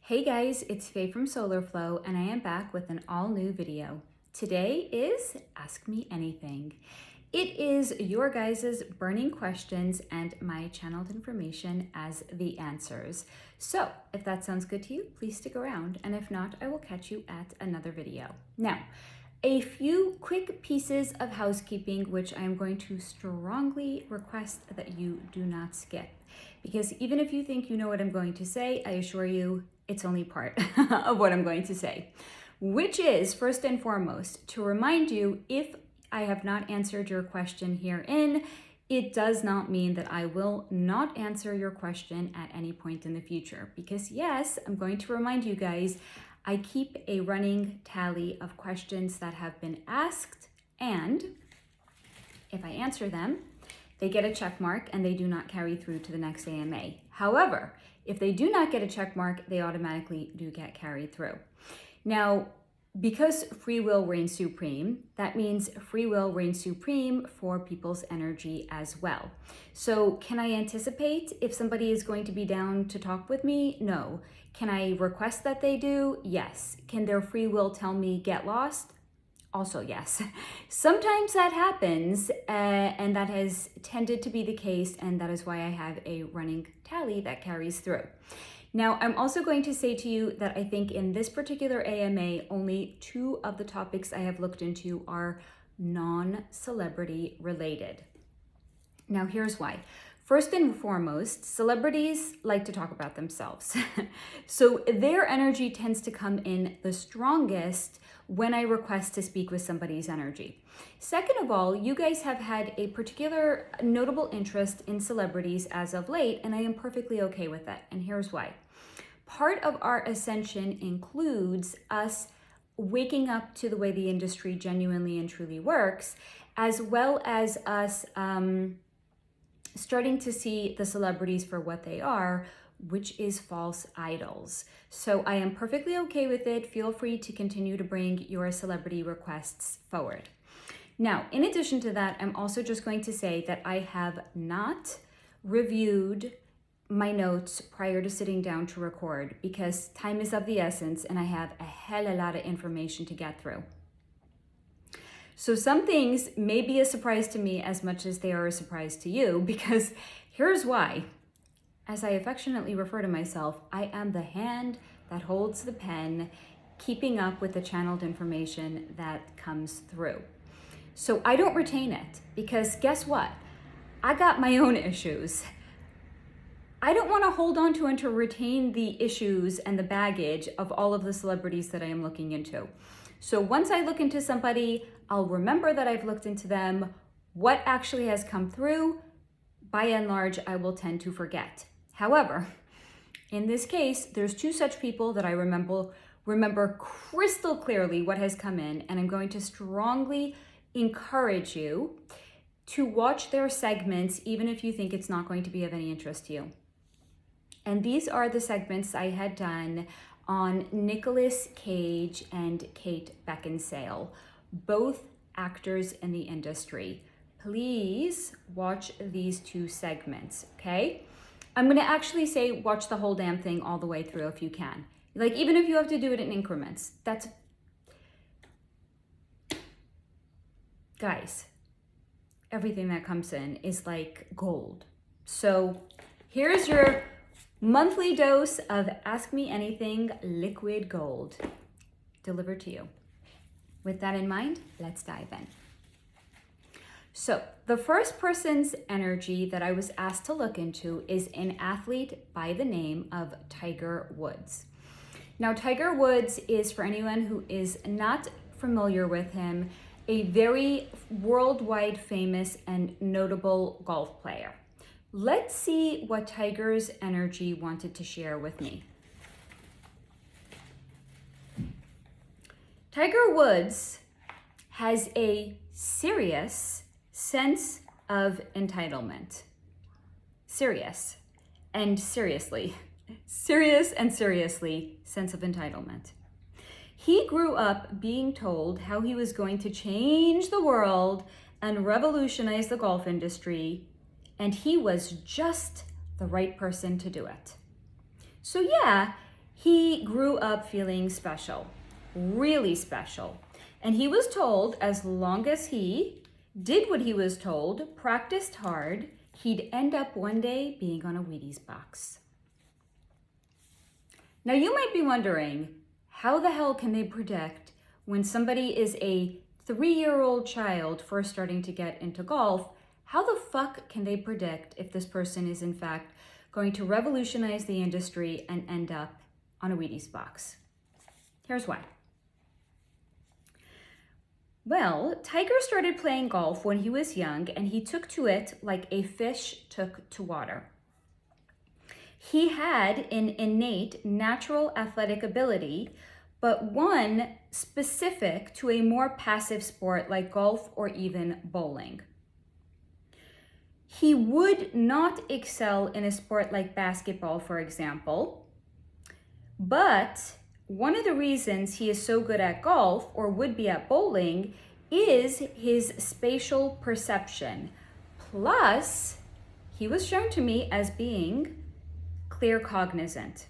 Hey guys, it's Faye from Solar Flow, and I am back with an all-new video. Today is Ask Me Anything. It is your guys' burning questions and my channeled information as the answers. So if that sounds good to you, please stick around, and if not, I will catch you at another video. Now, a few quick pieces of housekeeping, which I am going to strongly request that you do not skip. Because even if you think you know what I'm going to say, I assure you it's only part of what I'm going to say. Which is, first and foremost, to remind you, if I have not answered your question herein, it does not mean that I will not answer your question at any point in the future. Because yes, I'm going to remind you guys, I keep a running tally of questions that have been asked, and if I answer them, they get a check mark and they do not carry through to the next AMA. However, if they do not get a check mark, they automatically do get carried through. Now, because free will reigns supreme, that means free will reigns supreme for people's energy as well. So can I anticipate if somebody is going to be down to talk with me? No. Can I request that they do? Yes. Can their free will tell me get lost? Also yes. Sometimes that happens, and that has tended to be the case, and that is why I have a running tally that carries through. Now, I'm also going to say to you that I think in this particular AMA, only 2 of the topics I have looked into are non-celebrity related. Now, here's why. First and foremost, celebrities like to talk about themselves. So their energy tends to come in the strongest when I request to speak with somebody's energy. Second of all, you guys have had a particular notable interest in celebrities as of late, and I am perfectly okay with that. And here's why. Part of our ascension includes us waking up to the way the industry genuinely and truly works, as well as us starting to see the celebrities for what they are, which is false idols. So I am perfectly okay with it. Feel free to continue to bring your celebrity requests forward. Now, in addition to that, I'm also just going to say that I have not reviewed my notes prior to sitting down to record because time is of the essence and I have a hell of a lot of information to get through. So some things may be a surprise to me as much as they are a surprise to you, because here's why. As I affectionately refer to myself, I am the hand that holds the pen, keeping up with the channeled information that comes through. So I don't retain it because guess what? I got my own issues. I don't want to hold on to and to retain the issues and the baggage of all of the celebrities that I am looking into. So once I look into somebody, I'll remember that I've looked into them. What actually has come through, by and large, I will tend to forget. However, in this case, there's 2 such people that I remember crystal clearly what has come in, and I'm going to strongly encourage you to watch their segments, even if you think it's not going to be of any interest to you. And these are the segments I had done on Nicolas Cage and Kate Beckinsale, both actors in the industry. Please watch these 2 segments, okay? I'm gonna actually say watch the whole damn thing all the way through if you can. Like, even if you have to do it in increments, that's... Guys, everything that comes in is like gold. So here's your monthly dose of Ask Me Anything liquid gold delivered to you. With that in mind, let's dive in. So the first person's energy that I was asked to look into is an athlete by the name of Tiger Woods. Now, Tiger Woods is, for anyone who is not familiar with him, a very worldwide famous and notable golf player. Let's see what Tiger's energy wanted to share with me. Tiger Woods has a serious sense of entitlement. Serious and seriously sense of entitlement. He grew up being told how he was going to change the world and revolutionize the golf industry, and he was just the right person to do it. So yeah, He grew up feeling special, really special. And he was told as long as he did what he was told, practiced hard, he'd end up one day being on a Wheaties box. Now you might be wondering, how the hell can they predict when somebody is a 3-year-old child first starting to get into golf? How the fuck can they predict if this person is in fact going to revolutionize the industry and end up on a Wheaties box? Here's why. Well, Tiger started playing golf when he was young, and he took to it like a fish took to water. He had an innate natural athletic ability, but one specific to a more passive sport like golf or even bowling. He would not excel in a sport like basketball, for example, but one of the reasons he is so good at golf or would be at bowling is his spatial perception. Plus, he was shown to me as being claircognizant.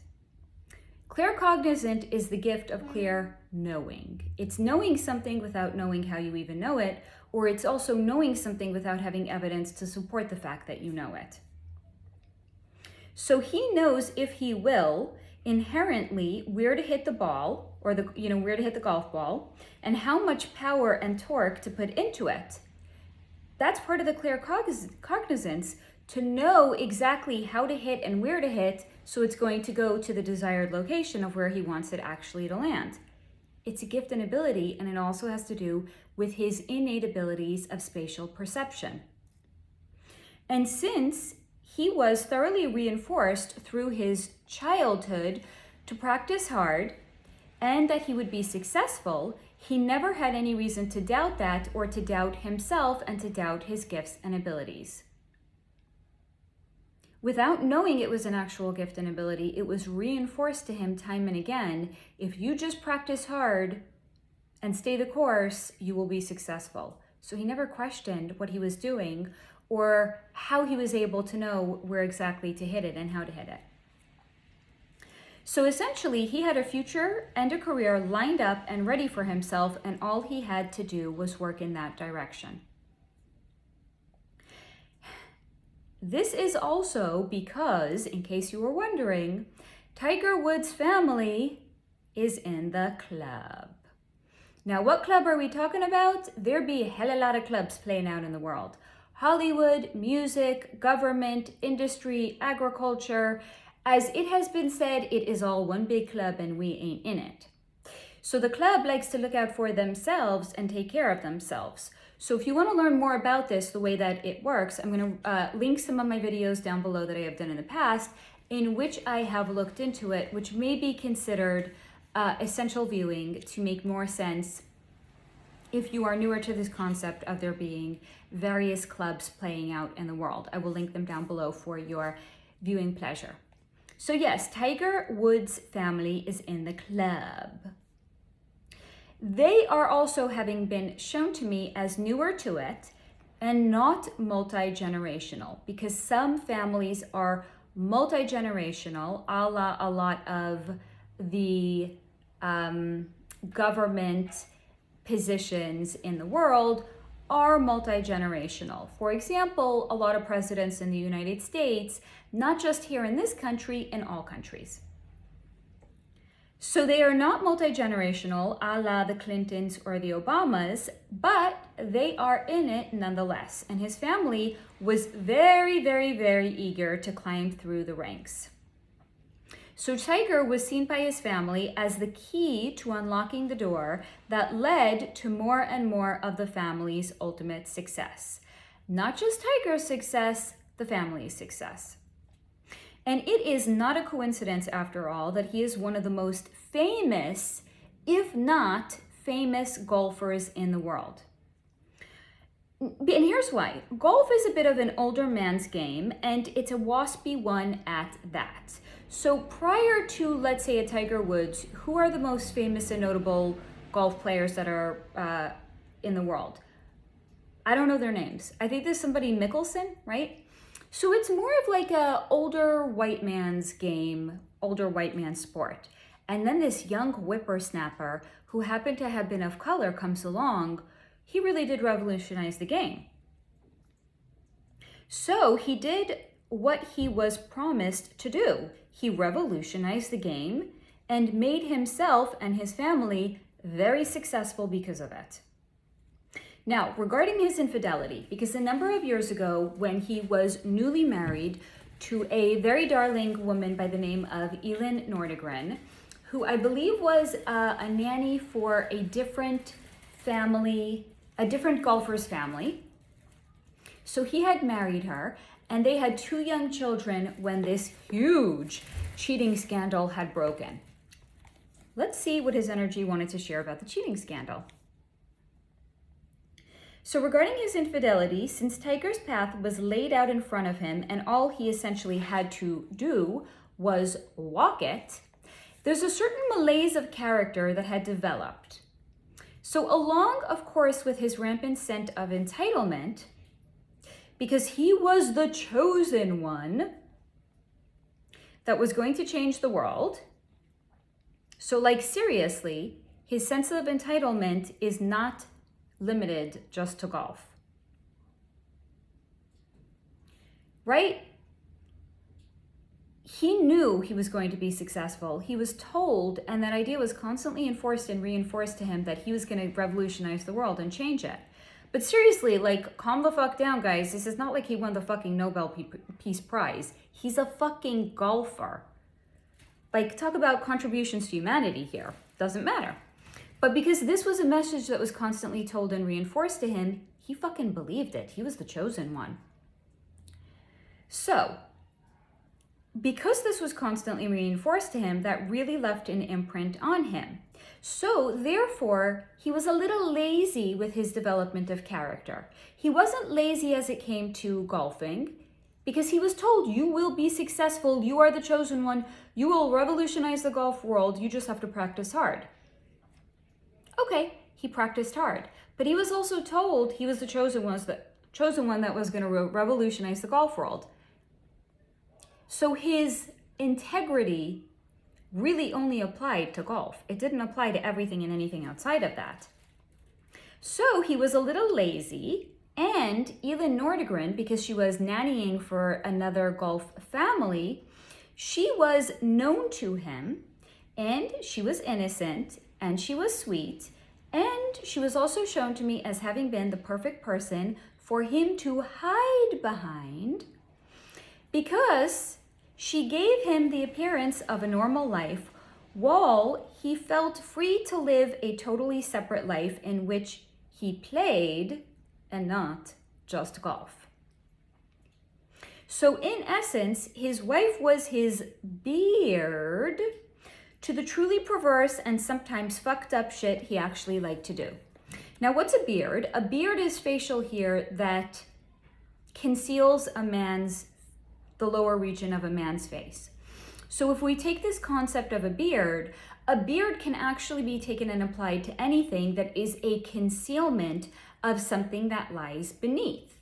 Claircognizant is the gift of clear knowing. It's knowing something without knowing how you even know it, or it's also knowing something without having evidence to support the fact that you know it. So he knows, if he will, inherently where to hit the ball, or where to hit the golf ball, and how much power and torque to put into it. That's part of the claircognizance, to know exactly how to hit and where to hit, so it's going to go to the desired location of where he wants it actually to land. It's a gift and ability, and it also has to do with his innate abilities of spatial perception. And since he was thoroughly reinforced through his childhood to practice hard and that he would be successful, he never had any reason to doubt that, or to doubt himself and to doubt his gifts and abilities. Without knowing it was an actual gift and ability, it was reinforced to him time and again. If you just practice hard and stay the course, you will be successful. So he never questioned what he was doing or how he was able to know where exactly to hit it and how to hit it. So essentially, he had a future and a career lined up and ready for himself, and all he had to do was work in that direction. This is also because, in case you were wondering, Tiger Woods' family is in the club. Now, what club are we talking about? There be a hell of a lot of clubs playing out in the world. Hollywood, music, government, industry, agriculture. As it has been said, it is all one big club and we ain't in it. So the club likes to look out for themselves and take care of themselves. So if you want to learn more about this, the way that it works, I'm going to link some of my videos down below that I have done in the past, in which I have looked into it, which may be considered essential viewing to make more sense if you are newer to this concept of there being various clubs playing out in the world. I will link them down below for your viewing pleasure. So yes, Tiger Woods' family is in the club. They are also having been shown to me as newer to it and not multi-generational, because some families are multi-generational, a la a lot of the government positions in the world are multi-generational. For example, a lot of presidents in the United States, not just here in this country, in all countries. So they are not multi-generational, a la the Clintons or the Obamas, but they are in it nonetheless. And his family was very, very, very eager to climb through the ranks. So Tiger was seen by his family as the key to unlocking the door that led to more and more of the family's ultimate success. Not just Tiger's success, the family's success. And it is not a coincidence, after all, that he is one of the most famous, if not famous, golfers in the world. And here's why. Golf is a bit of an older man's game, and it's a waspy one at that. So prior to, let's say, a Tiger Woods, who are the most famous and notable golf players that are in the world? I don't know their names. I think there's somebody Mickelson, right? So it's more of like a older white man's game, older white man sport. And then this young whippersnapper who happened to have been of color comes along. He really did revolutionize the game. So he did what he was promised to do. He revolutionized the game and made himself and his family very successful because of it. Now, regarding his infidelity, because a number of years ago when he was newly married to a very darling woman by the name of Elin Nordegren, who I believe was a nanny for a different family, a different golfer's family. So he had married her, and they had 2 young children when this huge cheating scandal had broken. Let's see what his energy wanted to share about the cheating scandal. So regarding his infidelity, since Tiger's path was laid out in front of him and all he essentially had to do was walk it, there's a certain malaise of character that had developed. So along, of course, with his rampant sense of entitlement, because he was the chosen one that was going to change the world. So like seriously, his sense of entitlement is not limited just to golf. Right? He knew he was going to be successful. He was told, and that idea was constantly enforced and reinforced to him that he was going to revolutionize the world and change it. But seriously, like, calm the fuck down, guys. This is not like he won the fucking Nobel Peace Prize. He's a fucking golfer. Like, talk about contributions to humanity here. Doesn't matter. But because this was a message that was constantly told and reinforced to him, he fucking believed it. He was the chosen one. So, because this was constantly reinforced to him, that really left an imprint on him. So, therefore, he was a little lazy with his development of character. He wasn't lazy as it came to golfing, because he was told, you will be successful, you are the chosen one, you will revolutionize the golf world, you just have to practice hard. Okay, he practiced hard, but he was also told he was the chosen one that was going to revolutionize the golf world. So his integrity really only applied to golf. It didn't apply to everything and anything outside of that. So he was a little lazy, and Elin Nordegren, because she was nannying for another golf family, she was known to him, and she was innocent, and she was sweet, and she was also shown to me as having been the perfect person for him to hide behind, because she gave him the appearance of a normal life while he felt free to live a totally separate life in which he played and not just golf. So in essence, his wife was his beard to the truly perverse and sometimes fucked up shit he actually liked to do. Now, what's a beard? A beard is facial hair that conceals the lower region of a man's face. So if we take this concept of a beard can actually be taken and applied to anything that is a concealment of something that lies beneath.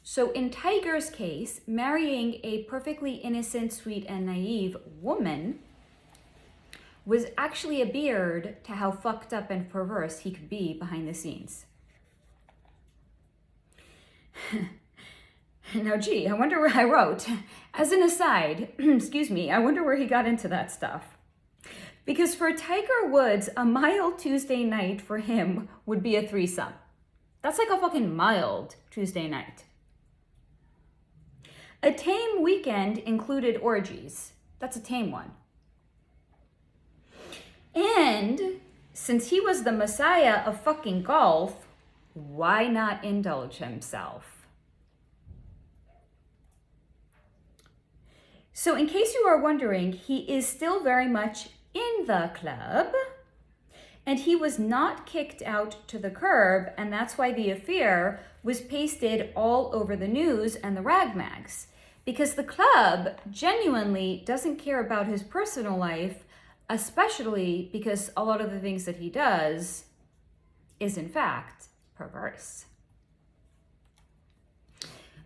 So in Tiger's case, marrying a perfectly innocent, sweet, and naive woman was actually a beard to how fucked up and perverse he could be behind the scenes. Now, gee, I wonder where I wrote, as an aside, excuse me, I wonder where he got into that stuff. Because for Tiger Woods, a mild Tuesday night for him would be a threesome. That's like a fucking mild Tuesday night. A tame weekend included orgies. That's a tame one. And since he was the messiah of fucking golf, why not indulge himself? So in case you are wondering, he is still very much in the club, and he was not kicked out to the curb, and that's why the affair was pasted all over the news and the rag mags, because the club genuinely doesn't care about his personal life, especially because a lot of the things that he does is in fact perverse.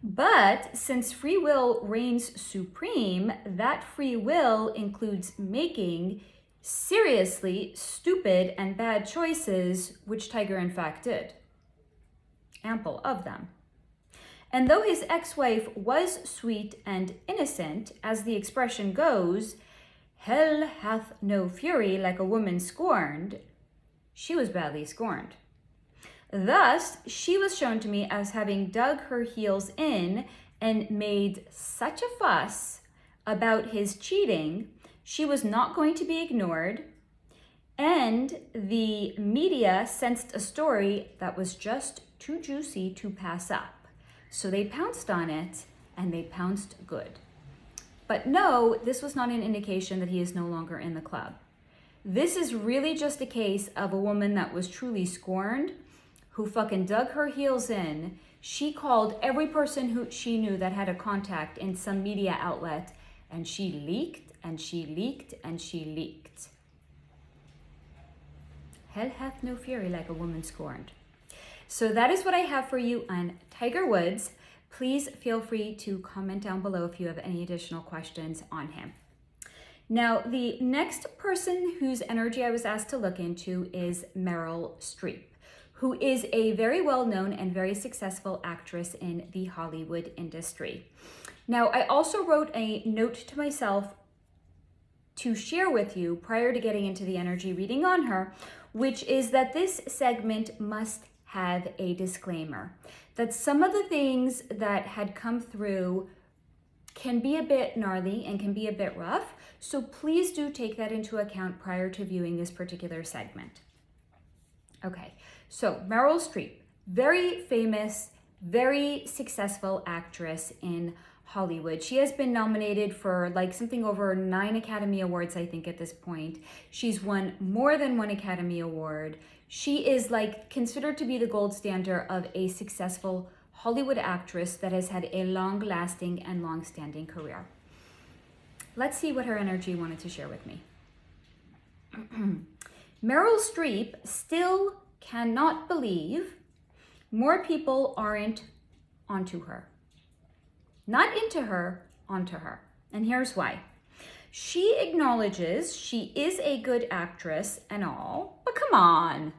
But since free will reigns supreme, that free will includes making seriously stupid and bad choices, which Tiger in fact did. Ample of them. And though his ex-wife was sweet and innocent, as the expression goes, hell hath no fury like a woman scorned, she was badly scorned. Thus, she was shown to me as having dug her heels in and made such a fuss about his cheating, she was not going to be ignored, and the media sensed a story that was just too juicy to pass up. So they pounced on it, and they pounced good. But no, this was not an indication that he is no longer in the club. This is really just a case of a woman that was truly scorned, who fucking dug her heels in. She called every person who she knew that had a contact in some media outlet, and she leaked, and she leaked, and she leaked. Hell hath no fury like a woman scorned. So that is what I have for you on Tiger Woods. Please feel free to comment down below if you have any additional questions on him. Now, the next person whose energy I was asked to look into is Meryl Streep, who is a very well-known and very successful actress in the Hollywood industry. Now, I also wrote a note to myself to share with you prior to getting into the energy reading on her, which is that this segment must have a disclaimer, that some of the things that had come through can be a bit gnarly and can be a bit rough, so please do take that into account prior to viewing this particular segment. Okay, so Meryl Streep, very famous, very successful actress in Hollywood. She has been nominated for like something over 9 Academy Awards, I think, at this point. She's won more than 1 Academy Award. She is like considered to be the gold standard of a successful Hollywood actress that has had a long-lasting and long-standing career. Let's see what her energy wanted to share with me. Meryl Streep still cannot believe more people aren't onto her. Not into her, onto her. And here's why. She acknowledges she is a good actress and all, but come on.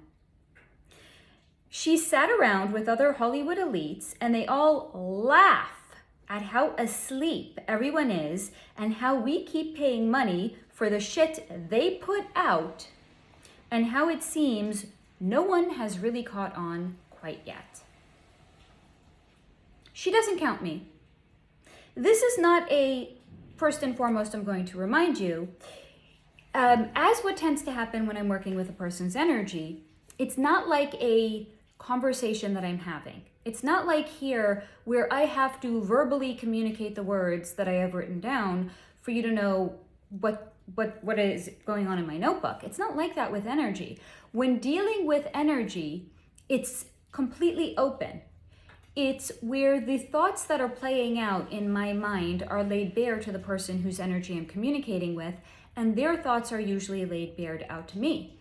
She sat around with other Hollywood elites and they all laugh at how asleep everyone is and how we keep paying money for the shit they put out and how it seems no one has really caught on quite yet. She doesn't count me. This is not a, first and foremost, I'm going to remind you, as what tends to happen when I'm working with a person's energy, it's not like a conversation that I'm having. It's not like here where I have to verbally communicate the words that I have written down for you to know what is going on in my notebook. It's not like that with energy. When dealing with energy, it's completely open. It's where the thoughts that are playing out in my mind are laid bare to the person whose energy I'm communicating with, and their thoughts are usually laid bare out to me.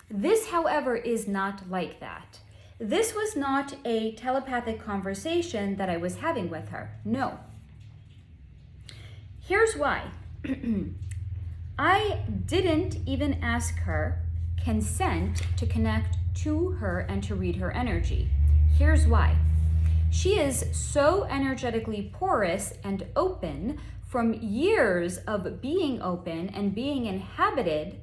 This, however, is not like that. This was not a telepathic conversation that I was having with her. No. Here's why. I didn't even ask her consent to connect to her and to read her energy. Here's why. She is so energetically porous and open from years of being open and being inhabited,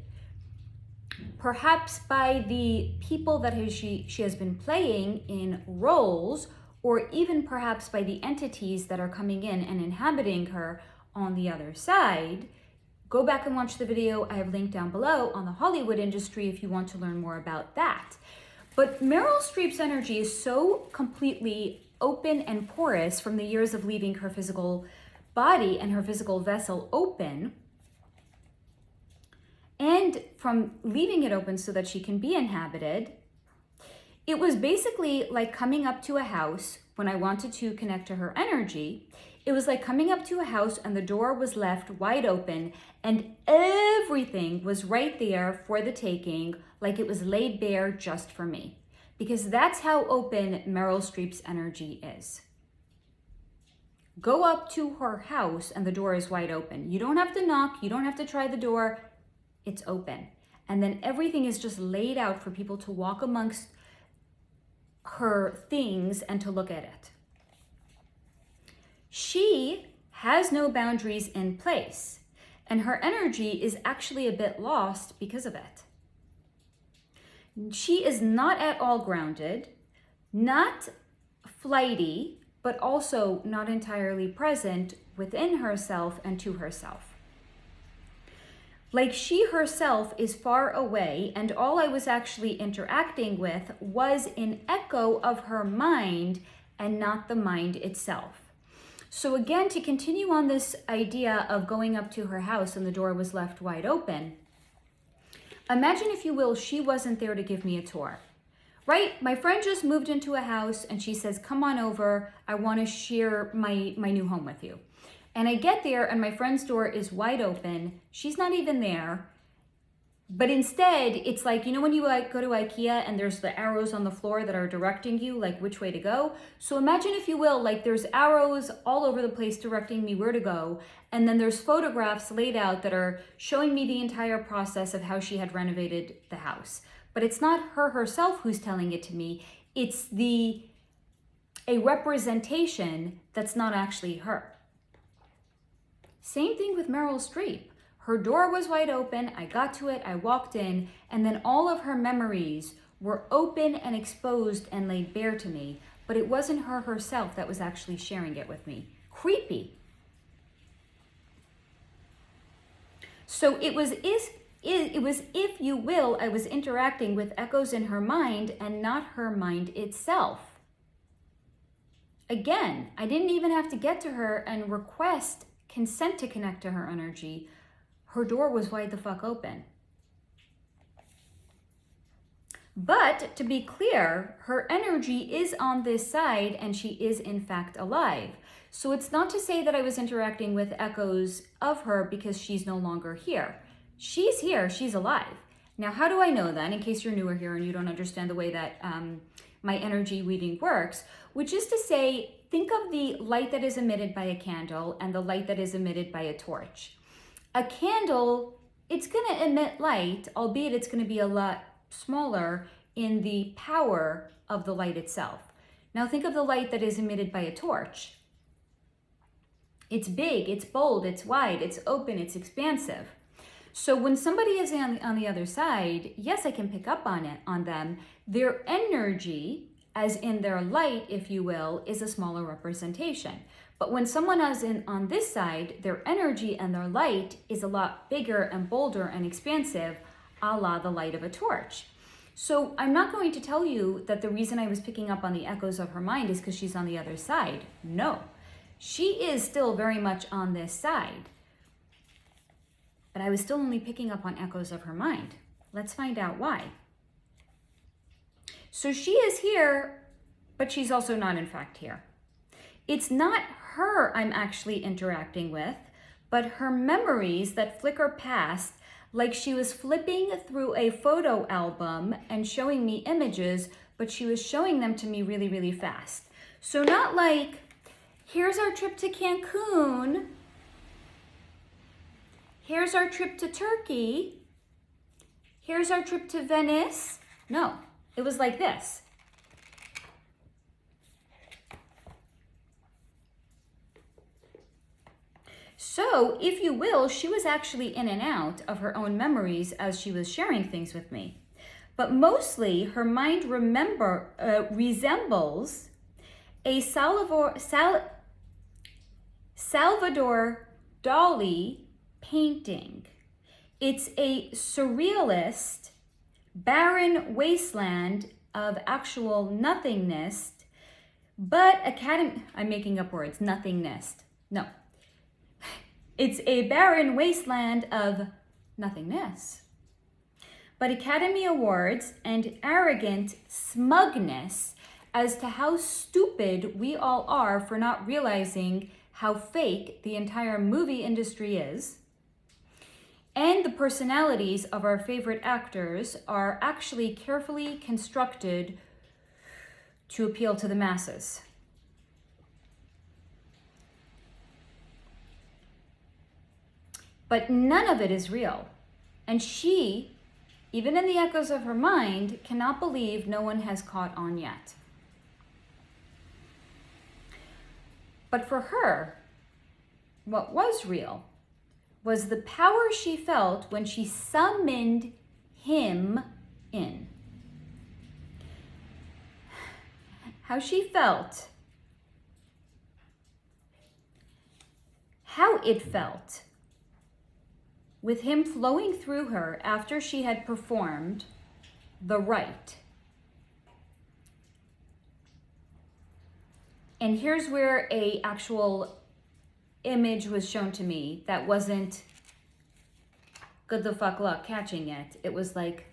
perhaps by the people that she has been playing in roles, or even perhaps by the entities that are coming in and inhabiting her on the other side. Go back and watch the video I have linked down below on the Hollywood industry if you want to learn more about that. But Meryl Streep's energy is so completely open and porous from the years of leaving her physical body and her physical vessel open, and from leaving it open so that she can be inhabited. It was basically like coming up to a house when I wanted to connect to her energy. It was like coming up to a house and the door was left wide open and everything was right there for the taking, like it was laid bare just for me. Because that's how open Meryl Streep's energy is. Go up to her house and the door is wide open. You don't have to knock. You don't have to try the door. It's open. And then everything is just laid out for people to walk amongst her things and to look at it. She has no boundaries in place, and her energy is actually a bit lost because of it. She is not at all grounded, not flighty, but also not entirely present within herself and to herself. Like she herself is far away, and all I was actually interacting with was an echo of her mind and not the mind itself. So again, to continue on this idea of going up to her house and the door was left wide open, imagine, if you will, she wasn't there to give me a tour, right? My friend just moved into a house and she says, come on over, I want to share my new home with you. And I get there and my friend's door is wide open. She's not even there. But instead, it's like, you know when you go to IKEA and there's the arrows on the floor that are directing you, like which way to go? So imagine, if you will, like there's arrows all over the place directing me where to go. And then there's photographs laid out that are showing me the entire process of how she had renovated the house. But it's not her herself who's telling it to me. It's a representation that's not actually her. Same thing with Meryl Streep. Her door was wide open, I got to it, I walked in, and then all of her memories were open and exposed and laid bare to me, but it wasn't her herself that was actually sharing it with me. Creepy. So it was, if you will, I was interacting with echoes in her mind and not her mind itself. Again, I didn't even have to get to her and request consent to connect to her energy. Her door was wide the fuck open. But to be clear, her energy is on this side and she is in fact alive. So it's not to say that I was interacting with echoes of her because she's no longer here. She's here, she's alive. Now, how do I know that, in case you're newer here and you don't understand the way that my energy reading works, which is to say, think of the light that is emitted by a candle and the light that is emitted by a torch. A candle, it's going to emit light, albeit it's going to be a lot smaller in the power of the light itself. Now think of the light that is emitted by a torch. It's big, it's bold, it's wide, it's open, it's expansive. So when somebody is on the other side, yes, I can pick up on them. Their energy, as in their light, if you will, is a smaller representation. But when someone is on this side, their energy and their light is a lot bigger and bolder and expansive, a la the light of a torch. So I'm not going to tell you that the reason I was picking up on the echoes of her mind is because she's on the other side. No, she is still very much on this side. But I was still only picking up on echoes of her mind. Let's find out why. So she is here, but she's also not in fact here. It's not her I'm actually interacting with, but her memories that flicker past, like she was flipping through a photo album and showing me images, but she was showing them to me really, really fast. So not like, here's our trip to Cancun, here's our trip to Turkey, here's our trip to Venice. No, it was like this. So, if you will, she was actually in and out of her own memories as she was sharing things with me. But mostly, her mind resembles a Salvador Dali painting. It's a surrealist, barren wasteland of actual nothingness, but I'm making up words, nothingness. No. It's a barren wasteland of nothingness. But Academy Awards and arrogant smugness as to how stupid we all are for not realizing how fake the entire movie industry is, and the personalities of our favorite actors are actually carefully constructed to appeal to the masses. But none of it is real. And she, even in the echoes of her mind, cannot believe no one has caught on yet. But for her, what was real was the power she felt when she summoned him in. How she felt, how it felt with him flowing through her after she had performed the rite. And here's where a actual image was shown to me that wasn't good the fuck luck catching it. It was like,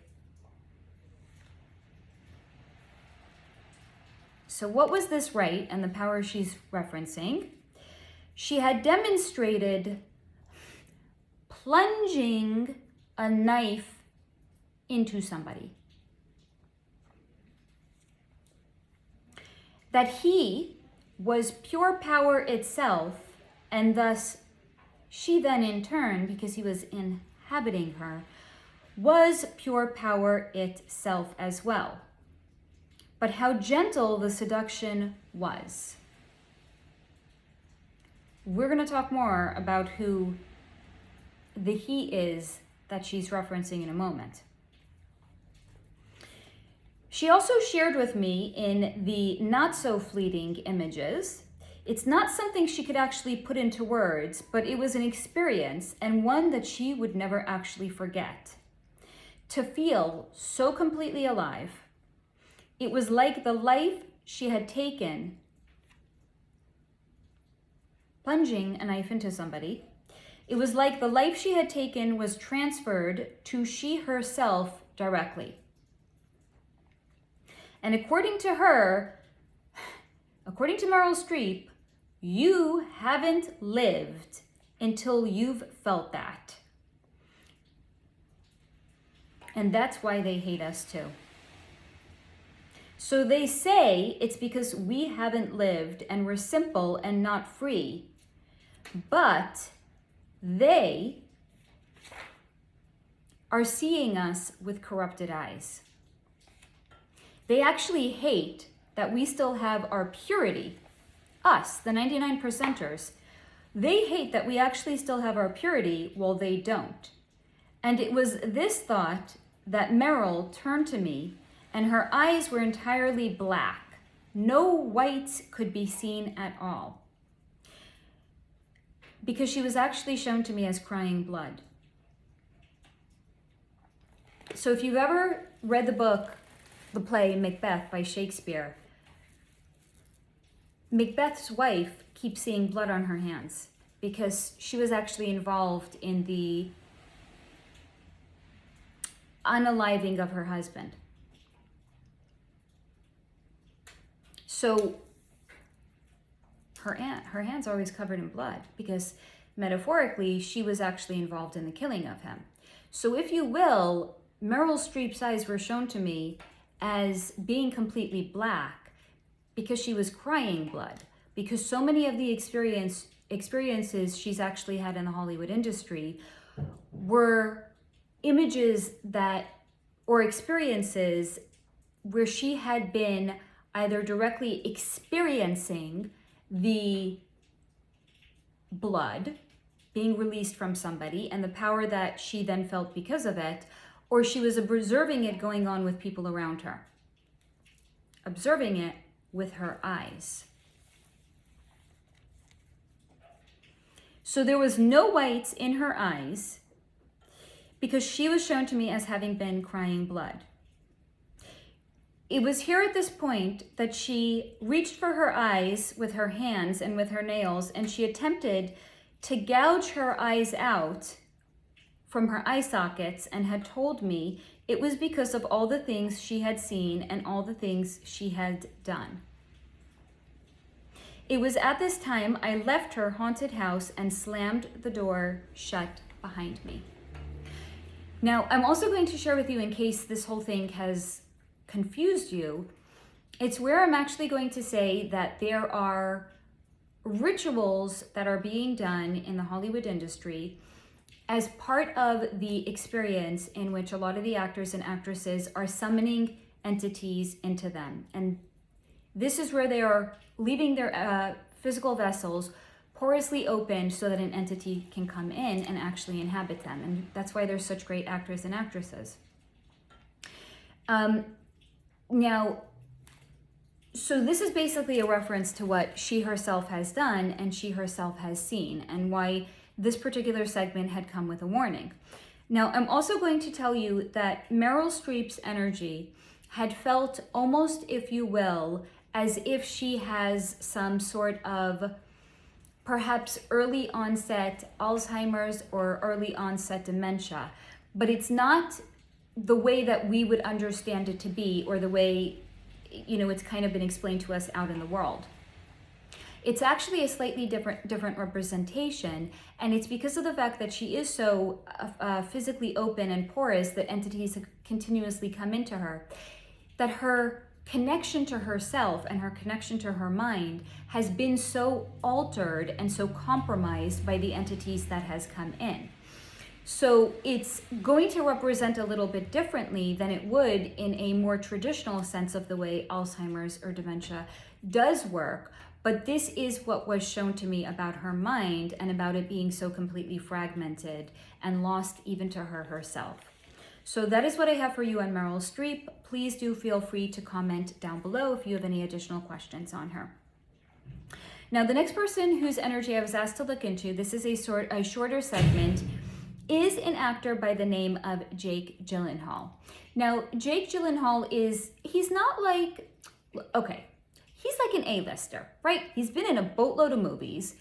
so what was this rite and the power she's referencing? She had demonstrated plunging a knife into somebody. That he was pure power itself, and thus she then in turn, because he was inhabiting her, was pure power itself as well. But how gentle the seduction was. We're going to talk more about who the he is that she's referencing in a moment. She also shared with me in the not so fleeting images, it's not something she could actually put into words, but it was an experience and one that she would never actually forget. To feel so completely alive, it was like the life she had taken, plunging a knife into somebody. It was like the life she had taken was transferred to she herself directly. And according to her, according to Meryl Streep, you haven't lived until you've felt that. And that's why they hate us too. So they say it's because we haven't lived and we're simple and not free. But they are seeing us with corrupted eyes. They actually hate that we still have our purity. Us, the 99%ers, they hate that we actually still have our purity while they don't. And it was this thought that Meryl turned to me and her eyes were entirely black. No whites could be seen at all. Because she was actually shown to me as crying blood. So if you've ever read the play Macbeth by Shakespeare, Macbeth's wife keeps seeing blood on her hands because she was actually involved in the unaliving of her husband. So her hand's always covered in blood because metaphorically she was actually involved in the killing of him. So if you will, Meryl Streep's eyes were shown to me as being completely black because she was crying blood, because so many of the experiences she's actually had in the Hollywood industry were images or experiences where she had been either directly experiencing the blood being released from somebody and the power that she then felt because of it, or she was observing it going on with people around her, observing it with her eyes. So there was no whites in her eyes because she was shown to me as having been crying blood. It was here at this point that she reached for her eyes with her hands and with her nails, and she attempted to gouge her eyes out from her eye sockets and had told me it was because of all the things she had seen and all the things she had done. It was at this time I left her haunted house and slammed the door shut behind me. Now, I'm also going to share with you, in case this whole thing has confused you, it's where I'm actually going to say that there are rituals that are being done in the Hollywood industry as part of the experience in which a lot of the actors and actresses are summoning entities into them. And this is where they are leaving their physical vessels porously opened so that an entity can come in and actually inhabit them. And that's why they're such great actors and actresses. Now, so this is basically a reference to what she herself has done and she herself has seen, and why this particular segment had come with a warning. Now, I'm also going to tell you that Meryl Streep's energy had felt almost, if you will, as if she has some sort of perhaps early onset Alzheimer's or early onset dementia, but it's not the way that we would understand it to be, or the way, you know, it's kind of been explained to us out in the world. It's actually a slightly different representation, and it's because of the fact that she is so physically open and porous that entities continuously come into her, that her connection to herself and her connection to her mind has been so altered and so compromised by the entities that has come in. So it's going to represent a little bit differently than it would in a more traditional sense of the way Alzheimer's or dementia does work. But this is what was shown to me about her mind and about it being so completely fragmented and lost even to her herself. So that is what I have for you on Meryl Streep. Please do feel free to comment down below if you have any additional questions on her. Now, the next person whose energy I was asked to look into, this is a shorter segment, is an actor by the name of Jake Gyllenhaal. Now, Jake Gyllenhaal he's not like, okay, he's like an A-lister, right? He's been in a boatload of movies.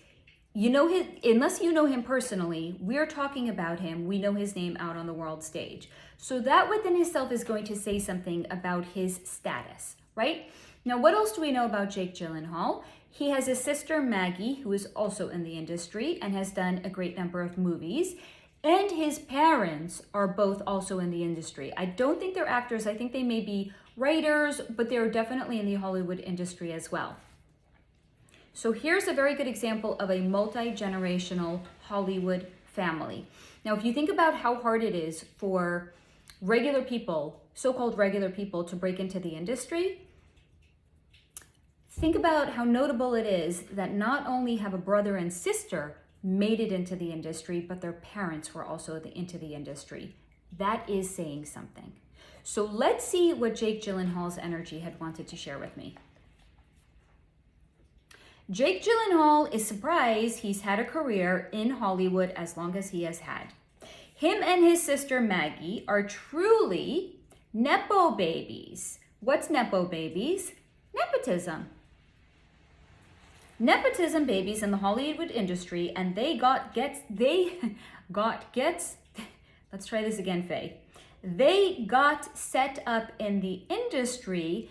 You know unless you know him personally, we're talking about him. We know his name out on the world stage. So that within itself is going to say something about his status, right? Now, what else do we know about Jake Gyllenhaal? He has a sister, Maggie, who is also in the industry and has done a great number of movies. And his parents are both also in the industry. I don't think they're actors. I think they may be writers, but they're definitely in the Hollywood industry as well. So here's a very good example of a multi-generational Hollywood family. Now, if you think about how hard it is for regular people, so-called regular people, to break into the industry, think about how notable it is that not only have a brother and sister made it into the industry, but their parents were also into the industry. That is saying something. So let's see what Jake Gyllenhaal's energy had wanted to share with me. Jake Gyllenhaal is surprised he's had a career in Hollywood as long as he has had. Him and his sister Maggie are truly Nepo babies. What's Nepo babies? Nepotism. Nepotism babies in the Hollywood industry, and let's try this again, Faye. They got set up in the industry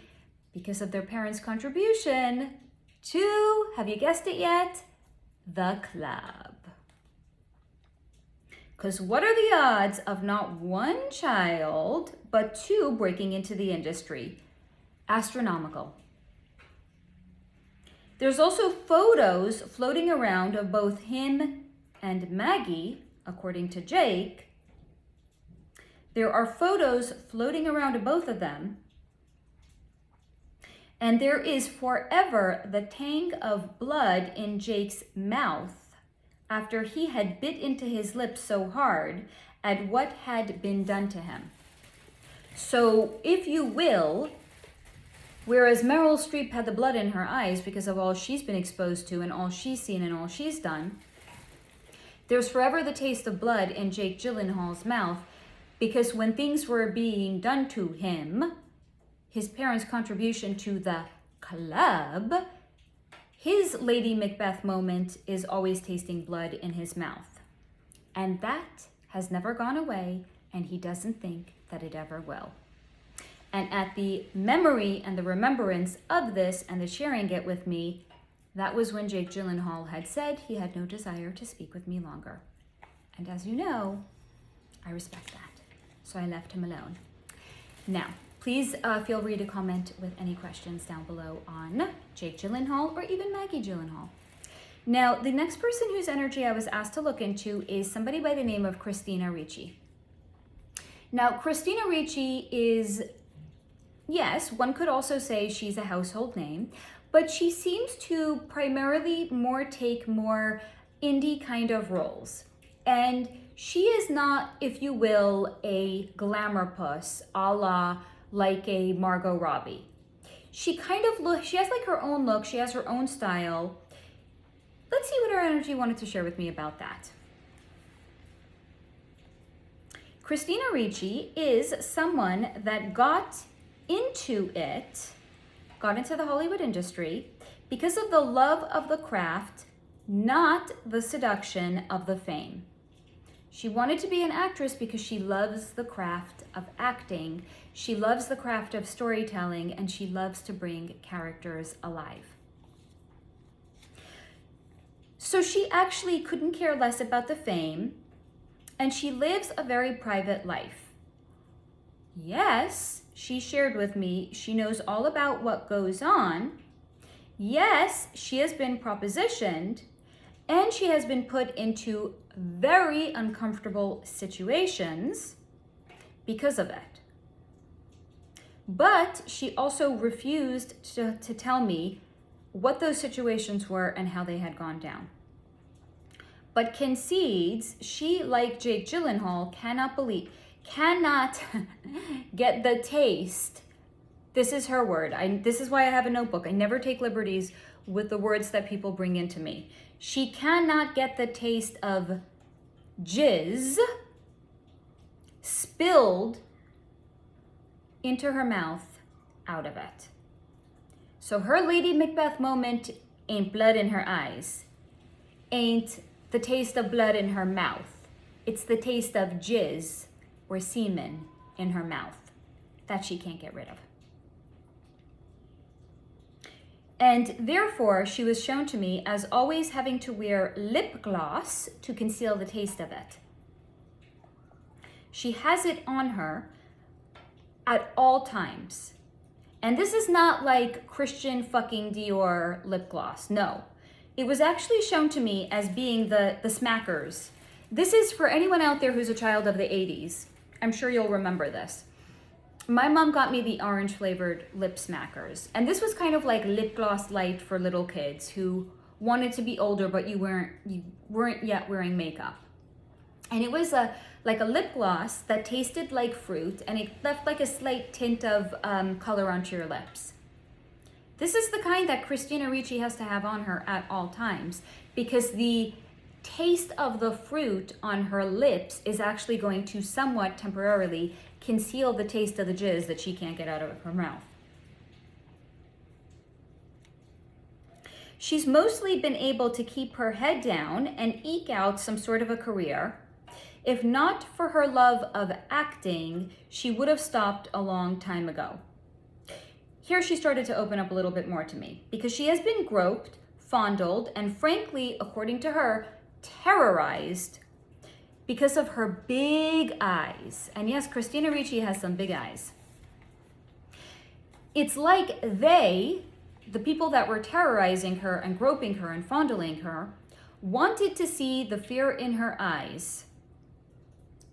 because of their parents' contribution to, have you guessed it yet? The club. Because what are the odds of not one child, but two breaking into the industry? Astronomical. There's also photos floating around of both him and Maggie, according to Jake. There are photos floating around of both of them. And there is forever the tang of blood in Jake's mouth after he had bit into his lips so hard at what had been done to him. So, if you will, whereas Meryl Streep had the blood in her eyes because of all she's been exposed to and all she's seen and all she's done, there's forever the taste of blood in Jake Gyllenhaal's mouth, because when things were being done to him, his parents' contribution to the club, his Lady Macbeth moment is always tasting blood in his mouth. And that has never gone away, and he doesn't think that it ever will. And at the memory and the remembrance of this and the sharing it with me, that was when Jake Gyllenhaal had said he had no desire to speak with me longer. And as you know, I respect that. So I left him alone. Now, please feel free to comment with any questions down below on Jake Gyllenhaal or even Maggie Gyllenhaal. Now, the next person whose energy I was asked to look into is somebody by the name of Christina Ricci. Now, Christina Ricci is, yes, one could also say she's a household name, but she seems to primarily take more indie kind of roles. And she is not, if you will, a glamour puss a la like a Margot Robbie. She kind of she has like her own look, she has her own style. Let's see what her energy wanted to share with me about that. Christina Ricci is someone that got into the Hollywood industry because of the love of the craft, not the seduction of the fame. She wanted to be an actress because she loves the craft of acting, she loves the craft of storytelling, and she loves to bring characters alive. So she actually couldn't care less about the fame, and she lives a very private life. Yes, she shared with me she knows all about what goes on. Yes, she has been propositioned, and she has been put into very uncomfortable situations because of it. But she also refused to tell me what those situations were and how they had gone down. But concedes she, like Jake Gyllenhaal, cannot get the taste. This is her word. This is why I have a notebook. I never take liberties with the words that people bring into me. She cannot get the taste of jizz spilled into her mouth out of it. So her Lady Macbeth moment ain't blood in her eyes, ain't the taste of blood in her mouth. It's the taste of jizz or semen in her mouth that she can't get rid of. And therefore, she was shown to me as always having to wear lip gloss to conceal the taste of it. She has it on her at all times. And this is not like Christian fucking Dior lip gloss. No. It was actually shown to me as being the smackers. This is for anyone out there who's a child of the 80s. I'm sure you'll remember this. My mom got me the orange flavored lip smackers. And this was kind of like lip gloss light for little kids who wanted to be older, but you weren't yet wearing makeup. And it was like a lip gloss that tasted like fruit, and it left like a slight tint of color onto your lips. This is the kind that Christina Ricci has to have on her at all times, because the taste of the fruit on her lips is actually going to somewhat temporarily conceal the taste of the jizz that she can't get out of her mouth. She's mostly been able to keep her head down and eke out some sort of a career. If not for her love of acting, she would have stopped a long time ago. Here she started to open up a little bit more to me, because she has been groped, fondled, and frankly, according to her, terrorized because of her big eyes. And yes, Christina Ricci has some big eyes. It's like the people that were terrorizing her and groping her and fondling her, wanted to see the fear in her eyes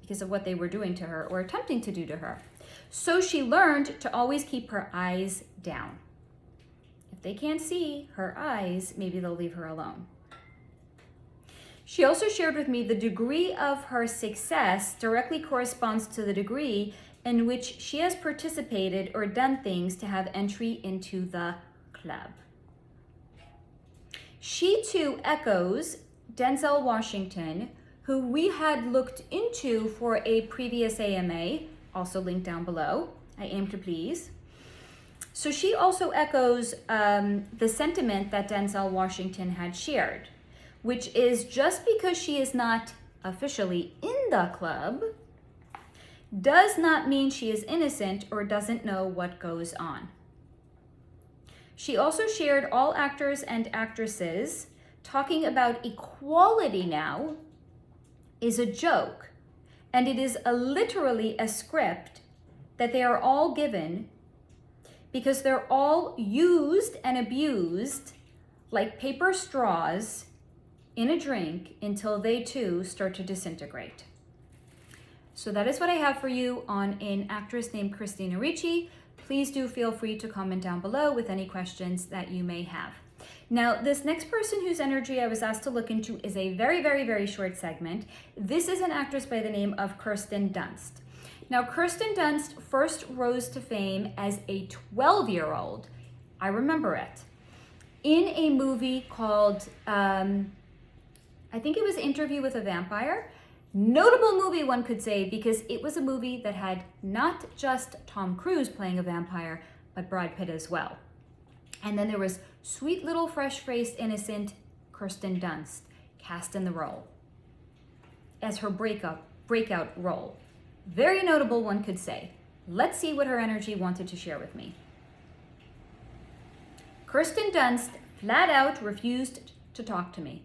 because of what they were doing to her or attempting to do to her. So she learned to always keep her eyes down. If they can't see her eyes, maybe they'll leave her alone. She also shared with me the degree of her success directly corresponds to the degree in which she has participated or done things to have entry into the club. She too echoes Denzel Washington, who we had looked into for a previous AMA, also linked down below. I aim to please. So she also echoes the sentiment that Denzel Washington had shared, which is just because she is not officially in the club does not mean she is innocent or doesn't know what goes on. She also shared all actors and actresses talking about equality now is a joke, and it is literally a script that they are all given because they're all used and abused like paper straws in a drink until they too start to disintegrate. So that is what I have for you on an actress named Christina Ricci. Please do feel free to comment down below with any questions that you may have. Now, this next person whose energy I was asked to look into is a very, very, very short segment. This is an actress by the name of Kirsten Dunst. Now, Kirsten Dunst first rose to fame as a 12-year-old. I remember it. In a movie called, I think it was Interview with a Vampire. Notable movie, one could say, because it was a movie that had not just Tom Cruise playing a vampire, but Brad Pitt as well. And then there was sweet little fresh-faced, innocent Kirsten Dunst cast in the role as her breakout role. Very notable, one could say. Let's see what her energy wanted to share with me. Kirsten Dunst flat out refused to talk to me.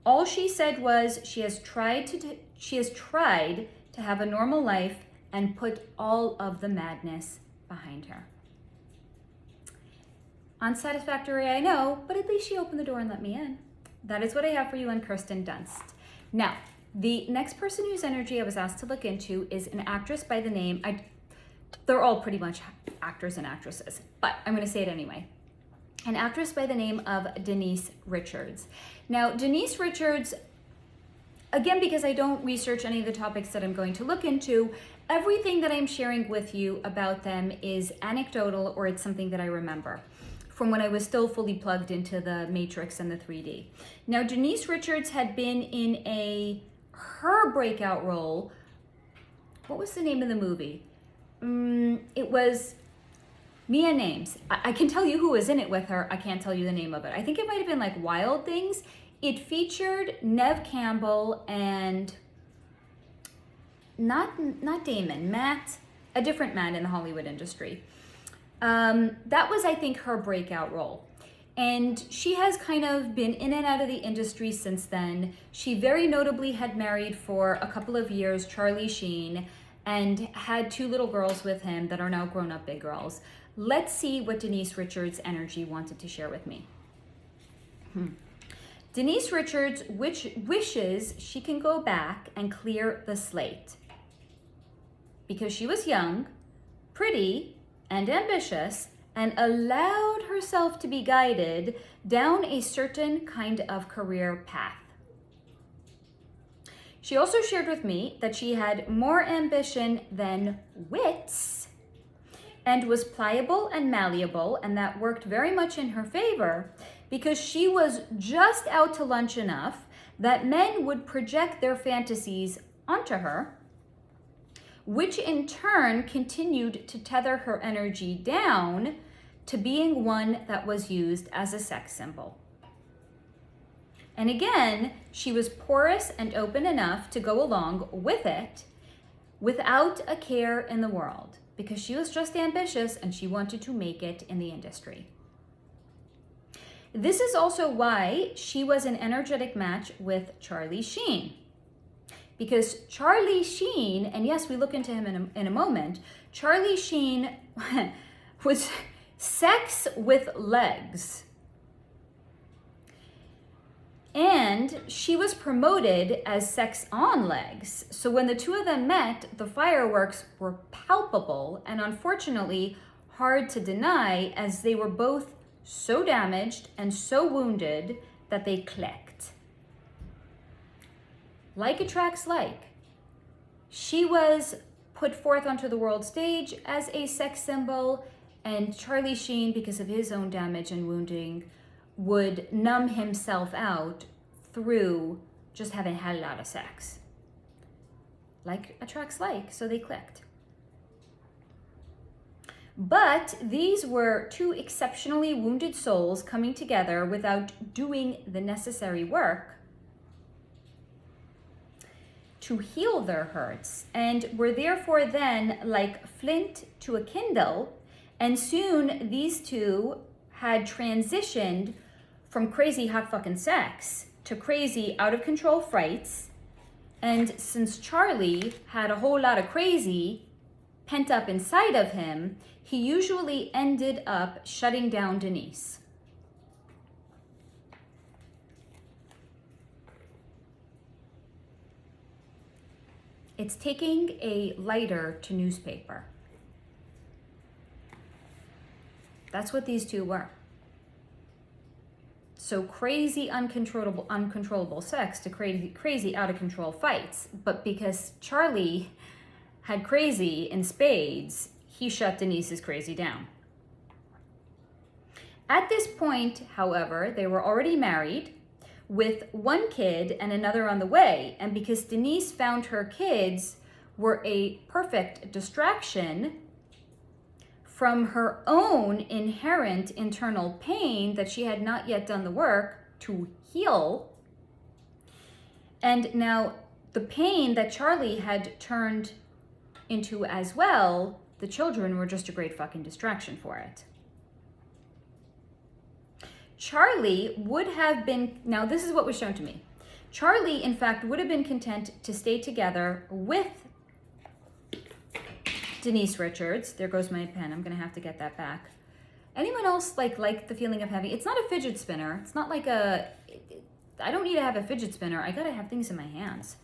All she said was she has tried to have a normal life and put all of the madness behind her. Unsatisfactory, I know, but at least she opened the door and let me in. That is what I have for you on Kirsten Dunst. Now, the next person whose energy I was asked to look into is an actress by the name, they're all pretty much actors and actresses, but I'm going to say it anyway. An actress by the name of Denise Richards. Now, Denise Richards, again, because I don't research any of the topics that I'm going to look into, everything that I'm sharing with you about them is anecdotal, or it's something that I remember from when I was still fully plugged into the Matrix and the 3D. Now, Denise Richards had been in her breakout role. What was the name of the movie? It was Mia Names. I can tell you who was in it with her. I can't tell you the name of it. I think it might have been like Wild Things. It featured Neve Campbell and not Damon, Matt, a different Matt in the Hollywood industry. That was, I think, her breakout role. And she has kind of been in and out of the industry since then. She very notably had married for a couple of years Charlie Sheen and had 2 little girls with him that are now grown-up big girls. Let's see what Denise Richards' energy wanted to share with me. Denise Richards wishes she can go back and clear the slate because she was young, pretty, and ambitious, and allowed herself to be guided down a certain kind of career path. She also shared with me that she had more ambition than wits and was pliable and malleable, and that worked very much in her favor because she was just out to lunch enough that men would project their fantasies onto her, which in turn continued to tether her energy down to being one that was used as a sex symbol. And again, she was porous and open enough to go along with it without a care in the world because she was just ambitious and she wanted to make it in the industry. This is also why she was an energetic match with Charlie Sheen. Because Charlie Sheen, and yes, we look into him in a moment, Charlie Sheen was sex with legs. And she was promoted as sex on legs. So when the two of them met, the fireworks were palpable and unfortunately hard to deny as they were both so damaged and so wounded that they clicked. Like attracts like. She was put forth onto the world stage as a sex symbol, and Charlie Sheen, because of his own damage and wounding, would numb himself out through just having had a lot of sex. Like attracts like, so they clicked. But these were 2 exceptionally wounded souls coming together without doing the necessary work to heal their hurts, and were therefore then like flint to a kindle, and soon these 2 had transitioned from crazy hot fucking sex to crazy out of control frights. And since Charlie had a whole lot of crazy pent up inside of him, he usually ended up shutting down Denise. It's taking a lighter to newspaper. That's what these two were. So crazy, uncontrollable sex to crazy out of control fights. But because Charlie had crazy in spades, he shut Denise's crazy down. At this point, however, they were already married with one kid and another on the way. And because Denise found her kids were a perfect distraction from her own inherent internal pain that she had not yet done the work to heal. And now the pain that Charlie had turned into as well, the children were just a great fucking distraction for it. Charlie would have been, now this is what was shown to me. Charlie, in fact, would have been content to stay together with Denise Richards. There goes my pen. I'm going to have to get that back. Anyone else like the feeling of having, it's not a fidget spinner. It's not like I don't need to have a fidget spinner. I got to have things in my hands.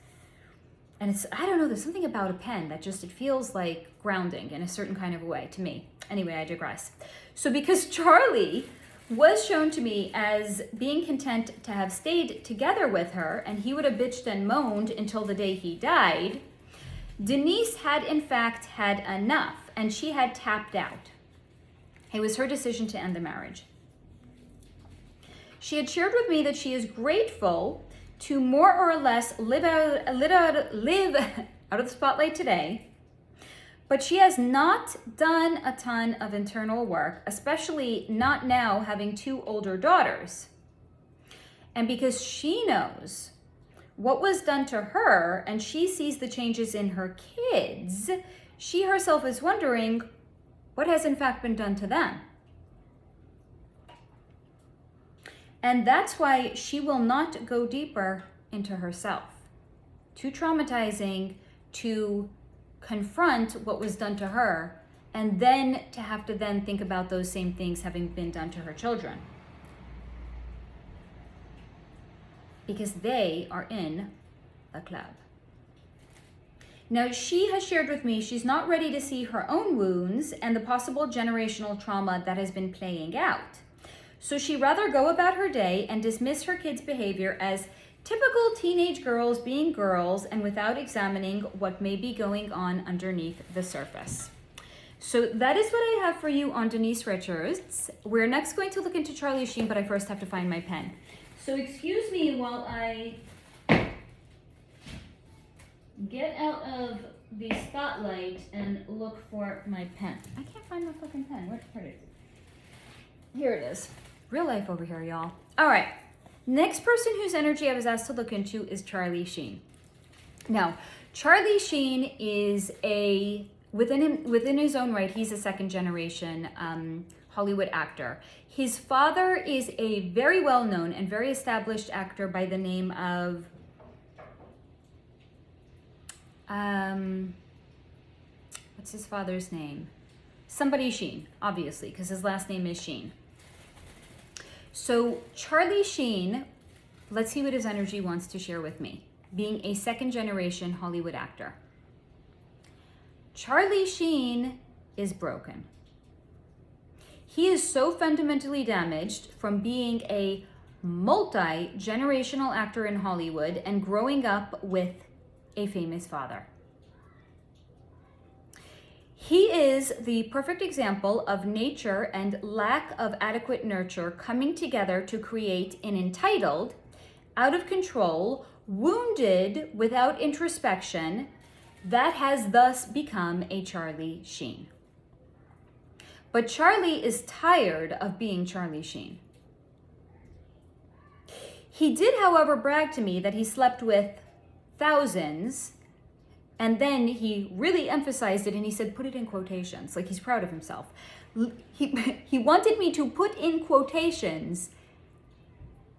And it's, I don't know, there's something about a pen that just, it feels like grounding in a certain kind of a way to me. Anyway, I digress. So because Charlie was shown to me as being content to have stayed together with her, and he would have bitched and moaned until the day he died, Denise had in fact had enough, and she had tapped out. It was her decision to end the marriage. She had shared with me that she is grateful to more or less live out of the spotlight today, but she has not done a ton of internal work, especially not now having two older daughters. And because she knows what was done to her and she sees the changes in her kids, she herself is wondering what has in fact been done to them. And that's why she will not go deeper into herself. Too traumatizing to confront what was done to her and then to have to then think about those same things having been done to her children. Because they are in a club. Now, she has shared with me she's not ready to see her own wounds and the possible generational trauma that has been playing out. So she'd rather go about her day and dismiss her kids' behavior as typical teenage girls being girls and without examining what may be going on underneath the surface. So that is what I have for you on Denise Richards. We're next going to look into Charlie Sheen, but I first have to find my pen. So excuse me while I get out of the spotlight and look for my pen. I can't find my fucking pen. Where's it? Here it is. Real life over here, y'all. All right. Next person whose energy I was asked to look into is Charlie Sheen. Now, Charlie Sheen is within his own right, he's a second generation Hollywood actor. His father is a very well-known and very established actor by the name of what's his father's name? Somebody Sheen, obviously, because his last name is Sheen. So Charlie Sheen, let's see what his energy wants to share with me, being a second generation Hollywood actor. Charlie Sheen is broken. He is so fundamentally damaged from being a multi-generational actor in Hollywood and growing up with a famous father. He is the perfect example of nature and lack of adequate nurture coming together to create an entitled, out of control, wounded without introspection that has thus become a Charlie Sheen. But Charlie is tired of being Charlie Sheen. He did, however, brag to me that he slept with thousands, and then he really emphasized it and he said, put it in quotations, like he's proud of himself. He wanted me to put in quotations,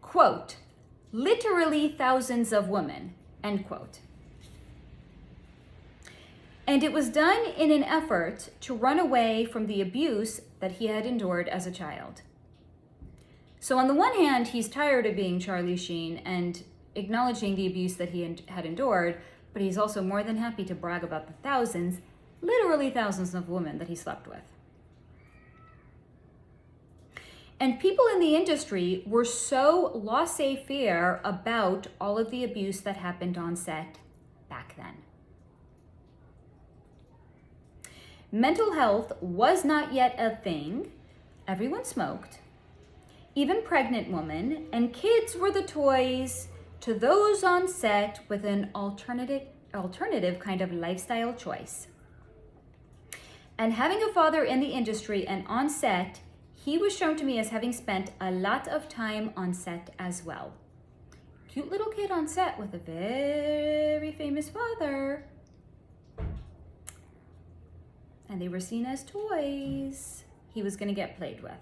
quote, literally thousands of women, end quote. And it was done in an effort to run away from the abuse that he had endured as a child. So on the one hand, he's tired of being Charlie Sheen and acknowledging the abuse that he had endured, but he's also more than happy to brag about the thousands, literally thousands of women that he slept with. And people in the industry were so laissez-faire about all of the abuse that happened on set back then. Mental health was not yet a thing. Everyone smoked. Even pregnant women and kids were the toys to those on set with an alternative kind of lifestyle choice. And having a father in the industry and on set, he was shown to me as having spent a lot of time on set as well. Cute little kid on set with a very famous father. And they were seen as toys he was going to get played with.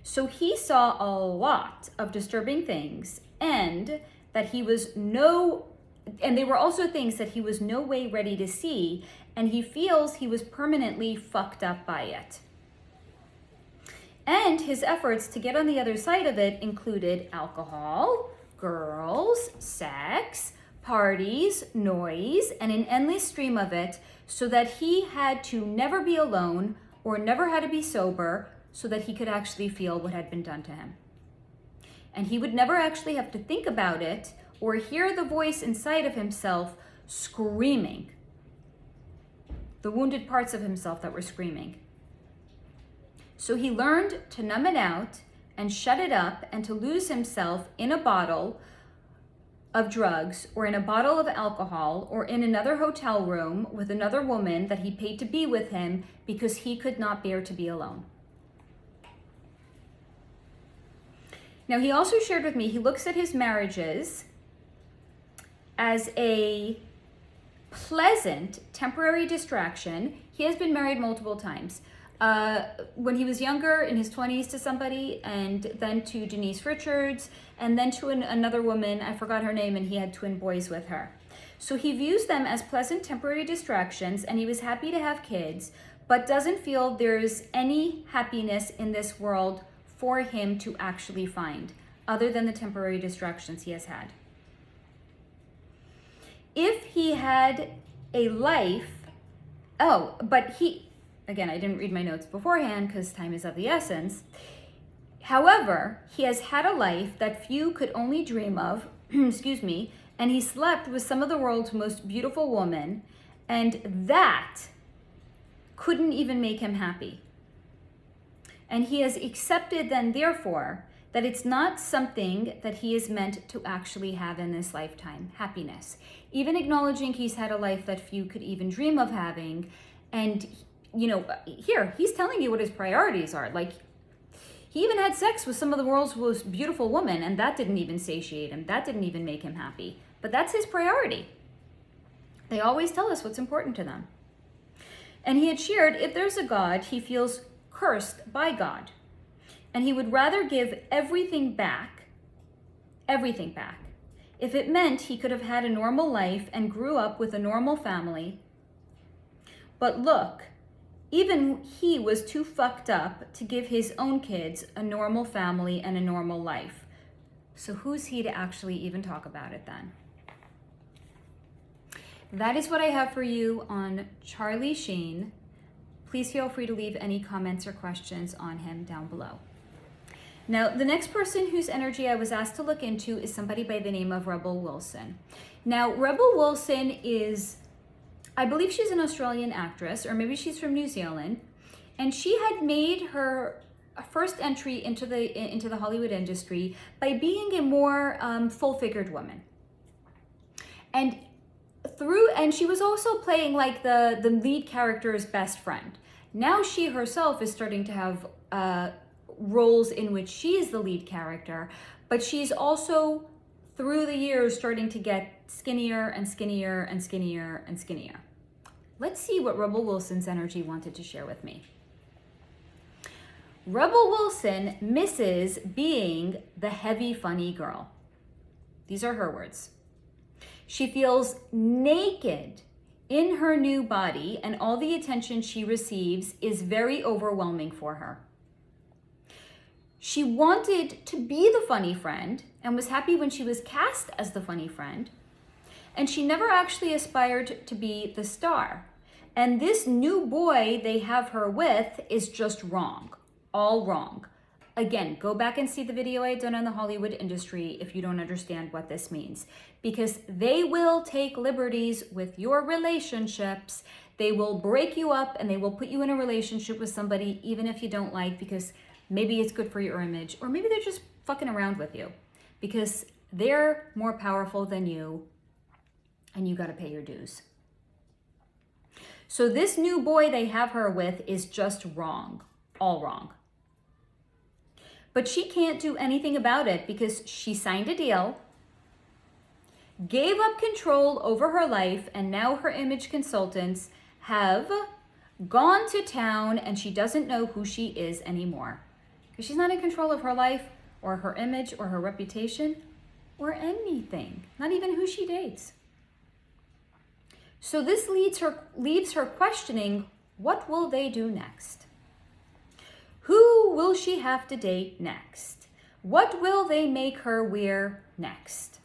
So he saw a lot of disturbing things, and that he was and they were also things that he was no way ready to see, and he feels he was permanently fucked up by it. And his efforts to get on the other side of it included alcohol, girls, sex, parties, noise, and an endless stream of it, so that he had to never be alone or never had to be sober so that he could actually feel what had been done to him. And he would never actually have to think about it or hear the voice inside of himself screaming, the wounded parts of himself that were screaming. So he learned to numb it out and shut it up and to lose himself in a bottle of drugs or in a bottle of alcohol or in another hotel room with another woman that he paid to be with him because he could not bear to be alone. Now, he also shared with me, he looks at his marriages as a pleasant temporary distraction. He has been married multiple times. When he was younger, in his 20s, to somebody, and then to Denise Richards, and then to another woman, I forgot her name, and he had twin boys with her. So he views them as pleasant temporary distractions, and he was happy to have kids, but doesn't feel there's any happiness in this world for him to actually find, other than the temporary distractions he has had. If he had a life, again, I didn't read my notes beforehand because time is of the essence. However, he has had a life that few could only dream of, and he slept with some of the world's most beautiful women, and that couldn't even make him happy. And he has accepted then, therefore, that it's not something that he is meant to actually have in this lifetime, happiness. Even acknowledging he's had a life that few could even dream of having, and here, he's telling you what his priorities are. Like, he even had sex with some of the world's most beautiful women, and that didn't even satiate him. That didn't even make him happy. But that's his priority. They always tell us what's important to them. And he had shared, if there's a God, he feels cursed by God. And he would rather give everything back, if it meant he could have had a normal life and grew up with a normal family. But look, even he was too fucked up to give his own kids a normal family and a normal life. So who's he to actually even talk about it then? That is what I have for you on Charlie Sheen. Please feel free to leave any comments or questions on him down below. Now, the next person whose energy I was asked to look into is somebody by the name of Rebel Wilson. Now, Rebel Wilson is, I believe she's an Australian actress, or maybe she's from New Zealand, and she had made her first entry into the Hollywood industry by being a more full-figured woman. And she was also playing like the lead character's best friend. Now she herself is starting to have roles in which she is the lead character, but she's also through the years starting to get skinnier and skinnier and skinnier and skinnier. Let's see what Rebel Wilson's energy wanted to share with me. Rebel Wilson misses being the heavy, funny girl. These are her words. She feels naked in her new body, and all the attention she receives is very overwhelming for her. She wanted to be the funny friend and was happy when she was cast as the funny friend. and she never actually aspired to be the star. And this new boy they have her with is just wrong, all wrong. Again, go back and see the video I had done on the Hollywood industry if you don't understand what this means. Because they will take liberties with your relationships. They will break you up and they will put you in a relationship with somebody even if you don't like, because maybe it's good for your image, or maybe they're just fucking around with you because they're more powerful than you and you got to pay your dues. So this new boy they have her with is just wrong, all wrong. But she can't do anything about it because she signed a deal, gave up control over her life, and now her image consultants have gone to town and she doesn't know who she is anymore. Because she's not in control of her life or her image or her reputation or anything, not even who she dates. So this leaves her questioning, what will they do next? Who will she have to date next? What will they make her wear next?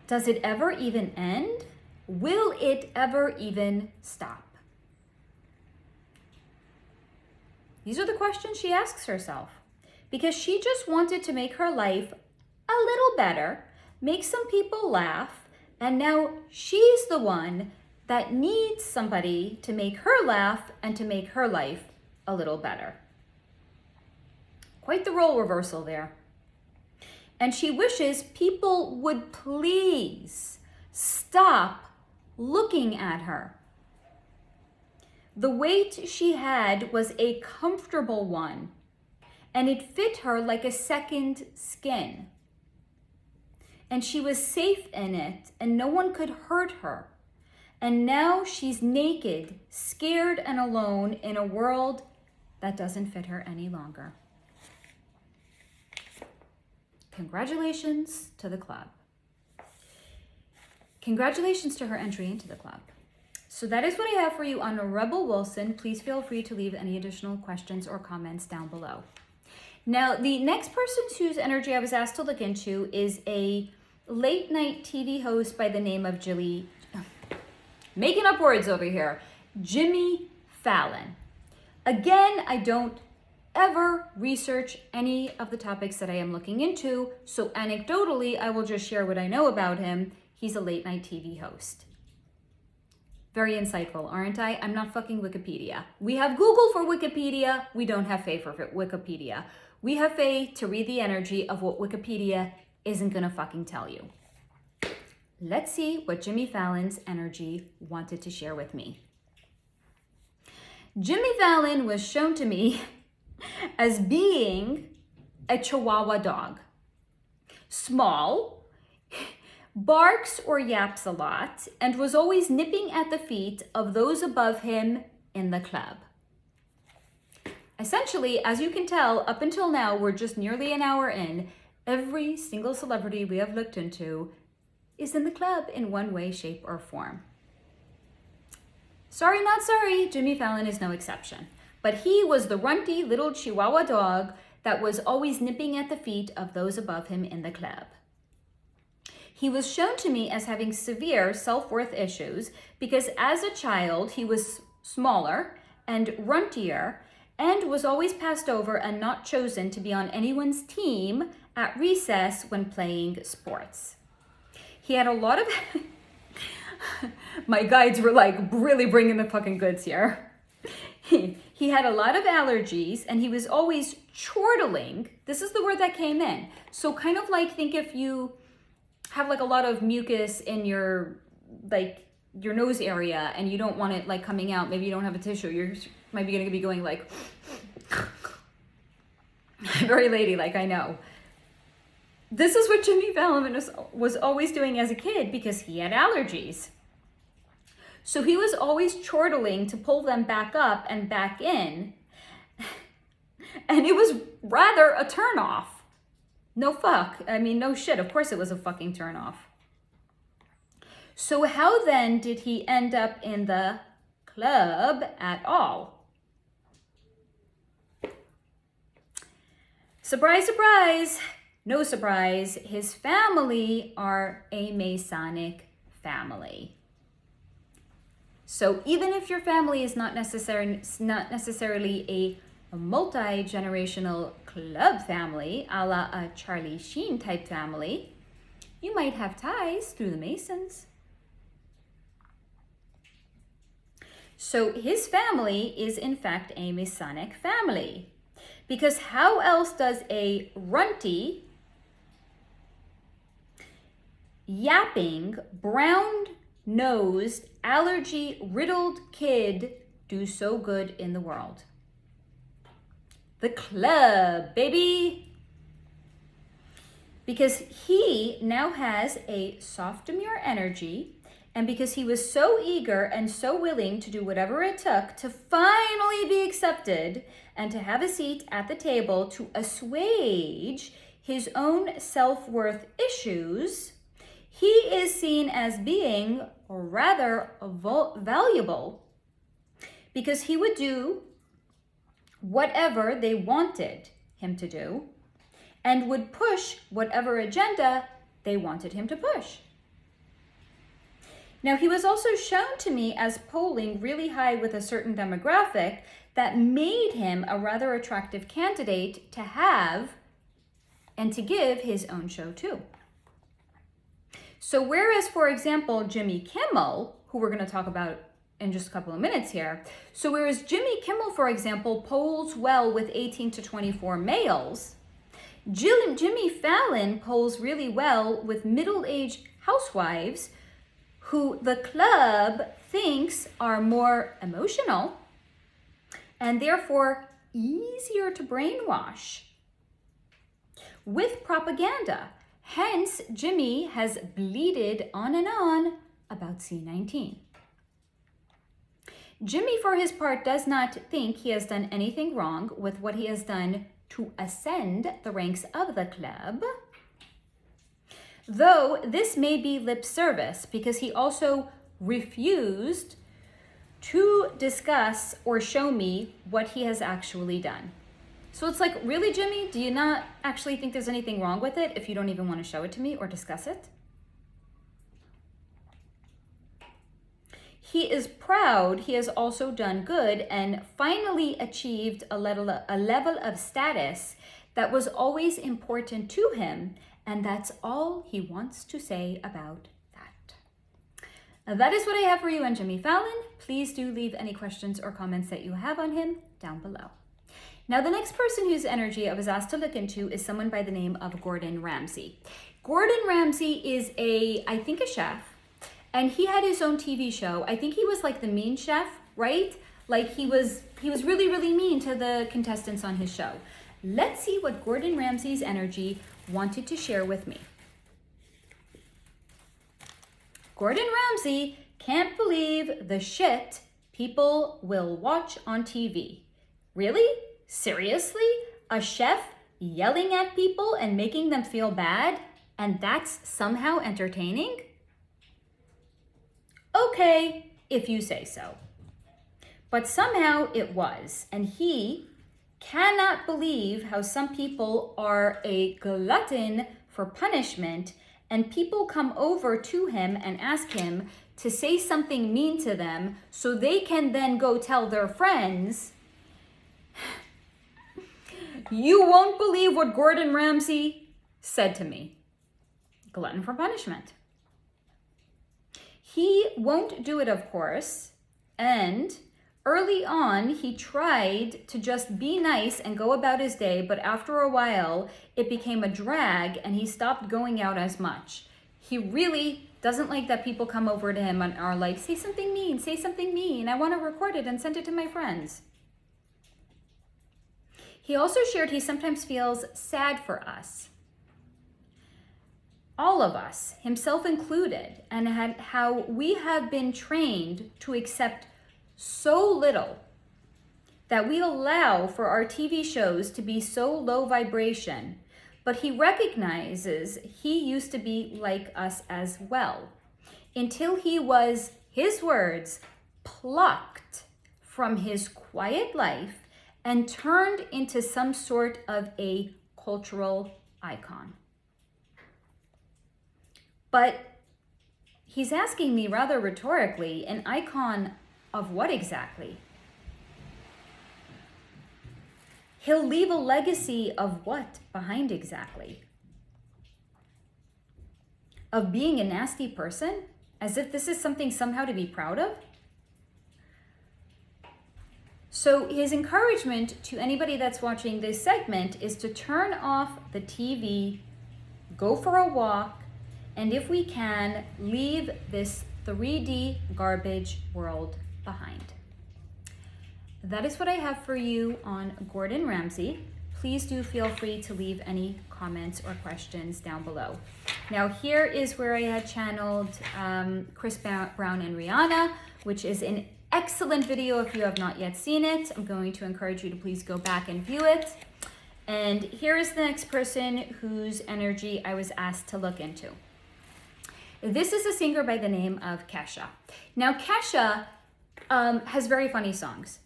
Does it ever even end? Will it ever even stop? These are the questions she asks herself because she just wanted to make her life a little better, make some people laugh, and now she's the one that needs somebody to make her laugh and to make her life a little better. Quite the role reversal there. And she wishes people would please stop looking at her. The weight she had was a comfortable one, and it fit her like a second skin. And she was safe in it, and no one could hurt her. And now she's naked, scared, and alone in a world that doesn't fit her any longer. Congratulations to the club. Congratulations to her entry into the club. So that is what I have for you on Rebel Wilson. Please feel free to leave any additional questions or comments down below. Now, the next person whose energy I was asked to look into is a late night TV host by the name of making up words over here, Jimmy Fallon. Again, I don't ever research any of the topics that I am looking into, so anecdotally, I will just share what I know about him. He's a late night TV host. Very insightful, aren't I? I'm not fucking Wikipedia. We have Google for Wikipedia. We don't have Faye for Wikipedia. We have Faye to read the energy of what Wikipedia isn't gonna fucking tell you. Let's see what Jimmy Fallon's energy wanted to share with me. Jimmy Fallon was shown to me as being a Chihuahua dog. Small, barks or yaps a lot, and was always nipping at the feet of those above him in the club. Essentially, as you can tell, up until now, we're just nearly an hour in, every single celebrity we have looked into is in the club in one way, shape, or form. Sorry, not sorry, Jimmy Fallon is no exception. But he was the runty little Chihuahua dog that was always nipping at the feet of those above him in the club. He was shown to me as having severe self-worth issues because as a child, he was smaller and runtier and was always passed over and not chosen to be on anyone's team at recess when playing sports. He had a lot of... My guides were like really bringing the fucking goods here. He had a lot of allergies and he was always chortling. This is the word that came in. So kind of like think if you have like a lot of mucus in your like your nose area and you don't want it like coming out, maybe you don't have a tissue, you're maybe gonna be going like very ladylike, I know. This is what Jimmy Fallon was always doing as a kid because he had allergies. So he was always chortling to pull them back up and back in. And it was rather a turnoff. No fuck. I mean, no shit. Of course it was a fucking turnoff. So how then did he end up in the club at all? Surprise, surprise. No surprise. His family are a Masonic family. So even if your family is not necessarily a multi-generational club family, a la a Charlie Sheen type family, you might have ties through the Masons. So his family is in fact a Masonic family. Because how else does a runty, yapping, brown-nosed, allergy-riddled kid do so good in the world? The club, baby! Because he now has a soft, demure energy, and because he was so eager and so willing to do whatever it took to finally be accepted and to have a seat at the table to assuage his own self-worth issues, he is seen as being rather valuable because he would do whatever they wanted him to do and would push whatever agenda they wanted him to push. Now, he was also shown to me as polling really high with a certain demographic that made him a rather attractive candidate to have and to give his own show to. So whereas, for example, Jimmy Kimmel, who we're going to talk about in just a couple of minutes here, so whereas Jimmy Kimmel, for example, polls well with 18 to 24 males, Jimmy Fallon polls really well with middle-aged housewives who the club thinks are more emotional and therefore easier to brainwash with propaganda. Hence, Jimmy has bleated on and on about C19. Jimmy, for his part, does not think he has done anything wrong with what he has done to ascend the ranks of the club, though this may be lip service because he also refused to discuss or show me what he has actually done. So it's like, really, Jimmy, do you not actually think there's anything wrong with it if you don't even want to show it to me or discuss it? He is proud he has also done good and finally achieved a level of status that was always important to him, and that's all he wants to say about that. Now, that is what I have for you on Jimmy Fallon. Please do leave any questions or comments that you have on him down below. Now, the next person whose energy I was asked to look into is someone by the name of Gordan Ramsey. Gordan Ramsey is I think a chef, and he had his own TV show. I think he was like the mean chef, right? Like he was really, really mean to the contestants on his show. Let's see what Gordan Ramsey's energy wanted to share with me. Gordan Ramsey can't believe the shit people will watch on TV. Really? Seriously? A chef yelling at people and making them feel bad, and that's somehow entertaining? Okay, if you say so. But somehow it was, and he cannot believe how some people are a glutton for punishment, and people come over to him and ask him to say something mean to them so they can then go tell their friends. You won't believe what Gordan Ramsey said to me. Glutton for punishment. He won't do it, of course, and early on, he tried to just be nice and go about his day, but after a while, it became a drag and he stopped going out as much. He really doesn't like that people come over to him and are like, say something mean, I want to record it and send it to my friends. He also shared he sometimes feels sad for us. All of us, himself included, and how we have been trained to accept so little that we allow for our TV shows to be so low vibration, but he recognizes he used to be like us as well, until he was, his words, plucked from his quiet life and turned into some sort of a cultural icon. But he's asking me rather rhetorically, an icon of what exactly? He'll leave a legacy of what behind exactly? Of being a nasty person? As if this is something somehow to be proud of? So his encouragement to anybody that's watching this segment is to turn off the TV, go for a walk, and if we can, leave this 3D garbage world behind. That is what I have for you on Gordan Ramsey. Please do feel free to leave any comments or questions down below. Now here is where I had channeled Chris Brown and Rihanna, which is an excellent video if you have not yet seen it. I'm going to encourage you to please go back and view it. And here is the next person whose energy I was asked to look into. This is a singer by the name of Kesha. Now Kesha has very funny songs.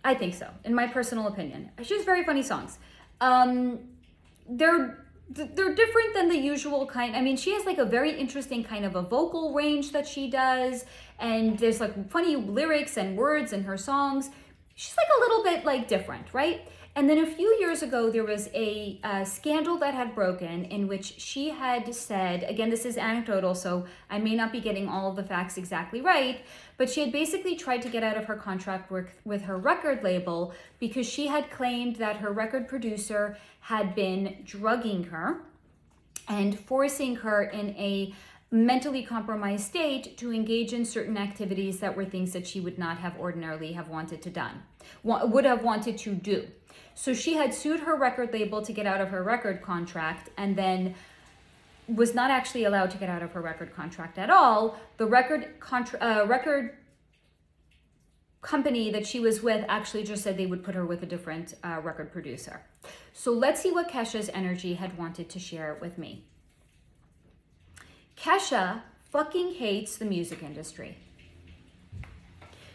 I think so, in my personal opinion. She has very funny songs. They're different than the usual kind. I mean, she has like a very interesting kind of a vocal range that she does, and there's like funny lyrics and words in her songs. She's like a little bit like different, right? And then a few years ago, there was a scandal that had broken in which she had said, again, this is anecdotal, so I may not be getting all of the facts exactly right, but she had basically tried to get out of her contract with her record label because she had claimed that her record producer had been drugging her and forcing her in a mentally compromised state to engage in certain activities that were things that she would not have ordinarily have wanted to do. So she had sued her record label to get out of her record contract and then was not actually allowed to get out of her record contract at all. The record company that she was with actually just said they would put her with a different record producer. So let's see what Kesha's energy had wanted to share with me. Kesha fucking hates the music industry.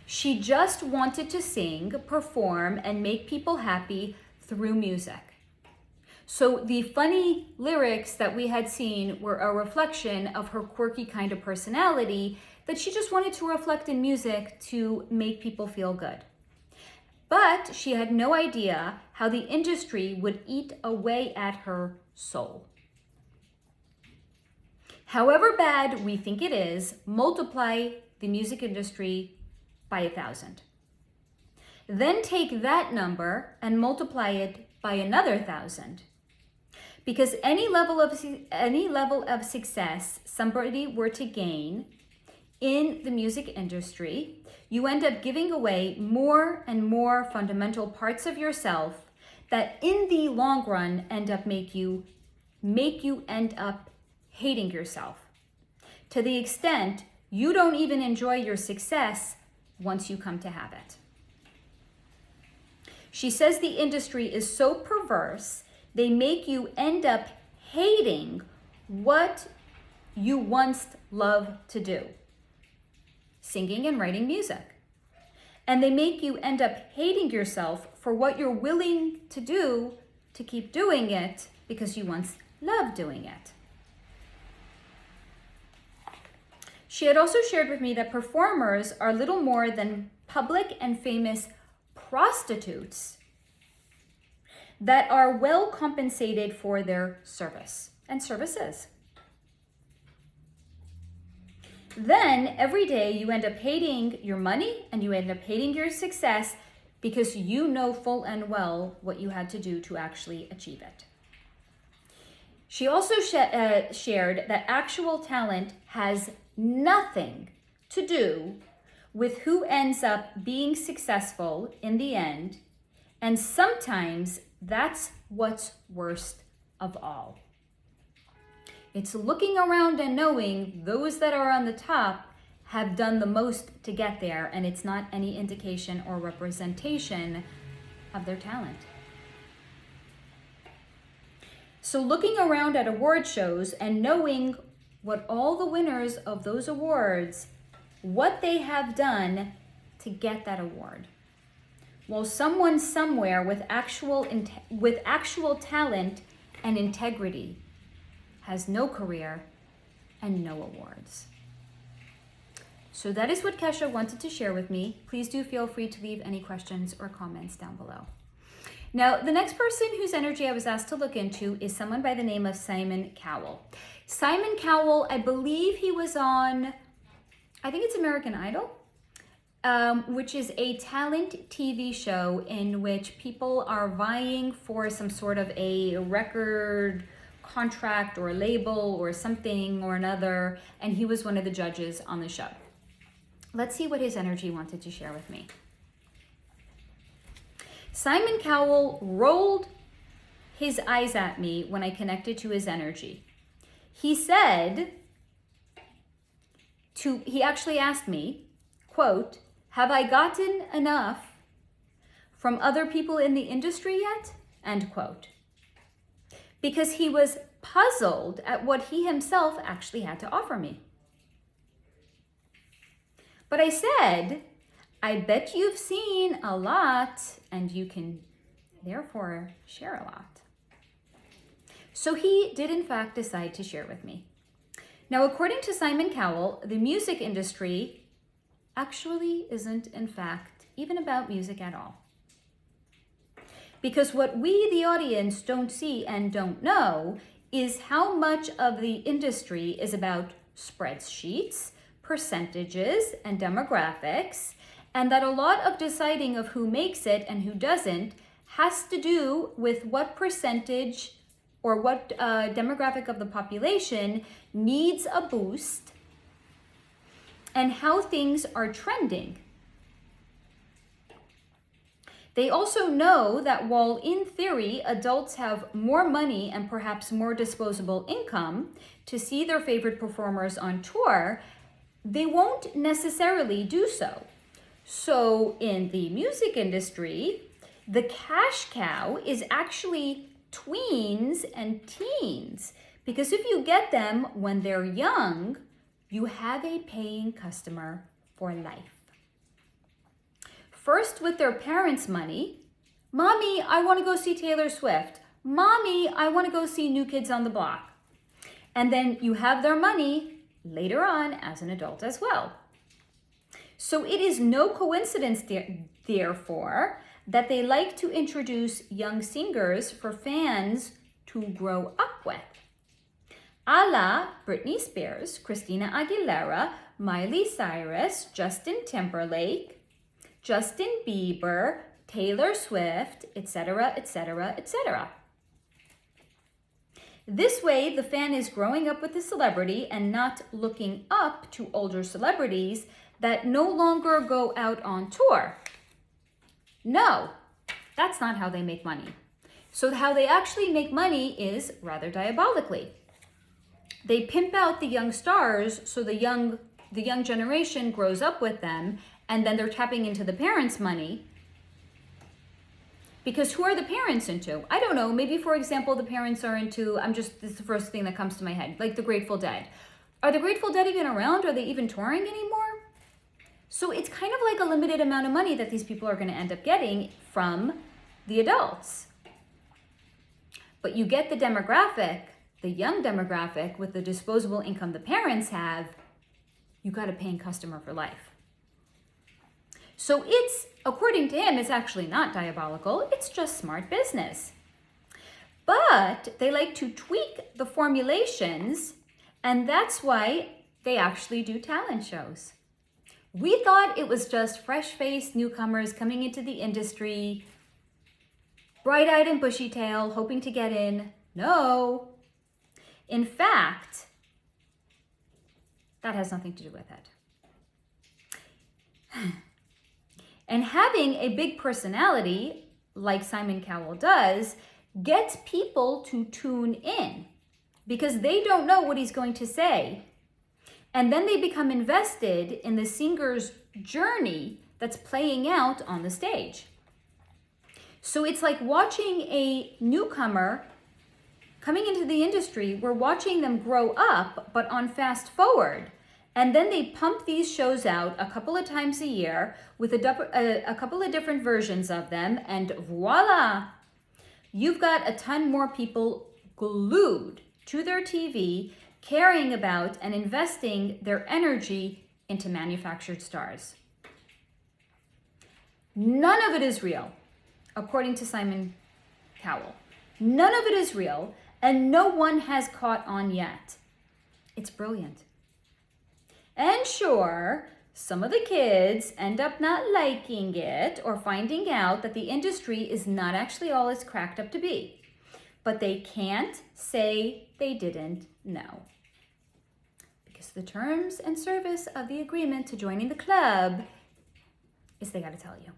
She just wanted to sing, perform, and make people happy through music. So the funny lyrics that we had seen were a reflection of her quirky kind of personality that she just wanted to reflect in music to make people feel good. But she had no idea how the industry would eat away at her soul. However bad we think it is, multiply the music industry by 1,000. Then take that number and multiply it by another 1,000. Because any level of success somebody were to gain in the music industry, you end up giving away more and more fundamental parts of yourself that in the long run end up make you end up hating yourself, to the extent you don't even enjoy your success once you come to have it. She says the industry is so perverse, they make you end up hating what you once loved to do, singing and writing music. And they make you end up hating yourself for what you're willing to do to keep doing it because you once loved doing it. She had also shared with me that performers are little more than public and famous prostitutes that are well compensated for their service and services. Then every day you end up hating your money and you end up hating your success because you know full and well what you had to do to actually achieve it. She also shared that actual talent has nothing to do with who ends up being successful in the end, and sometimes that's what's worst of all. It's looking around and knowing those that are on the top have done the most to get there, and it's not any indication or representation of their talent. So looking around at award shows and knowing what all the winners of those awards, what they have done to get that award. Well, someone somewhere with actual talent and integrity has no career and no awards. So that is what Kesha wanted to share with me. Please do feel free to leave any questions or comments down below. Now, the next person whose energy I was asked to look into is someone by the name of Simon Cowell. Simon Cowell, I believe he was on, I think it's American Idol, which is a talent TV show in which people are vying for some sort of a record contract or label or something or another, and he was one of the judges on the show. Let's see what his energy wanted to share with me. Simon Cowell rolled his eyes at me when I connected to his energy. He said, he actually asked me, quote, "Have I gotten enough from other people in the industry yet?" End quote. Because he was puzzled at what he himself actually had to offer me. But I said, I bet you've seen a lot and you can therefore share a lot. So he did in fact decide to share with me. Now, according to Simon Cowell, the music industry actually isn't in fact even about music at all. Because what we, the audience, don't see and don't know is how much of the industry is about spreadsheets, percentages, and demographics, and that a lot of deciding of who makes it and who doesn't has to do with what percentage or what demographic of the population needs a boost and how things are trending. They also know that while in theory adults have more money and perhaps more disposable income to see their favorite performers on tour, they won't necessarily do so. So in the music industry, the cash cow is actually tweens and teens, because if you get them when they're young, you have a paying customer for life. First with their parents' money, "Mommy, I want to go see Taylor Swift. Mommy, I want to go see New Kids on the Block." And then you have their money later on as an adult as well. So it is no coincidence, therefore, that they like to introduce young singers for fans to grow up with. A la Britney Spears, Christina Aguilera, Miley Cyrus, Justin Timberlake, Justin Bieber, Taylor Swift, etc., etc., etc. This way, the fan is growing up with the celebrity and not looking up to older celebrities that no longer go out on tour. No, that's not how they make money. So how they actually make money is rather diabolically. They pimp out the young stars so the young generation grows up with them, and then they're tapping into the parents' money. Because who are the parents into? I don't know, maybe for example, the parents are into, this is the first thing that comes to my head, like the Grateful Dead. Are the Grateful Dead even around? Are they even touring anymore? So it's kind of like a limited amount of money that these people are going to end up getting from the adults. But you get the demographic, the young demographic with the disposable income the parents have, you got a paying customer for life. So it's, according to him, it's actually not diabolical, it's just smart business. But they like to tweak the formulations, and that's why they actually do talent shows. We thought it was just fresh-faced newcomers coming into the industry, bright-eyed and bushy-tailed, hoping to get in. No. In fact, that has nothing to do with it. And having a big personality, like Simon Cowell does, gets people to tune in because they don't know what he's going to say. And then they become invested in the singer's journey that's playing out on the stage. So it's like watching a newcomer coming into the industry. We're watching them grow up, but on fast forward. And then they pump these shows out a couple of times a year with a couple of different versions of them. And voila, you've got a ton more people glued to their TV, caring about and investing their energy into manufactured stars. None of it is real, according to Simon Cowell. None of it is real, and no one has caught on yet. It's brilliant. And sure, some of the kids end up not liking it or finding out that the industry is not actually all it's cracked up to be. But they can't say they didn't know. Because the terms and service of the agreement to joining the club is they gotta tell you.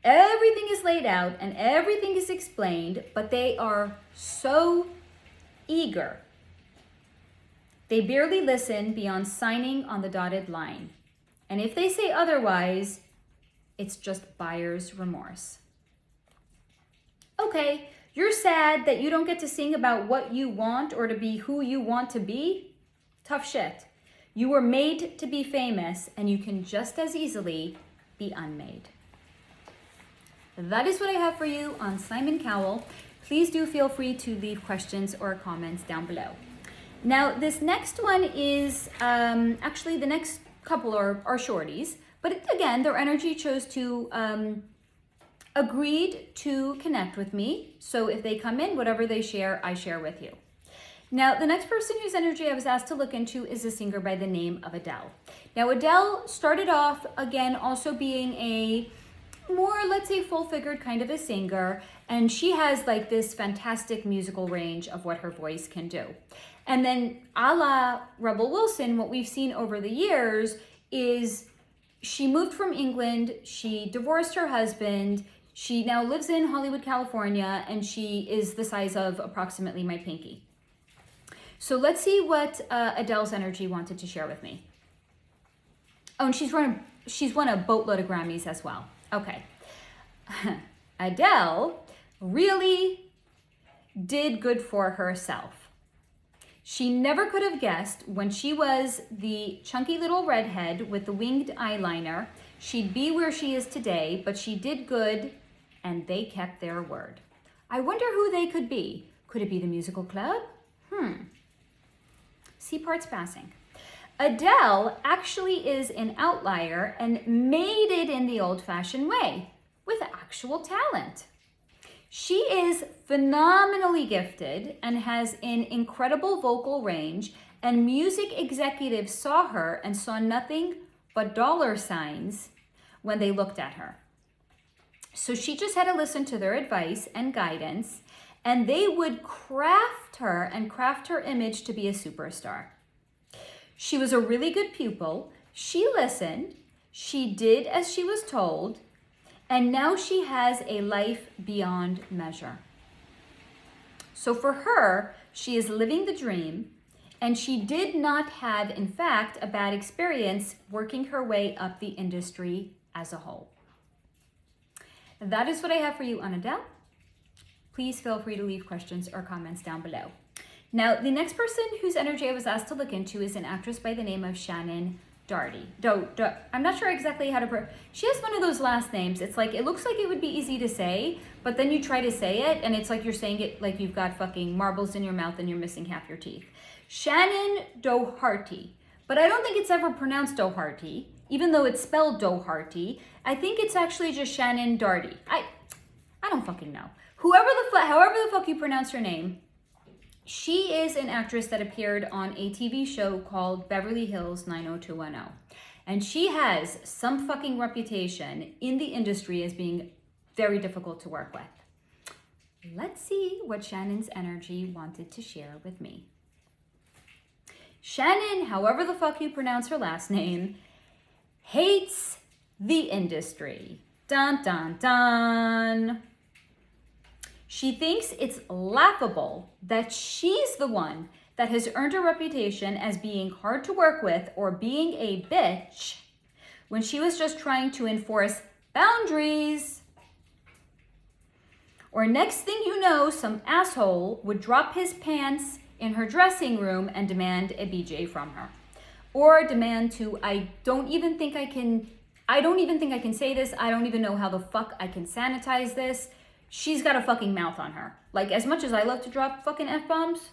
Everything is laid out and everything is explained, but they are so eager. They barely listen beyond signing on the dotted line. And if they say otherwise, it's just buyer's remorse. Okay, you're sad that you don't get to sing about what you want or to be who you want to be? Tough shit. You were made to be famous, and you can just as easily be unmade. That is what I have for you on Simon Cowell. Please do feel free to leave questions or comments down below. Now, this next one is, actually the next couple are shorties, but again, their energy chose to, agreed to connect with me. So if they come in, whatever they share, I share with you. Now, the next person whose energy I was asked to look into is a singer by the name of Adele. Now, Adele started off, again, also being a more, let's say, full-figured kind of a singer, and she has like this fantastic musical range of what her voice can do. And then a la Rebel Wilson, what we've seen over the years is she moved from England, she divorced her husband, she now lives in Hollywood, California, and she is the size of approximately my pinky. So let's see what Adele's energy wanted to share with me. Oh, and she's won a boatload of Grammys as well. Okay. Adele really did good for herself. She never could have guessed when she was the chunky little redhead with the winged eyeliner, she'd be where she is today, but she did good and they kept their word. I wonder who they could be. Could it be the musical club? See parts passing. Adele actually is an outlier and made it in the old-fashioned way with actual talent. She is phenomenally gifted and has an incredible vocal range, and music executives saw her and saw nothing but dollar signs when they looked at her. So she just had to listen to their advice and guidance, and they would craft her and craft her image to be a superstar. She was a really good pupil. She listened. She did as she was told. And now she has a life beyond measure. So for her, she is living the dream. And she did not have, in fact, a bad experience working her way up the industry as a whole. That is what I have for you on Adele. Please feel free to leave questions or comments down below. Now, the next person whose energy I was asked to look into is an actress by the name of Shannon Doherty. I'm not sure exactly how to she has one of those last names. It's like, it looks like it would be easy to say, but then you try to say it, and it's like you're saying it like you've got fucking marbles in your mouth and you're missing half your teeth. Shannon Doherty. But I don't think it's ever pronounced Doherty, even though it's spelled Doherty. I think it's actually just Shannon Doherty. I don't fucking know. However the fuck you pronounce her name, she is an actress that appeared on a TV show called Beverly Hills 90210. And she has some fucking reputation in the industry as being very difficult to work with. Let's see what Shannon's energy wanted to share with me. Shannon, however the fuck you pronounce her last name, hates the industry. Dun, dun, dun. She thinks it's laughable that she's the one that has earned a reputation as being hard to work with or being a bitch when she was just trying to enforce boundaries. Or next thing you know, some asshole would drop his pants in her dressing room and demand a BJ from her. Or demand to, I don't even think I can say this. I don't even know how the fuck I can sanitize this. She's got a fucking mouth on her. Like, as much as I love to drop fucking F-bombs,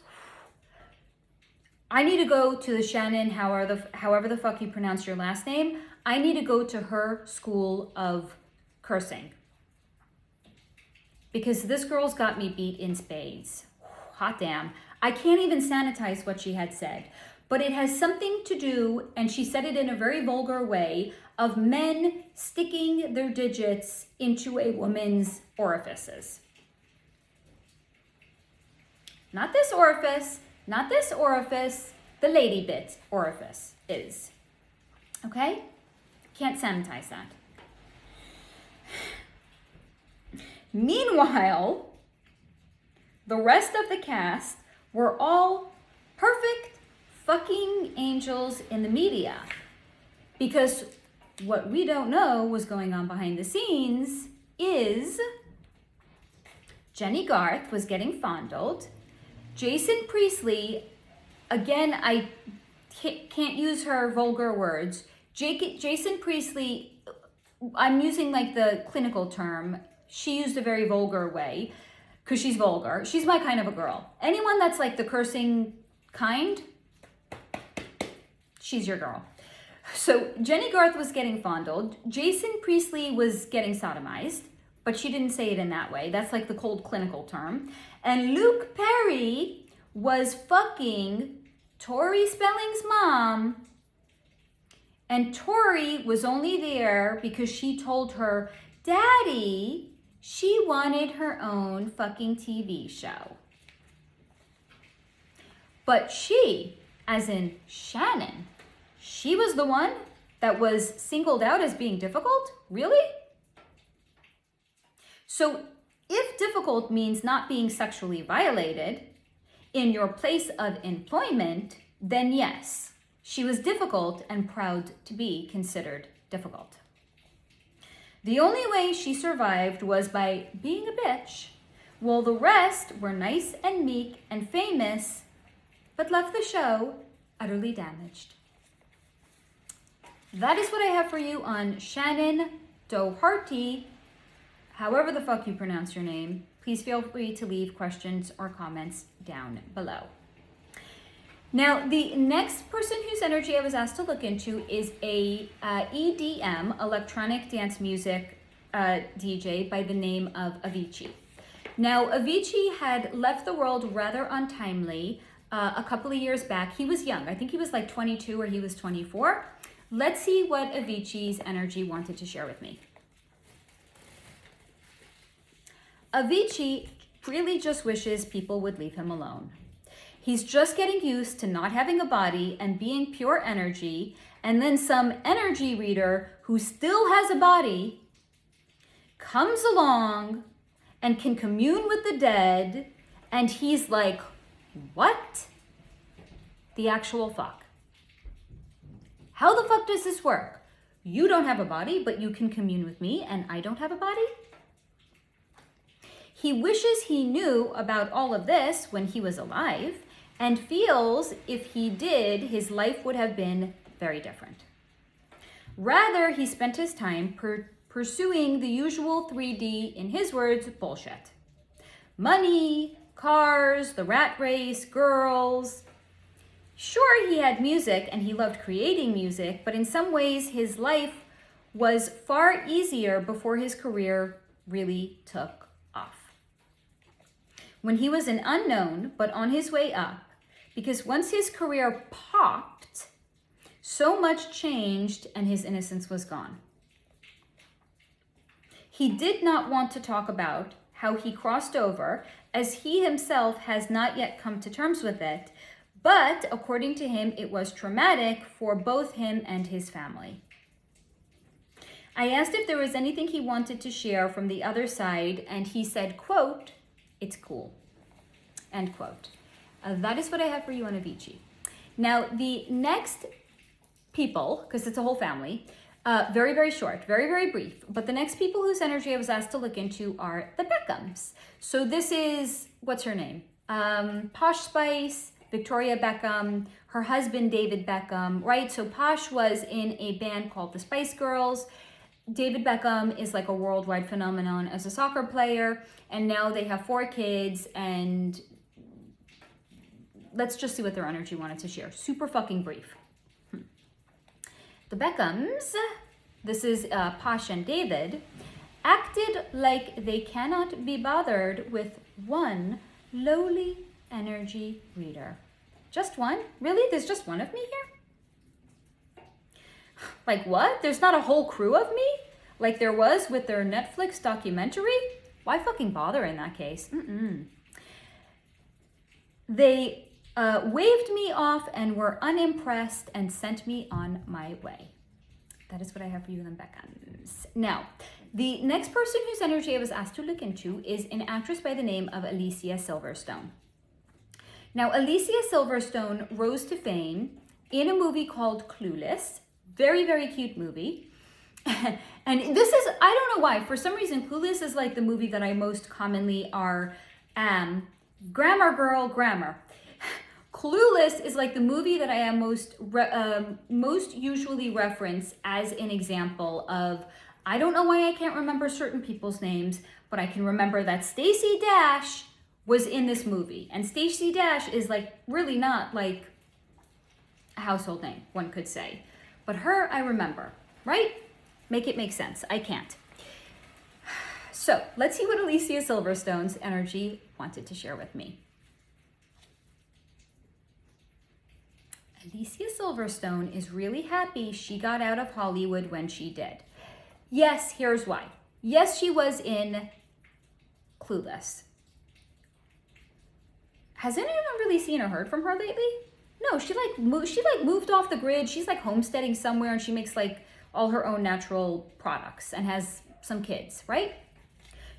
I need to go to the Shannon, however the fuck you pronounce your last name. I need to go to her school of cursing. Because this girl's got me beat in spades. Hot damn. I can't even sanitize what she had said. But it has something to do, and she said it in a very vulgar way, of men sticking their digits into a woman's orifices. Not this orifice, not this orifice, the lady bit orifice is. Okay? Can't sanitize that. Meanwhile, the rest of the cast were all perfect fucking angels in the media. Because what we don't know was going on behind the scenes is Jenny Garth was getting fondled. Jason Priestley, again, I can't use her vulgar words. Jason Priestley, I'm using like the clinical term. She used a very vulgar way because she's vulgar. She's my kind of a girl. Anyone that's like the cursing kind, she's your girl. So Jenny Garth was getting fondled. Jason Priestley was getting sodomized, but she didn't say it in that way. That's like the cold clinical term. And Luke Perry was fucking Tori Spelling's mom. And Tori was only there because she told her daddy she wanted her own fucking TV show. But she, as in Shannon, she was the one that was singled out as being difficult? Really? So if difficult means not being sexually violated in your place of employment, then yes, she was difficult and proud to be considered difficult. The only way she survived was by being a bitch, while the rest were nice and meek and famous, but left the show utterly damaged. That is what I have for you on Shannon Doherty. However the fuck you pronounce your name, please feel free to leave questions or comments down below. Now, the next person whose energy I was asked to look into is a EDM, electronic dance music DJ by the name of Avici. Now, Avici had left the world rather untimely a couple of years back. He was young. I think he was like 22 or he was 24. Let's see what Avicii's energy wanted to share with me. Avici really just wishes people would leave him alone. He's just getting used to not having a body and being pure energy, and then some energy reader who still has a body comes along and can commune with the dead, and he's like, what? The actual fuck? How the fuck does this work? You don't have a body, but you can commune with me, and I don't have a body? He wishes he knew about all of this when he was alive, and feels if he did, his life would have been very different. Rather, he spent his time pursuing the usual 3D, in his words, bullshit. Money, cars, the rat race, girls. Sure, he had music and he loved creating music, but in some ways his life was far easier before his career really took off. When he was an unknown, but on his way up, because once his career popped, so much changed and his innocence was gone. He did not want to talk about how he crossed over, as he himself has not yet come to terms with it, but according to him, it was traumatic for both him and his family. I asked if there was anything he wanted to share from the other side, and he said, quote, "It's cool," end quote. That is what I have for you on Avici. Now, the next people, because it's a whole family, very, very short, very, very brief, but the next people whose energy I was asked to look into are the Beckhams. So this is, what's her name? Posh Spice, Victoria Beckham, her husband David Beckham, right? So Posh was in a band called the Spice Girls. David Beckham is like a worldwide phenomenon as a soccer player, and now they have 4 kids, and let's just see what their energy wanted to share. Super fucking brief. The Beckhams, this is Posh and David, acted like they cannot be bothered with one lowly energy reader. Just one? Really? There's just one of me here? Like what? There's not a whole crew of me? Like there was with their Netflix documentary? Why fucking bother in that case? They waved me off and were unimpressed and sent me on my way. That is what I have for you in the Beckhams. Now, the next person whose energy I was asked to look into is an actress by the name of Alicia Silverstone. Now, Alicia Silverstone rose to fame in a movie called Clueless. Very, very cute movie. And this is, I don't know why, for some reason, Clueless is like the movie that I most commonly are, grammar girl, grammar. Clueless is like the movie that I am most usually reference as an example of, I don't know why I can't remember certain people's names, but I can remember that Stacey Dash was in this movie. And Stacey Dash is like really not like a household name, one could say. But her, I remember, right? Make it make sense. I can't. So let's see what Alicia Silverstone's energy wanted to share with me. Alicia Silverstone is really happy she got out of Hollywood when she did. Yes, here's why. Yes, she was in Clueless. Has anyone really seen or heard from her lately? No, she moved off the grid. She's like homesteading somewhere and she makes like all her own natural products and has some kids, right?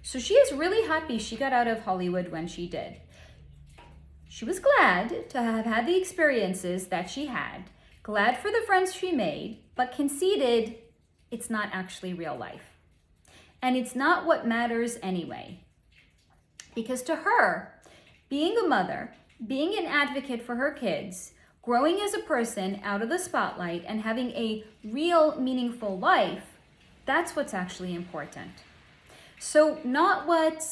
So she is really happy she got out of Hollywood when she did. She was glad to have had the experiences that she had, glad for the friends she made, but conceded it's not actually real life. And it's not what matters anyway. Because to her, being a mother, being an advocate for her kids, growing as a person out of the spotlight and having a real meaningful life, that's what's actually important. So not what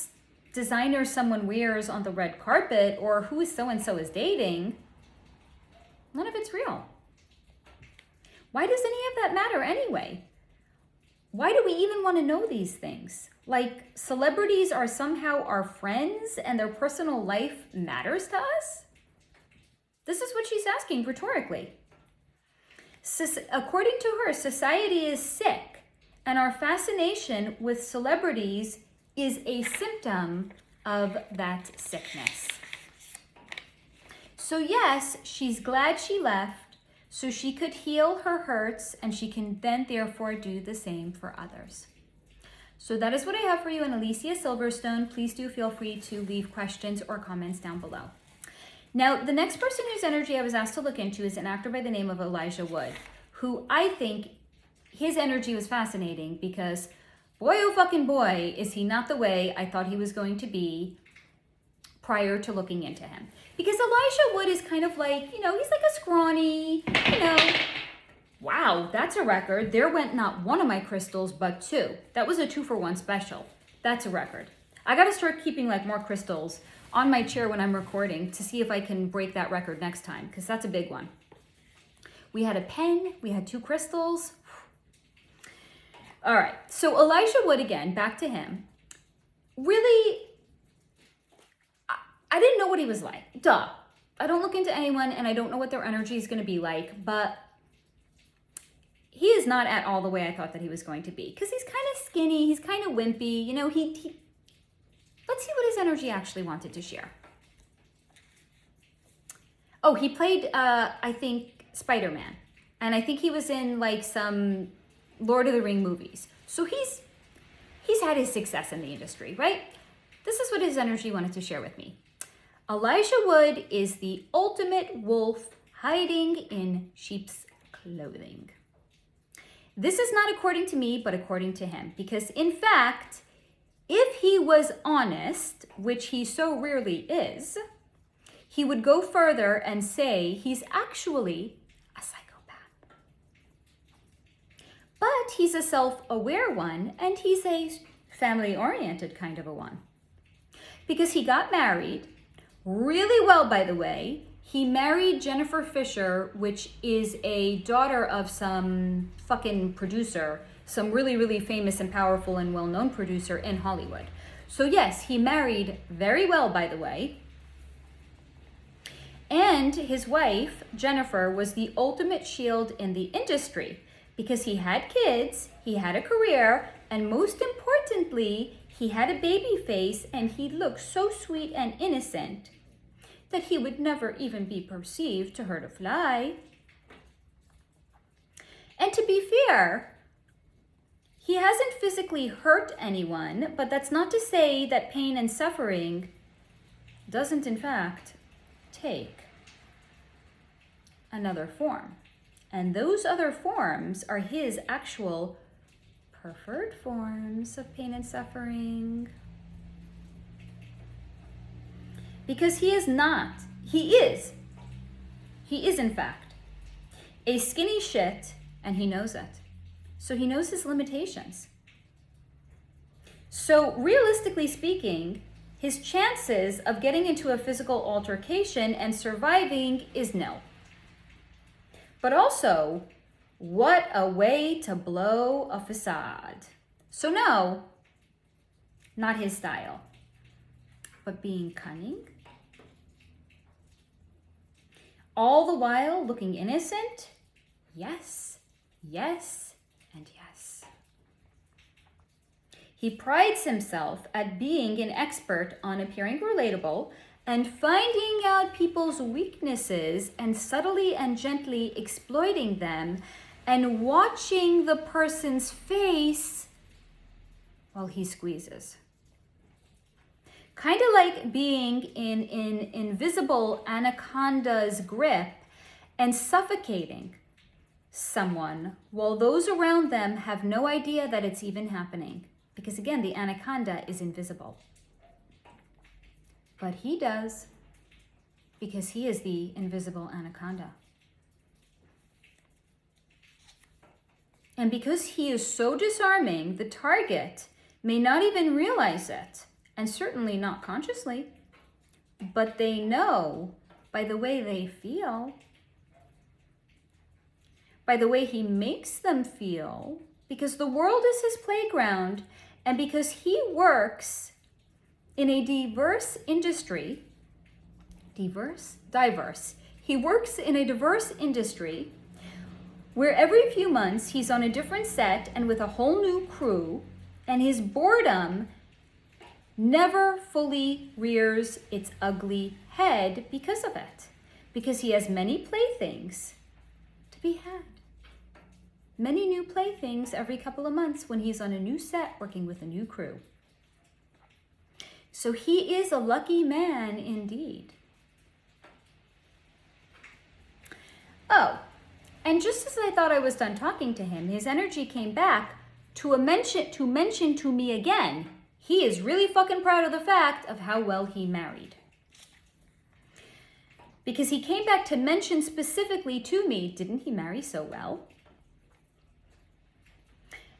designer someone wears on the red carpet or who so-and-so is dating, none of it's real. Why does any of that matter anyway? Why do we even want to know these things? Like celebrities are somehow our friends and their personal life matters to us? This is what she's asking rhetorically. According to her, society is sick, and our fascination with celebrities is a symptom of that sickness. So yes, she's glad she left so she could heal her hurts and she can then therefore do the same for others. So that is what I have for you in Alicia Silverstone. Please do feel free to leave questions or comments down below. Now, the next person whose energy I was asked to look into is an actor by the name of Elijah Wood, who I think his energy was fascinating because boy, oh fucking boy, is he not the way I thought he was going to be prior to looking into him. Because Elijah Wood is kind of like, he's like a scrawny, wow, that's a record. There went not one of my crystals, but two. That was a 2-for-1 special. That's a record. I got to start keeping like more crystals on my chair when I'm recording to see if I can break that record next time, because that's a big one. We had a pen, we had 2 crystals. All right, so Elijah Wood again, back to him. Really, I didn't know what he was like. Duh. I don't look into anyone and I don't know what their energy is going to be like, but he is not at all the way I thought that he was going to be. Because he's kind of skinny, he's kind of wimpy, let's see what his energy actually wanted to share. Oh, he played, I think, Spider-Man. And I think he was in like some Lord of the Ring movies. So he's had his success in the industry, right? This is what his energy wanted to share with me. Elijah Wood is the ultimate wolf hiding in sheep's clothing. This is not according to me, but according to him. Because in fact, if he was honest, which he so rarely is, he would go further and say he's actually a psychopath. But he's a self-aware one, and he's a family-oriented kind of a one. Because he got married, really well, by the way, He married Jennifer Fisher, which is a daughter of some fucking producer, some really, really famous and powerful and well-known producer in Hollywood. So yes, he married very well, by the way. And his wife, Jennifer, was the ultimate shield in the industry because he had kids, he had a career, and most importantly, he had a baby face and he looked so sweet and innocent that he would never even be perceived to hurt a fly. And to be fair, he hasn't physically hurt anyone, but that's not to say that pain and suffering doesn't in fact take another form. And those other forms are his actual preferred forms of pain and suffering. Because he is in fact a skinny shit, and he knows it. So he knows his limitations. So realistically speaking, his chances of getting into a physical altercation and surviving is nil. But also, what a way to blow a facade. So no, not his style. But being cunning, all the while looking innocent, yes, yes, and yes. He prides himself at being an expert on appearing relatable and finding out people's weaknesses and subtly and gently exploiting them and watching the person's face while he squeezes. Kind of like being in an invisible anaconda's grip and suffocating someone while those around them have no idea that it's even happening. Because again, the anaconda is invisible. But he does, because he is the invisible anaconda. And because he is so disarming, the target may not even realize it. And certainly not consciously, but they know by the way they feel, by the way he makes them feel, because the world is his playground, and because he works in a diverse industry, diverse? He works in a diverse industry where every few months he's on a different set and with a whole new crew, and his boredom never fully rears its ugly head because of it. Because he has many playthings to be had. Many new playthings every couple of months when he's on a new set working with a new crew. So he is a lucky man indeed. Oh, and just as I thought I was done talking to him, his energy came back to mention to me again. He is really fucking proud of the fact of how well he married. Because he came back to mention specifically to me, didn't he marry so well?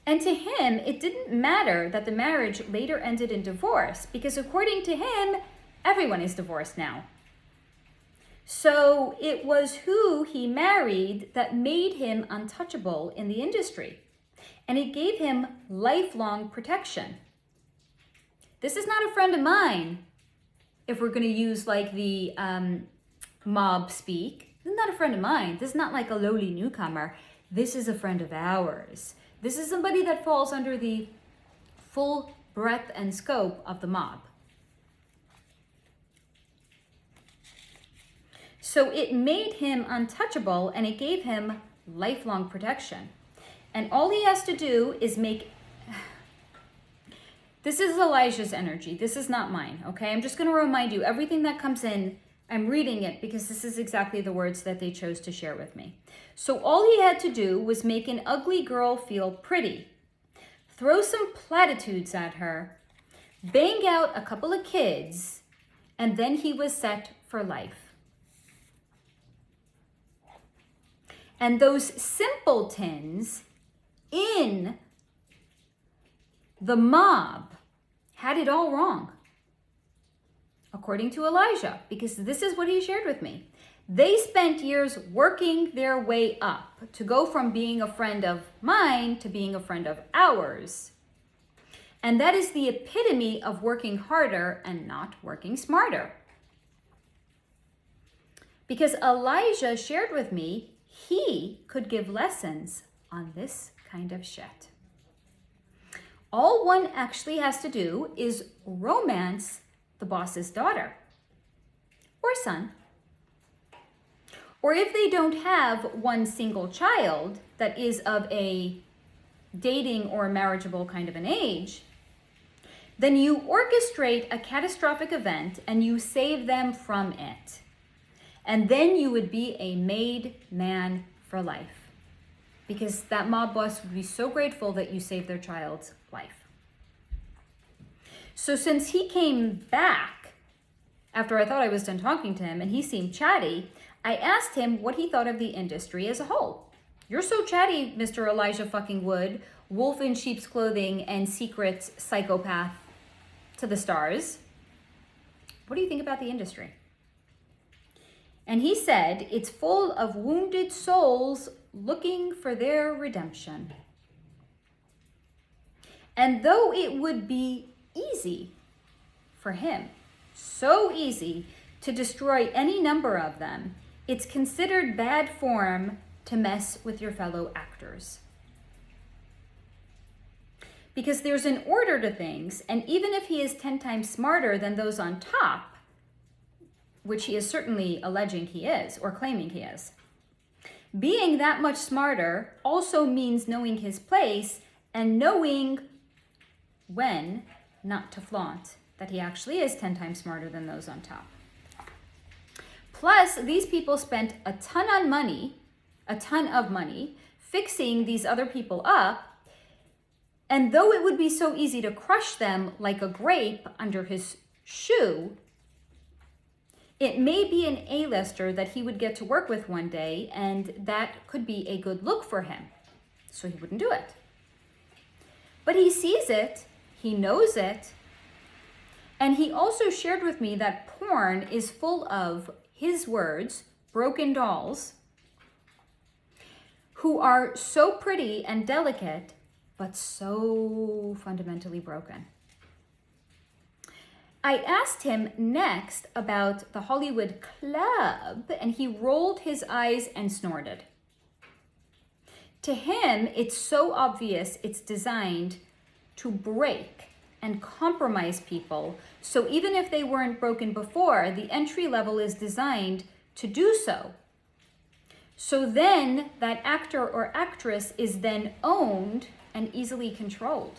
And to him, it didn't matter that the marriage later ended in divorce, because according to him, everyone is divorced now. So it was who he married that made him untouchable in the industry. And it gave him lifelong protection. This is not a friend of mine, if we're going to use like the mob speak. This is not a friend of mine. This is not like a lowly newcomer. This is a friend of ours. This is somebody that falls under the full breadth and scope of the mob. So it made him untouchable and it gave him lifelong protection. And all he has to do is make... This is Elijah's energy. This is not mine, okay? I'm just going to remind you, everything that comes in, I'm reading it because this is exactly the words that they chose to share with me. So all he had to do was make an ugly girl feel pretty, throw some platitudes at her, bang out a couple of kids, and then he was set for life. And those simpletons in the mob had it all wrong, according to Elijah, because this is what he shared with me. They spent years working their way up to go from being a friend of mine to being a friend of ours. And that is the epitome of working harder and not working smarter. Because Elijah shared with me he could give lessons on this kind of shit. All one actually has to do is romance the boss's daughter or son. Or if they don't have one single child that is of a dating or marriageable kind of an age, then you orchestrate a catastrophic event and you save them from it. And then you would be a made man for life. Because that mob boss would be so grateful that you saved their child's life. So since he came back after I thought I was done talking to him and he seemed chatty, I asked him what he thought of the industry as a whole. You're so chatty, Mr. Elijah fucking Wood, wolf in sheep's clothing and secret psychopath to the stars. What do you think about the industry? And he said it's full of wounded souls looking for their redemption. And though it would be easy for him, so easy to destroy any number of them, it's considered bad form to mess with your fellow actors. Because there's an order to things, and even if he is 10 times smarter than those on top, which he is certainly alleging he is, or claiming he is, being that much smarter also means knowing his place and knowing when not to flaunt that he actually is 10 times smarter than those on top. Plus, these people spent a ton of money fixing these other people up. And though it would be so easy to crush them like a grape under his shoe, it may be an A-lister that he would get to work with one day, and that could be a good look for him. So he wouldn't do it. But he sees it, he knows it, and he also shared with me that porn is full of, his words, broken dolls who are so pretty and delicate, but so fundamentally broken. I asked him next about the Hollywood Club, and he rolled his eyes and snorted. To him, it's so obvious it's designed to break and compromise people. So even if they weren't broken before, the entry level is designed to do so. So then that actor or actress is then owned and easily controlled.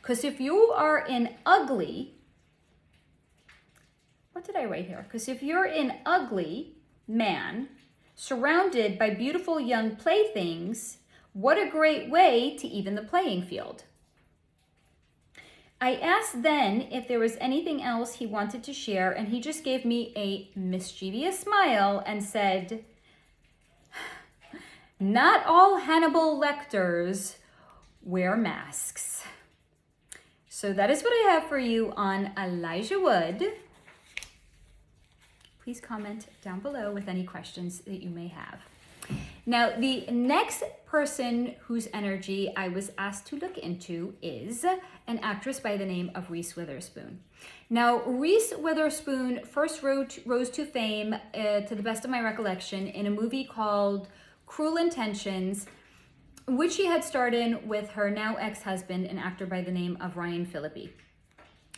Because if you are an ugly, what did I write here? Because if you're an ugly man surrounded by beautiful young playthings, what a great way to even the playing field. I asked then if there was anything else he wanted to share, and he just gave me a mischievous smile and said, "Not all Hannibal Lecters wear masks." So that is what I have for you on Elijah Wood. Please comment down below with any questions that you may have. Now, the next person whose energy I was asked to look into is an actress by the name of Reese Witherspoon. Now, Reese Witherspoon first rose to fame, to the best of my recollection, in a movie called Cruel Intentions, which she had starred in with her now ex-husband, an actor by the name of Ryan Phillippe.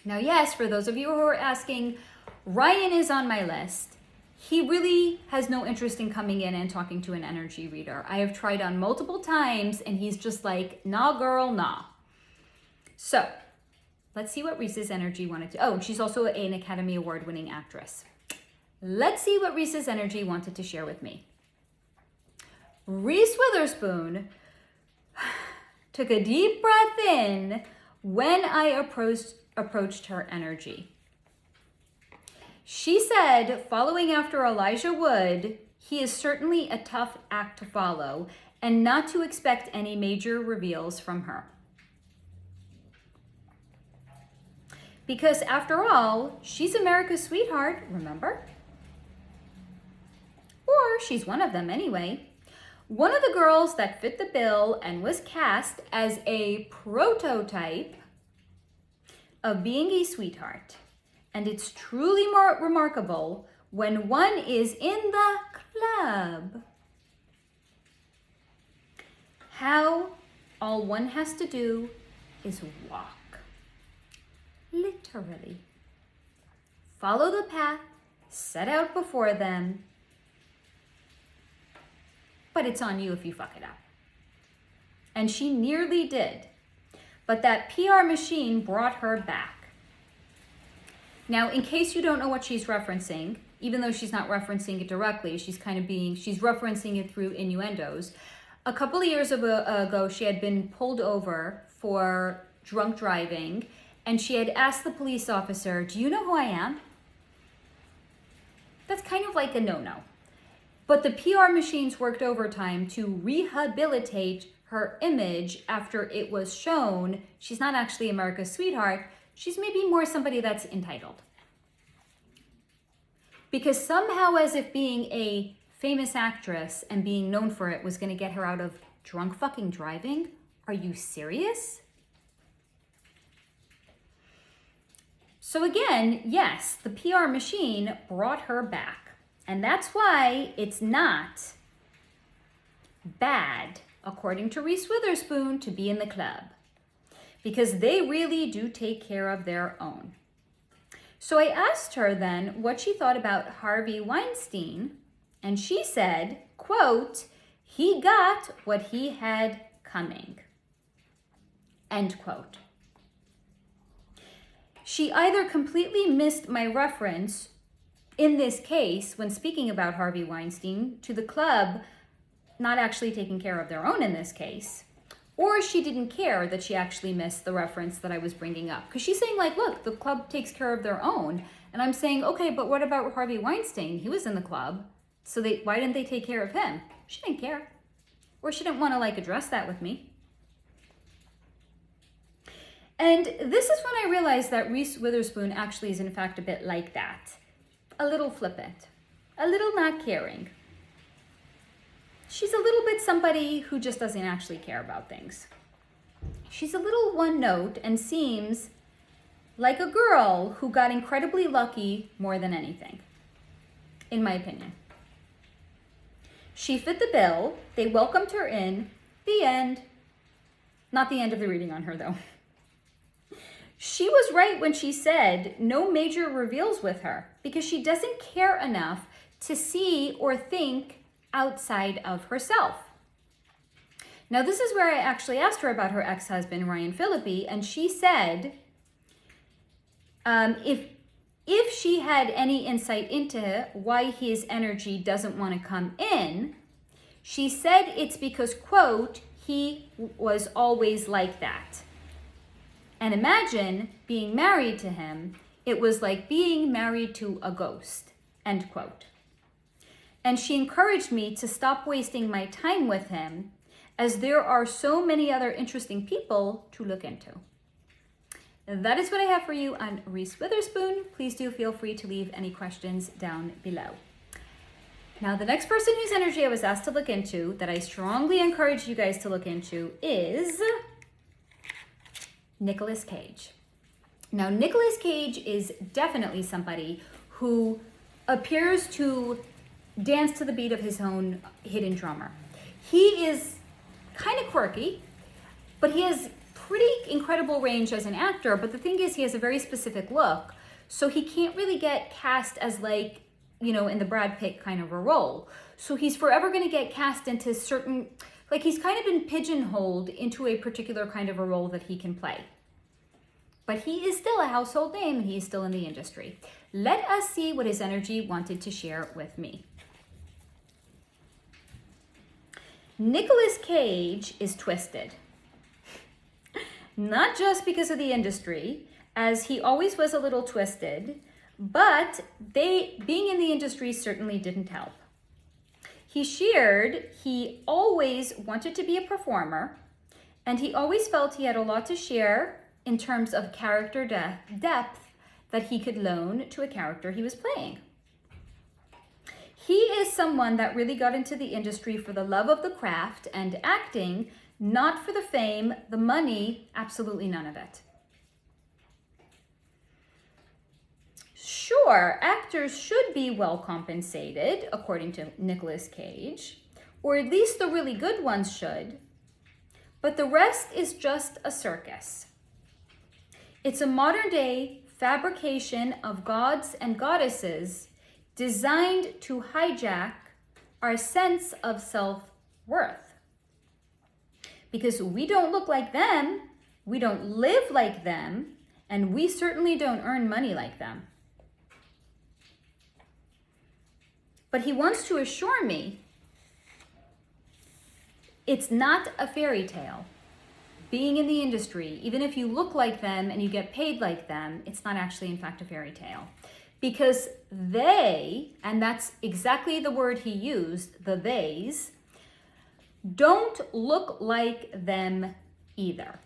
Now, yes, for those of you who are asking, Ryan is on my list. He really has no interest in coming in and talking to an energy reader. I have tried on multiple times, and he's just like, nah, girl, nah. So, let's see what Reese's energy wanted to... Oh, and she's also an Academy Award-winning actress. Let's see what Reese's energy wanted to share with me. Reese Witherspoon took a deep breath in when I approached her energy. She said, following after Elijah Wood, he is certainly a tough act to follow, and not to expect any major reveals from her. Because after all, she's America's sweetheart, remember? or she's one of them anyway. One of the girls that fit the bill and was cast as a prototype of being a sweetheart. And it's truly more remarkable when one is in the club. How all one has to do is walk. Literally. Follow the path set out before them. But it's on you if you fuck it up. And she nearly did. But that PR machine brought her back. Now, in case you don't know what she's referencing, even though she's not referencing it directly, she's referencing it through innuendos. A couple of years ago, she had been pulled over for drunk driving, and she had asked the police officer, "Do you know who I am?" That's kind of like a no-no. But the PR machines worked overtime to rehabilitate her image after it was shown she's not actually America's sweetheart. She's maybe more somebody that's entitled. Because somehow, as if being a famous actress and being known for it was going to get her out of drunk fucking driving. Are you serious? So again, yes, the PR machine brought her back. And that's why it's not bad, according to Reese Witherspoon, to be in the club. Because they really do take care of their own. So I asked her then what she thought about Harvey Weinstein, and she said, quote, "He got what he had coming," end quote. She either completely missed my reference in this case when speaking about Harvey Weinstein to the club not actually taking care of their own in this case, or she didn't care that she actually missed the reference that I was bringing up. Because she's saying like, look, the club takes care of their own. And I'm saying, okay, but what about Harvey Weinstein? He was in the club. So why didn't they take care of him? She didn't care. Or she didn't want to like address that with me. And this is when I realized that Reese Witherspoon actually is in fact a bit like that. A little flippant. A little not caring. She's a little bit somebody who just doesn't actually care about things. She's a little one note and seems like a girl who got incredibly lucky more than anything, in my opinion. She fit the bill. They welcomed her in. The end. Not the end of the reading on her, though. She was right when she said no major reveals with her because she doesn't care enough to see or think outside of herself. Now, this is where I actually asked her about her ex-husband, Ryan Phillippe, and she said if she had any insight into why his energy doesn't want to come in, she said it's because, quote, he was always like that. And imagine being married to him. It was like being married to a ghost, end quote. And she encouraged me to stop wasting my time with him as there are so many other interesting people to look into. That is what I have for you on Reese Witherspoon. Please do feel free to leave any questions down below. Now, the next person whose energy I was asked to look into that I strongly encourage you guys to look into is Nicolas Cage. Now, Nicolas Cage is definitely somebody who appears to dance to the beat of his own hidden drummer. He is kind of quirky, but he has pretty incredible range as an actor. But the thing is, he has a very specific look, so he can't really get cast as like, you know, in the Brad Pitt kind of a role. So he's forever going to get cast into certain, like he's kind of been pigeonholed into a particular kind of a role that he can play. But he is still a household name and he is still in the industry. Let us see what his energy wanted to share with me. Nicolas Cage is twisted. Not just because of the industry, as he always was a little twisted, but being in the industry certainly didn't help. He shared he always wanted to be a performer, and he always felt he had a lot to share in terms of character depth that he could loan to a character he was playing. He is someone that really got into the industry for the love of the craft and acting, not for the fame, the money, absolutely none of it. Sure, actors should be well compensated, according to Nicolas Cage, or at least the really good ones should, but the rest is just a circus. It's a modern day fabrication of gods and goddesses designed to hijack our sense of self-worth. Because we don't look like them, we don't live like them, and we certainly don't earn money like them. But he wants to assure me it's not a fairy tale. Being in the industry, even if you look like them and you get paid like them, it's not actually in fact a fairy tale. Because they, and that's exactly the word he used, the theys, don't look like them either.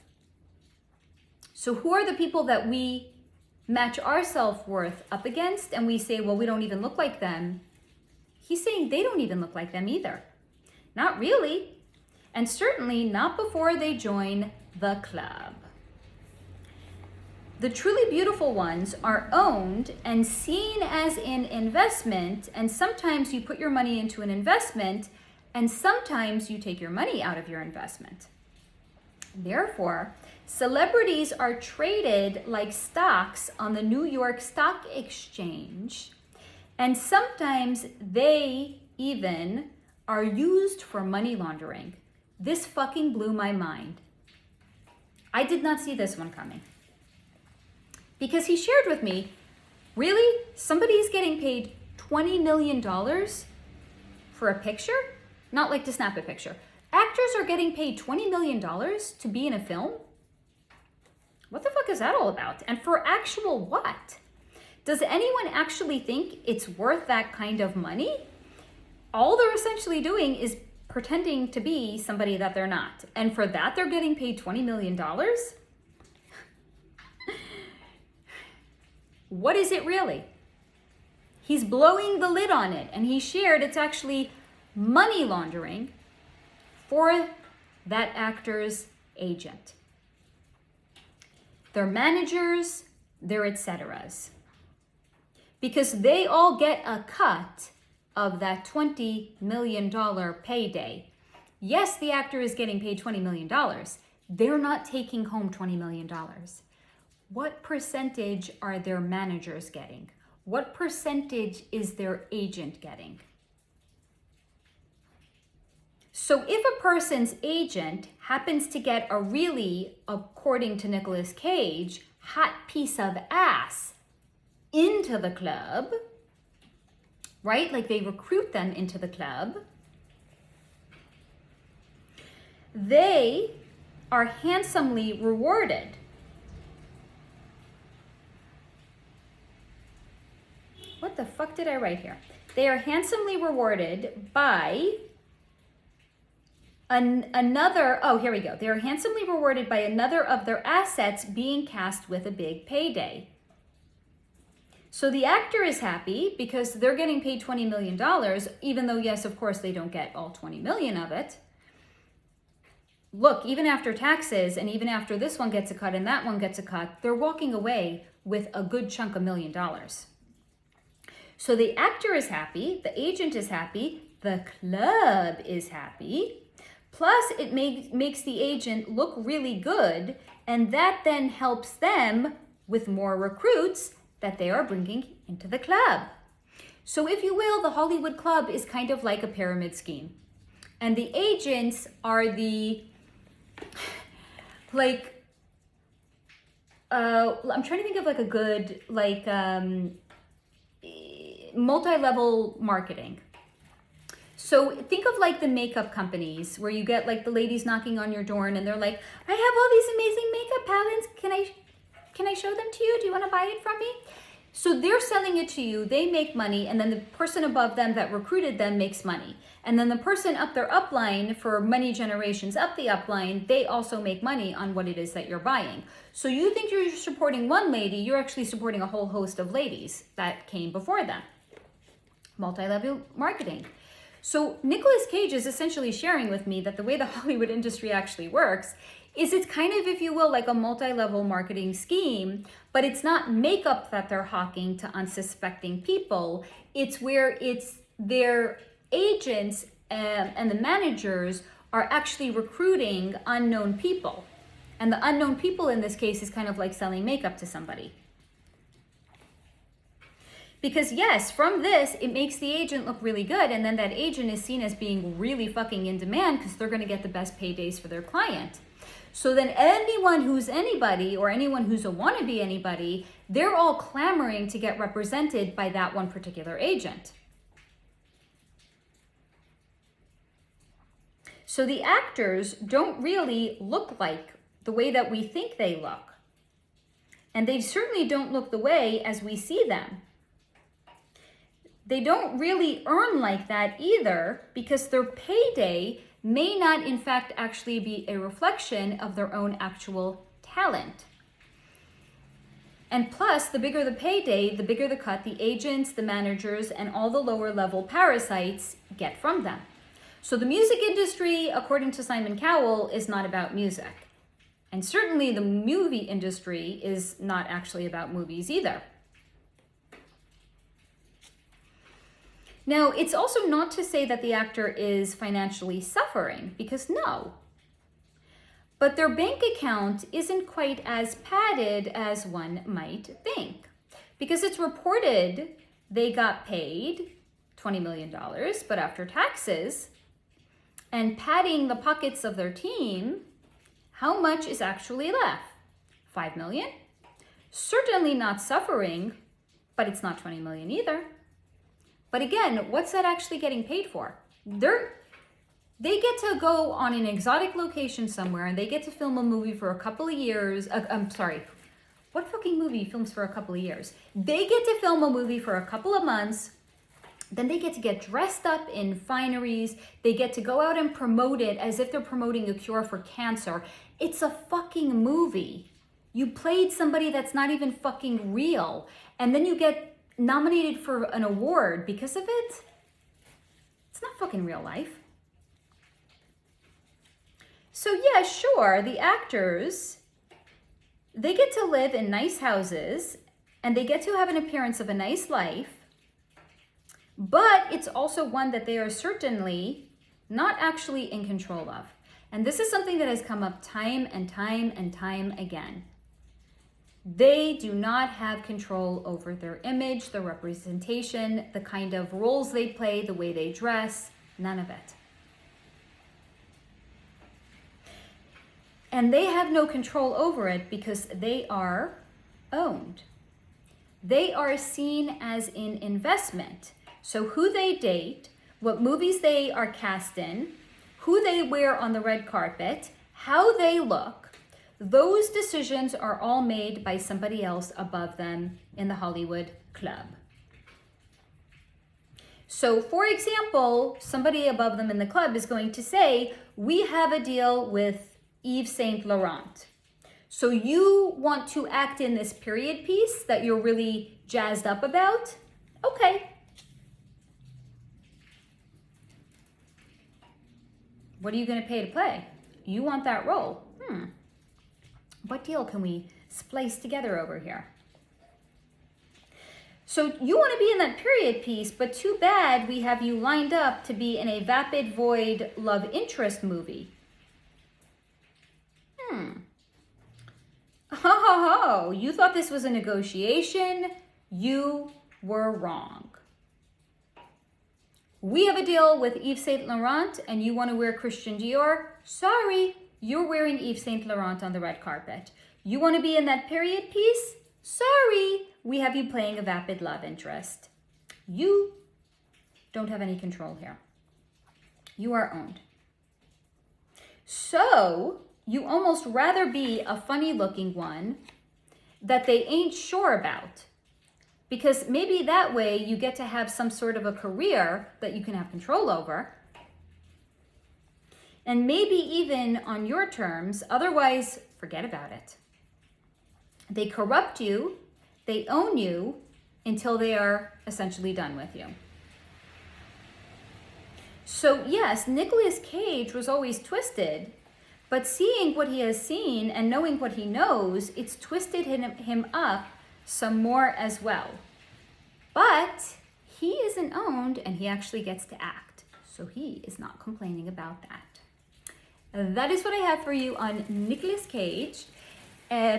So who are the people that we match our self-worth up against and we say, well, we don't even look like them? He's saying they don't even look like them either. Not really. And certainly not before they join the club. The truly beautiful ones are owned and seen as an investment, and sometimes you put your money into an investment, and sometimes you take your money out of your investment. Therefore, celebrities are traded like stocks on the New York Stock Exchange, and sometimes they even are used for money laundering. This fucking blew my mind. I did not see this one coming. Because he shared with me, really? Somebody's getting paid $20 million for a picture? Not like to snap a picture. Actors are getting paid $20 million to be in a film? What the fuck is that all about? And for actual what? Does anyone actually think it's worth that kind of money? All they're essentially doing is pretending to be somebody that they're not. And for that, they're getting paid $20 million? What is it really? He's blowing the lid on it, and he shared it's actually money laundering for that actor's agent. Their managers, their et ceteras. Because they all get a cut of that $20 million payday. Yes, the actor is getting paid $20 million. They're not taking home $20 million. What percentage are their managers getting? What percentage is their agent getting? So if a person's agent happens to get a really, according to Nicolas Cage, hot piece of ass into the club, right? Like they recruit them into the club, they are handsomely rewarded. What the fuck did I write here? They are handsomely rewarded by another, oh, here we go. They are handsomely rewarded by another of their assets being cast with a big payday. So the actor is happy because they're getting paid $20 million, even though, yes, of course, they don't get all 20 million of it. Look, even after taxes and even after this one gets a cut and that one gets a cut, they're walking away with a good chunk of $1 million. So the actor is happy, the agent is happy, the club is happy. Plus, it makes the agent look really good, and that then helps them with more recruits that they are bringing into the club. So if you will, the Hollywood club is kind of like a pyramid scheme. And the agents are the, like, I'm trying to think of like a good, like, multi-level marketing. So think of like the makeup companies where you get like the ladies knocking on your door and they're like, I have all these amazing makeup palettes. Can I show them to you? Do you want to buy it from me? So they're selling it to you, they make money, and then the person above them that recruited them makes money. And then the person up their upline for many generations up the upline, they also make money on what it is that you're buying. So you think you're supporting one lady, you're actually supporting a whole host of ladies that came before them. multi-level marketing. So Nicolas Cage is essentially sharing with me that the way the Hollywood industry actually works is it's kind of, if you will, like a multi-level marketing scheme, but it's not makeup that they're hawking to unsuspecting people. It's where it's their agents and the managers are actually recruiting unknown people. And the unknown people in this case is kind of like selling makeup to somebody. Because yes, from this, it makes the agent look really good, and then that agent is seen as being really fucking in demand because they're gonna get the best paydays for their client. So then anyone who's anybody or anyone who's a wannabe anybody, they're all clamoring to get represented by that one particular agent. So the actors don't really look like the way that we think they look. And they certainly don't look the way as we see them. They don't really earn like that either because their payday may not in fact actually be a reflection of their own actual talent. And plus, the bigger the payday, the bigger the cut the agents, the managers, and all the lower level parasites get from them. So the music industry, according to Simon Cowell, is not about music. And certainly the movie industry is not actually about movies either. Now, it's also not to say that the actor is financially suffering, because no. But their bank account isn't quite as padded as one might think. Because it's reported they got paid $20 million, but after taxes and padding the pockets of their team, how much is actually left? 5 million? Certainly not suffering, but it's not 20 million either. But again, what's that actually getting paid for? They get to go on an exotic location somewhere and they get to film a movie for a couple of years. What fucking movie films for a couple of years? They get to film a movie for a couple of months. Then they get to get dressed up in fineries. They get to go out and promote it as if they're promoting a cure for cancer. It's a fucking movie. You played somebody that's not even fucking real. And then you get nominated for an award because of it? It's not fucking real life. So yeah, sure, the actors, they get to live in nice houses and they get to have an appearance of a nice life, but it's also one that they are certainly not actually in control of. And this is something that has come up time and time and time again. They do not have control over their image, their representation, the kind of roles they play, the way they dress, none of it. And they have no control over it because they are owned. They are seen as an investment. So who they date, what movies they are cast in, who they wear on the red carpet, how they look, those decisions are all made by somebody else above them in the Hollywood club. So, for example, somebody above them in the club is going to say, we have a deal with Yves Saint Laurent. So you want to act in this period piece that you're really jazzed up about? Okay. What are you going to pay to play? You want that role. What deal can we splice together over here? So you want to be in that period piece, but too bad we have you lined up to be in a vapid void love interest movie. Ho, you thought this was a negotiation? You were wrong. We have a deal with Yves Saint Laurent and you want to wear Christian Dior? Sorry. You're wearing Yves Saint Laurent on the red carpet. You want to be in that period piece? Sorry, we have you playing a vapid love interest. You don't have any control here. You are owned. So you almost rather be a funny looking one that they ain't sure about. Because maybe that way you get to have some sort of a career that you can have control over. And maybe even on your terms, otherwise forget about it. They corrupt you, they own you until they are essentially done with you. So yes, Nicolas Cage was always twisted, but seeing what he has seen and knowing what he knows, it's twisted him up some more as well. But he isn't owned and he actually gets to act. So he is not complaining about that. That is what I have for you on Nicolas Cage.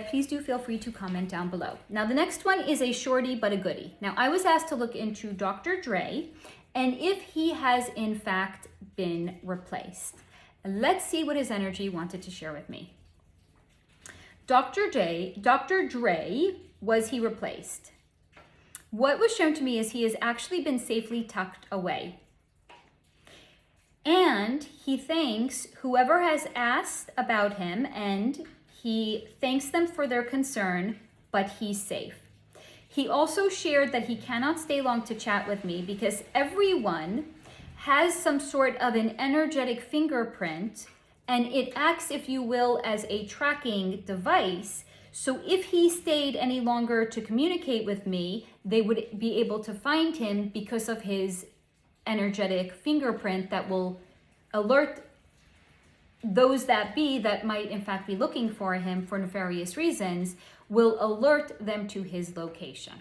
Please do feel free to comment down below. Now the next one is a shorty but a goodie. Now I was asked to look into Dr. Dre and if he has in fact been replaced. Let's see what his energy wanted to share with me. Dr. Dre, was he replaced? What was shown to me is he has actually been safely tucked away. And he thanks whoever has asked about him and he thanks them for their concern, but he's safe. He also shared that he cannot stay long to chat with me because everyone has some sort of an energetic fingerprint and it acts, if you will, as a tracking device. So if he stayed any longer to communicate with me, they would be able to find him because of his energetic fingerprint that will alert those that might in fact be looking for him for nefarious reasons, will alert them to his location.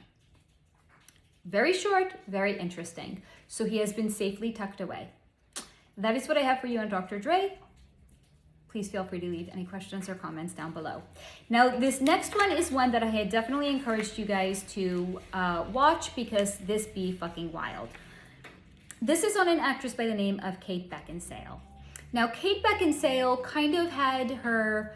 Very short, very interesting. So he has been safely tucked away. That is what I have for you on Dr. Dre. Please feel free to leave any questions or comments down below. Now, this next one is one that I had definitely encouraged you guys to watch because this be fucking wild. This is on an actress by the name of Kate Beckinsale. Now, Kate Beckinsale kind of had her,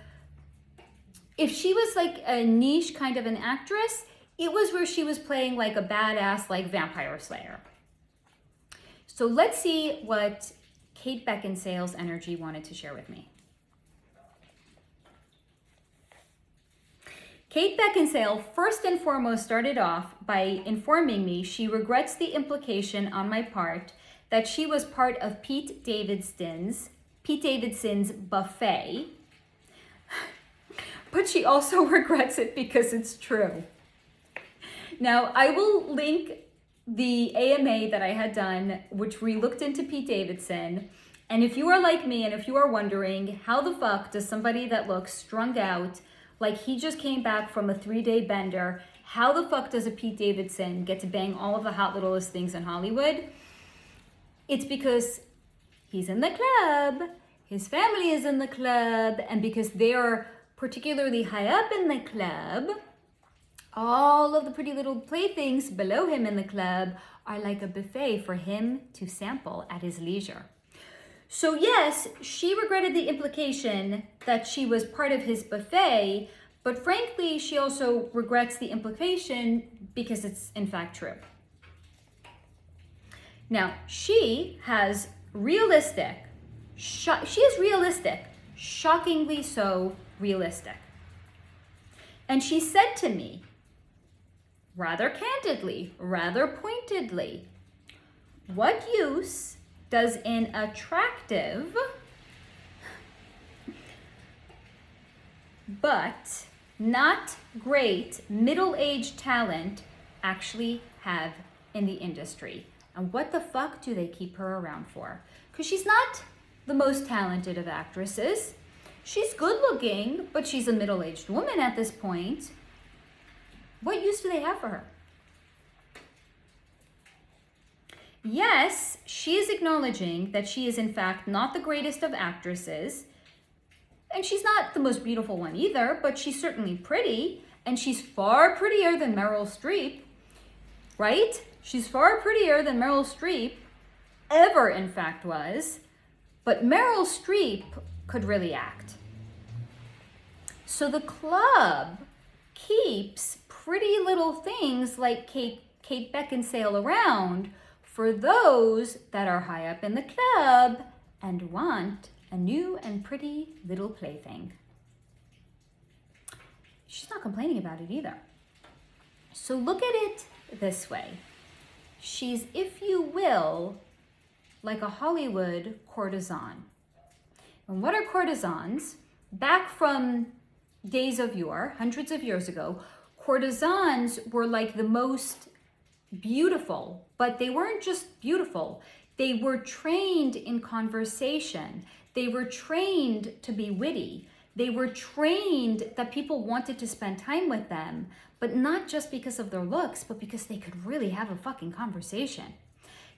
if she was like a niche kind of an actress, it was where she was playing like a badass, like vampire slayer. So let's see what Kate Beckinsale's energy wanted to share with me. Kate Beckinsale first and foremost started off by informing me she regrets the implication on my part that she was part of Pete Davidson's buffet, but she also regrets it because it's true. Now, I will link the AMA that I had done, which we looked into Pete Davidson. And if you are like me, and if you are wondering, how the fuck does somebody that looks strung out, like he just came back from a 3-day bender, how the fuck does a Pete Davidson get to bang all of the hot littlest things in Hollywood? It's because he's in the club, his family is in the club, and because they are particularly high up in the club, all of the pretty little playthings below him in the club are like a buffet for him to sample at his leisure. So yes, she regretted the implication that she was part of his buffet, but frankly, she also regrets the implication because it's in fact true. Now, she is realistic, shockingly so realistic. And she said to me, rather candidly, rather pointedly, what use does an attractive but not great middle-aged talent actually have in the industry? And what the fuck do they keep her around for? Because she's not the most talented of actresses. She's good looking, but she's a middle-aged woman at this point. What use do they have for her? Yes, she is acknowledging that she is in fact not the greatest of actresses, and she's not the most beautiful one either, but she's certainly pretty, and she's far prettier than Meryl Streep, right? She's far prettier than Meryl Streep ever in fact was, but Meryl Streep could really act. So the club keeps pretty little things like Kate Beckinsale around for those that are high up in the club and want a new and pretty little plaything. She's not complaining about it either. So look at it this way. She's, if you will, like a Hollywood courtesan. And what are courtesans? Back from days of yore, hundreds of years ago, courtesans were like the most beautiful, but they weren't just beautiful. They were trained in conversation. They were trained to be witty. They were trained that people wanted to spend time with them, but not just because of their looks, but because they could really have a fucking conversation.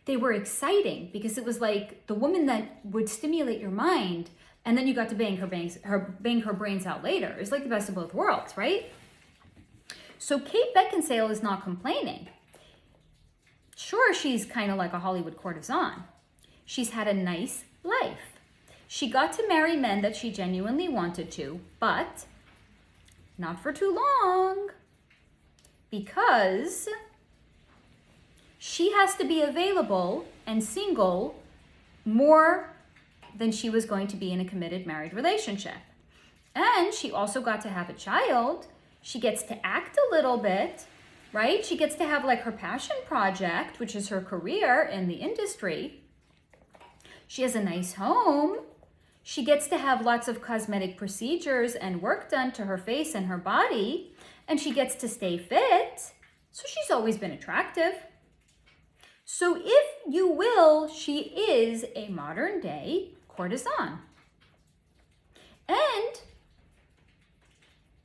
They were exciting because it was like the woman that would stimulate your mind, and then you got to bang her brains out later. It's like the best of both worlds, right? So Kate Beckinsale is not complaining. Sure, she's kind of like a Hollywood courtesan. She's had a nice life. She got to marry men that she genuinely wanted to, but not for too long, because she has to be available and single more than she was going to be in a committed married relationship. And she also got to have a child. She gets to act a little bit, right? She gets to have like her passion project, which is her career in the industry. She has a nice home. She gets to have lots of cosmetic procedures and work done to her face and her body, and she gets to stay fit. So she's always been attractive. So if you will, she is a modern day courtesan. And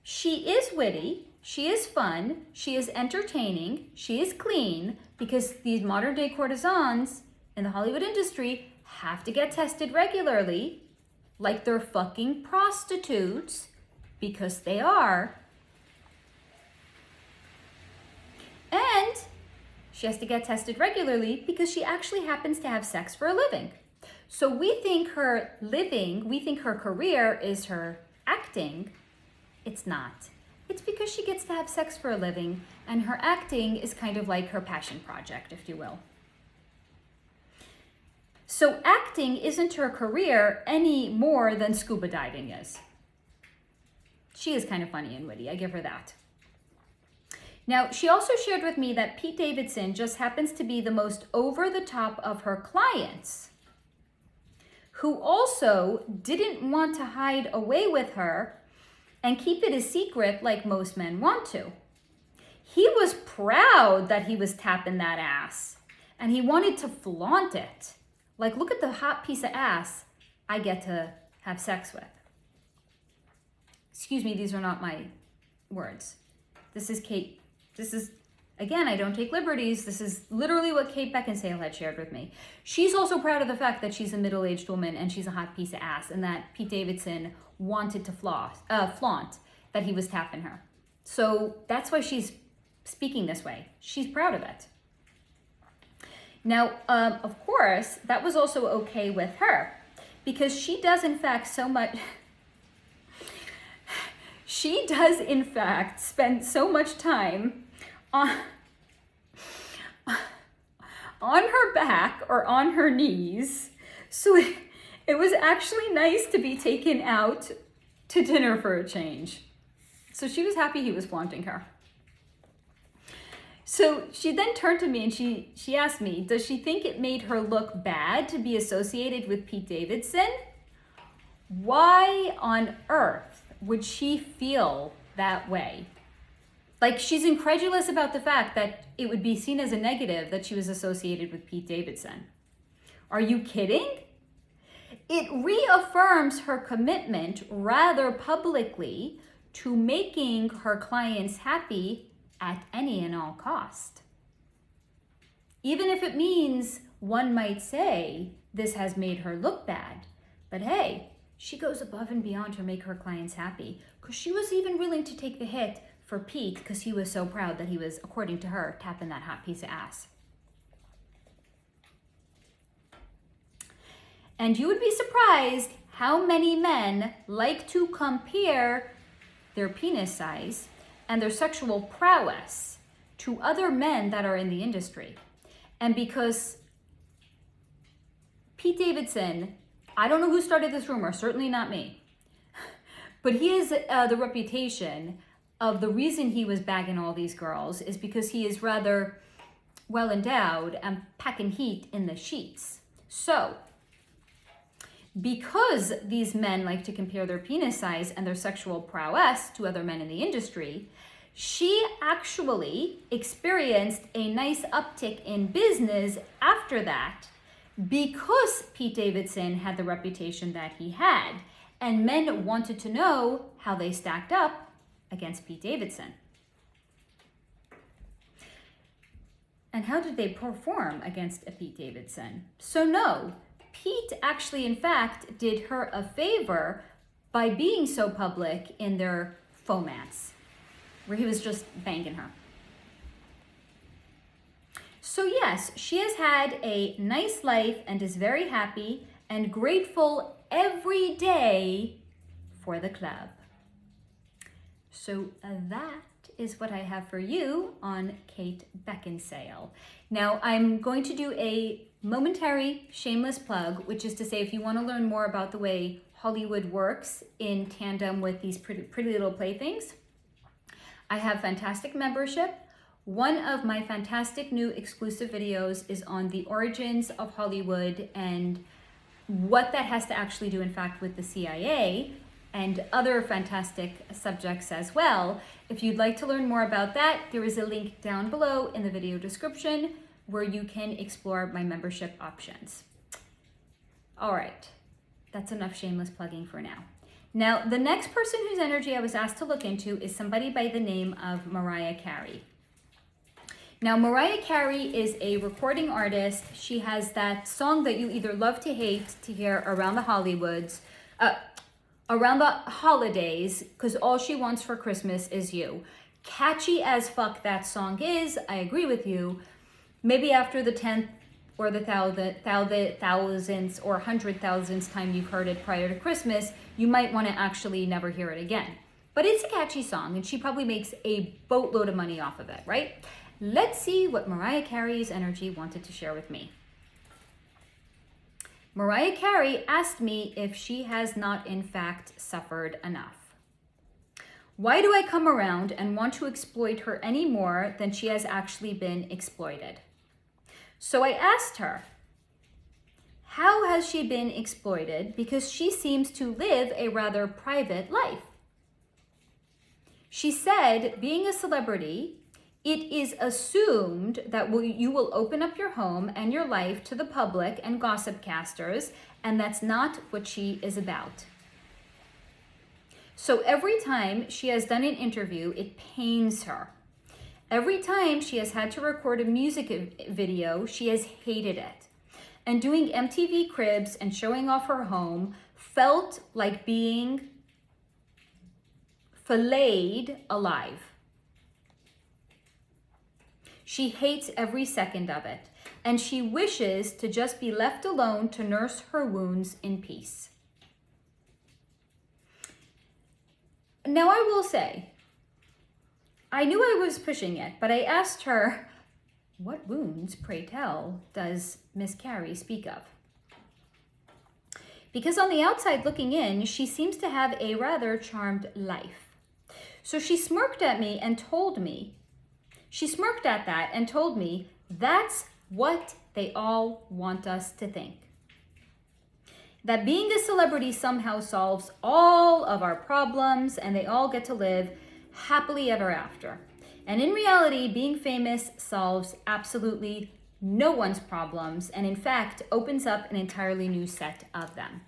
she is witty, she is fun, she is entertaining, she is clean, because these modern day courtesans in the Hollywood industry have to get tested regularly, like they're fucking prostitutes, because they are. And she has to get tested regularly because she actually happens to have sex for a living. So we think her career is her acting. It's not. It's because she gets to have sex for a living, and her acting is kind of like her passion project, if you will. So acting isn't her career any more than scuba diving is. She is kind of funny and witty, I give her that. Now, she also shared with me that Pete Davidson just happens to be the most over the top of her clients, who also didn't want to hide away with her and keep it a secret like most men want to. He was proud that he was tapping that ass, and he wanted to flaunt it. Like, look at the hot piece of ass I get to have sex with. Excuse me, these are not my words. This is Kate. This is, again, I don't take liberties. This is literally what Kate Beckinsale had shared with me. She's also proud of the fact that she's a middle-aged woman and she's a hot piece of ass, and that Pete Davidson wanted to flaunt that he was tapping her. So that's why she's speaking this way. She's proud of it. Now, of course, that was also okay with her, because she does in fact spend so much time on her back or on her knees. So it was actually nice to be taken out to dinner for a change. So she was happy he was flaunting her. So she then turned to me and she asked me, does she think it made her look bad to be associated with Pete Davidson? Why on earth would she feel that way? Like, she's incredulous about the fact that it would be seen as a negative that she was associated with Pete Davidson. Are you kidding? It reaffirms her commitment rather publicly to making her clients happy at any and all cost. Even if it means, one might say, this has made her look bad. But hey, she goes above and beyond to make her clients happy, because she was even willing to take the hit for Pete because he was so proud that he was, according to her, tapping that hot piece of ass. And you would be surprised how many men like to compare their penis size and their sexual prowess to other men that are in the industry. And because Pete Davidson, I don't know who started this rumor, certainly not me, but he has the reputation of the reason he was bagging all these girls is because he is rather well endowed and packing heat in the sheets. So, because these men like to compare their penis size and their sexual prowess to other men in the industry, she actually experienced a nice uptick in business after that, because Pete Davidson had the reputation that he had, and men wanted to know how they stacked up against Pete Davidson. And how did they perform against a Pete Davidson? So no, Pete actually, in fact, did her a favor by being so public in their romance, where he was just banging her. So yes, she has had a nice life and is very happy and grateful every day for the club. So that is what I have for you on Kate Beckinsale. Now I'm going to do a momentary shameless plug, which is to say, if you want to learn more about the way Hollywood works in tandem with these pretty little playthings, I have fantastic membership. One of my fantastic new exclusive videos is on the origins of Hollywood and what that has to actually do, in fact, with the CIA and other fantastic subjects as well. If you'd like to learn more about that, there is a link down below in the video description where you can explore my membership options. All right, that's enough shameless plugging for now. Now, the next person whose energy I was asked to look into is somebody by the name of Mariah Carey. Now, Mariah Carey is a recording artist. She has that song that you either love to hate to hear around the around the holidays, because all she wants for Christmas is you. Catchy as fuck that song is, I agree with you. Maybe after the 10th or the thousandth or 100,000th time you've heard it prior to Christmas, you might want to actually never hear it again. But it's a catchy song, and she probably makes a boatload of money off of it, right? Let's see what Mariah Carey's energy wanted to share with me. Mariah Carey asked me if she has not, in fact, suffered enough. Why do I come around and want to exploit her any more than she has actually been exploited? So I asked her, how has she been exploited? Because she seems to live a rather private life. She said, being a celebrity, it is assumed that you will open up your home and your life to the public and gossip casters, and that's not what she is about. So every time she has done an interview, it pains her. Every time she has had to record a music video, she has hated it. And doing MTV Cribs and showing off her home felt like being filleted alive. She hates every second of it, and she wishes to just be left alone to nurse her wounds in peace. Now, I will say, I knew I was pushing it, but I asked her, what wounds, pray tell, does Miss Carey speak of? Because on the outside looking in, she seems to have a rather charmed life. So she smirked at me and told me, that's what they all want us to think. That being a celebrity somehow solves all of our problems and they all get to live happily ever after. And in reality, being famous solves absolutely no one's problems and in fact opens up an entirely new set of them.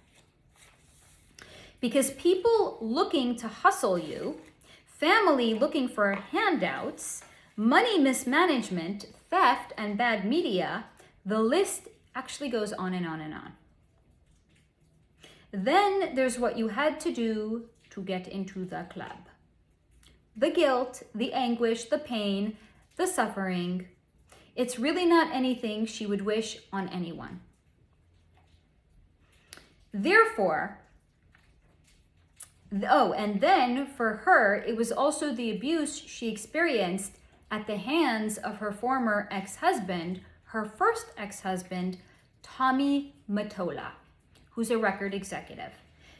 Because people looking to hustle you, family looking for handouts, money mismanagement, theft, and bad media, the list actually goes on and on and on. Then there's what you had to do to get into the club. The guilt, the anguish, the pain, the suffering. It's really not anything she would wish on anyone. Therefore, and then for her, it was also the abuse she experienced at the hands of her former ex-husband, her first ex-husband, Tommy Mottola, who's a record executive.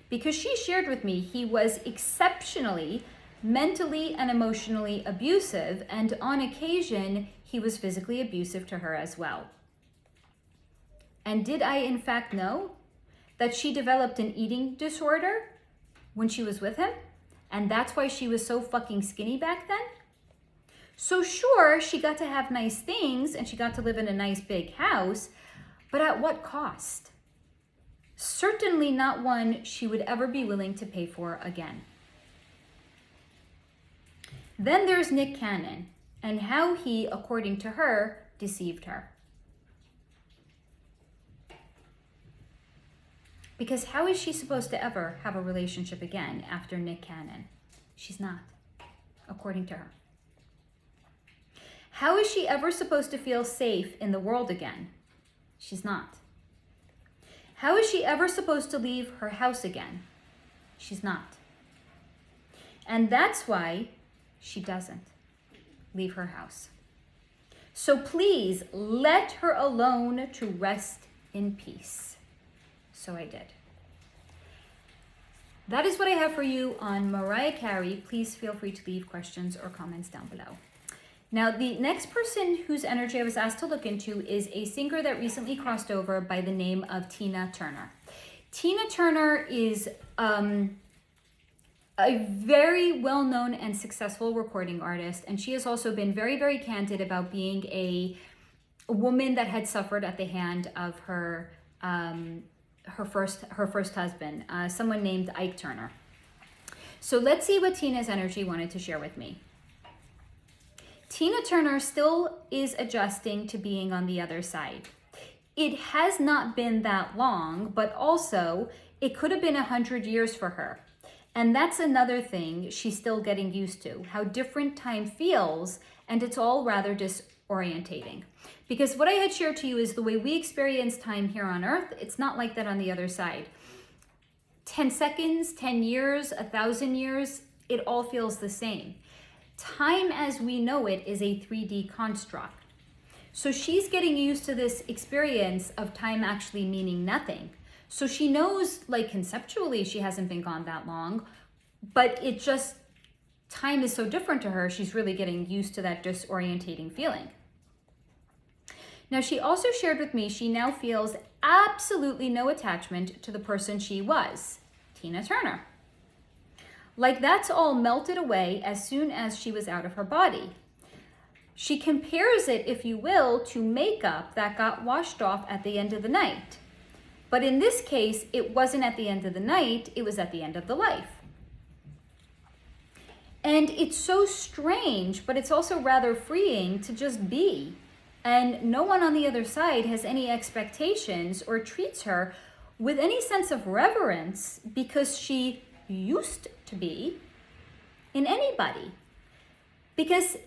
Because she shared with me he was exceptionally mentally and emotionally abusive, and on occasion, he was physically abusive to her as well. And did I in fact know that she developed an eating disorder when she was with him? And that's why she was so fucking skinny back then? So sure, she got to have nice things and she got to live in a nice big house, But at what cost? Certainly not one she would ever be willing to pay for again. Then there's Nick Cannon and how he, according to her, deceived her. Because how is she supposed to ever have a relationship again after Nick Cannon? She's not, according to her. How is she ever supposed to feel safe in the world again? She's not. How is she ever supposed to leave her house again? She's not. And that's why she doesn't leave her house. So please let her alone to rest in peace. So I did. That is what I have for you on Mariah Carey. Please feel free to leave questions or comments down below. Now, the next person whose energy I was asked to look into is a singer that recently crossed over by the name of Tina Turner. Tina Turner is a very well-known and successful recording artist, and she has also been very, very candid about being a woman that had suffered at the hand of her first husband, someone named Ike Turner. So let's see what Tina's energy wanted to share with me. Tina Turner still is adjusting to being on the other side. It has not been that long, but also it could have been 100 years for her. And that's another thing she's still getting used to, how different time feels, and it's all rather disorientating. Because what I had shared to you is the way we experience time here on Earth, it's not like that on the other side. 10 seconds, 10 years, 1,000 years, it all feels the same. Time as we know it is a 3D construct. So she's getting used to this experience of time actually meaning nothing. So she knows, like conceptually, she hasn't been gone that long, but it just, time is so different to her, she's really getting used to that disorientating feeling. Now, she also shared with me she now feels absolutely no attachment to the person she was, Tina Turner. Like that's all melted away as soon as she was out of her body. She compares it, if you will, to makeup that got washed off at the end of the night. But in this case, it wasn't at the end of the night, it was at the end of the life. And it's so strange, but it's also rather freeing to just be. And no one on the other side has any expectations or treats her with any sense of reverence because she used to be in anybody. Because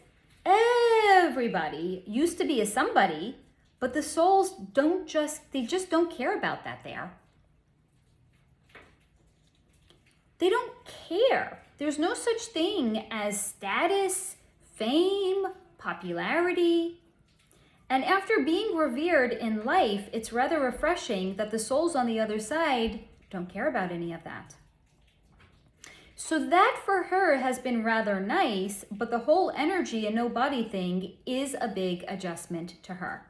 everybody used to be a somebody, but the souls they just don't care about that there. They don't care. There's no such thing as status, fame, popularity. And after being revered in life, it's rather refreshing that the souls on the other side don't care about any of that. So that for her has been rather nice, but the whole energy and no body thing is a big adjustment to her.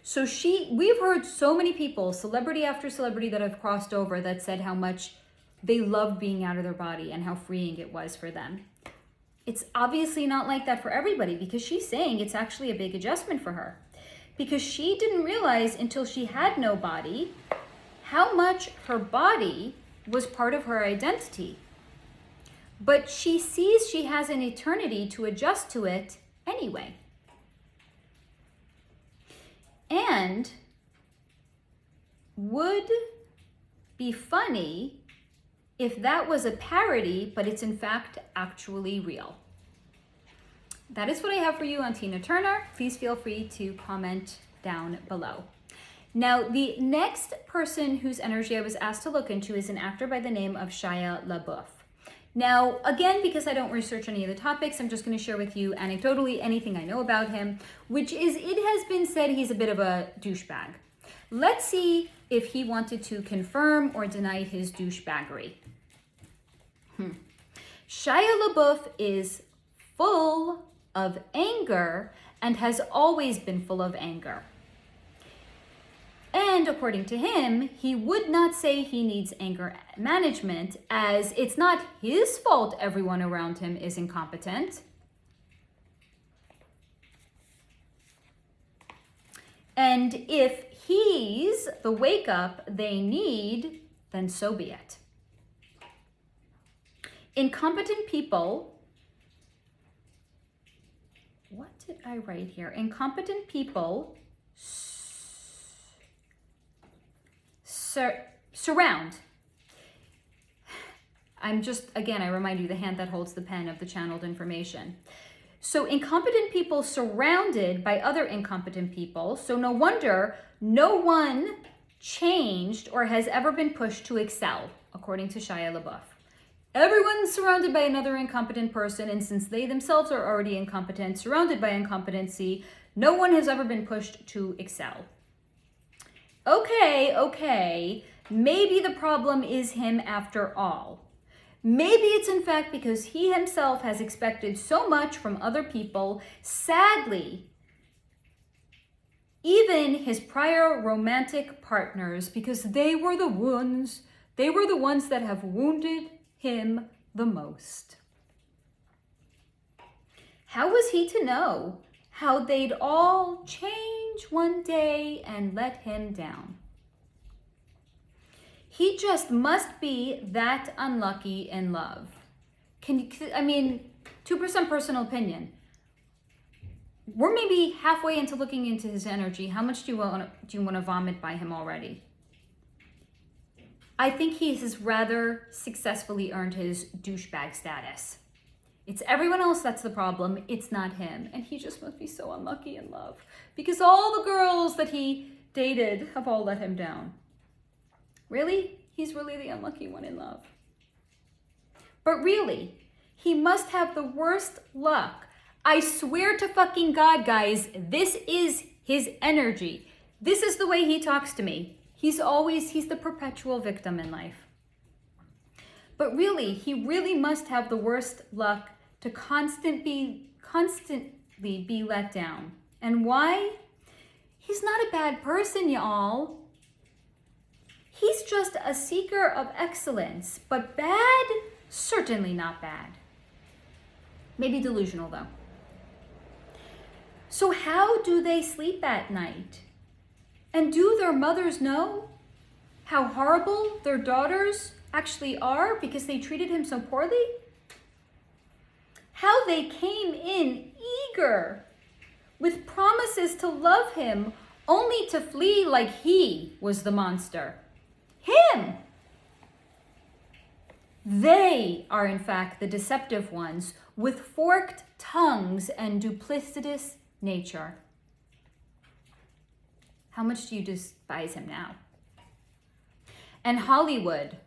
So we've heard so many people, celebrity after celebrity that have crossed over that said how much they loved being out of their body and how freeing it was for them. It's obviously not like that for everybody because she's saying it's actually a big adjustment for her. Because she didn't realize until she had no body how much her body was part of her identity. But she sees she has an eternity to adjust to it anyway. And would be funny if that was a parody, but it's in fact actually real. That is what I have for you on Tina Turner. Please feel free to comment down below. Now, the next person whose energy I was asked to look into is an actor by the name of Shia Labeouf. Now, again, because I don't research any of the topics, I'm just going to share with you anecdotally anything I know about him, which is it has been said he's a bit of a douchebag. Let's see if he wanted to confirm or deny his douchebaggery. Shia Labeouf is full of anger and has always been full of anger. And according to him, he would not say he needs anger management, as it's not his fault everyone around him is incompetent. And if he's the wake up they need, then so be it. Incompetent people, what did I write here? Incompetent people surround. I remind you, the hand that holds the pen of the channeled information. So incompetent people surrounded by other incompetent people. So no wonder no one changed or has ever been pushed to excel, according to Shia Labeouf. Everyone's surrounded by another incompetent person, and since they themselves are already incompetent, surrounded by incompetency, no one has ever been pushed to excel. Okay, maybe the problem is him after all. Maybe it's in fact because he himself has expected so much from other people. Sadly, even his prior romantic partners, because they were the ones that have wounded him the most. How was he to know how they'd all change one day and let him down? He just must be that unlucky in love. 2% personal opinion. We're maybe halfway into looking into his energy. How much do you want to vomit by him already? I think he has rather successfully earned his douchebag status. It's everyone else that's the problem. It's not him. And he just must be so unlucky in love because all the girls that he dated have all let him down. Really? He's really the unlucky one in love. But really, he must have the worst luck. I swear to fucking God, guys, this is his energy. This is the way he talks to me. He's the perpetual victim in life. But really, he really must have the worst luck to constantly be let down. And why? He's not a bad person, y'all. He's just a seeker of excellence, but bad? Certainly not bad. Maybe delusional, though. So how do they sleep at night? And do their mothers know how horrible their daughters actually are because they treated him so poorly? How they came in eager with promises to love him only to flee like he was the monster. Him! They are in fact the deceptive ones with forked tongues and duplicitous nature. How much do you despise him now? And Hollywood.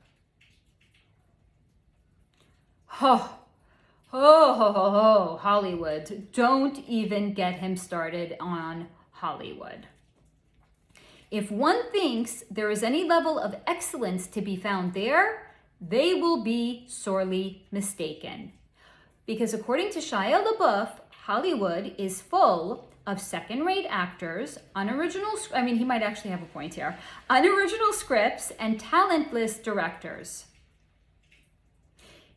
Hollywood. Don't even get him started on Hollywood. If one thinks there is any level of excellence to be found there, they will be sorely mistaken. Because according to Shia Labeouf, Hollywood is full of second-rate actors, he might actually have a point here, unoriginal scripts, and talentless directors.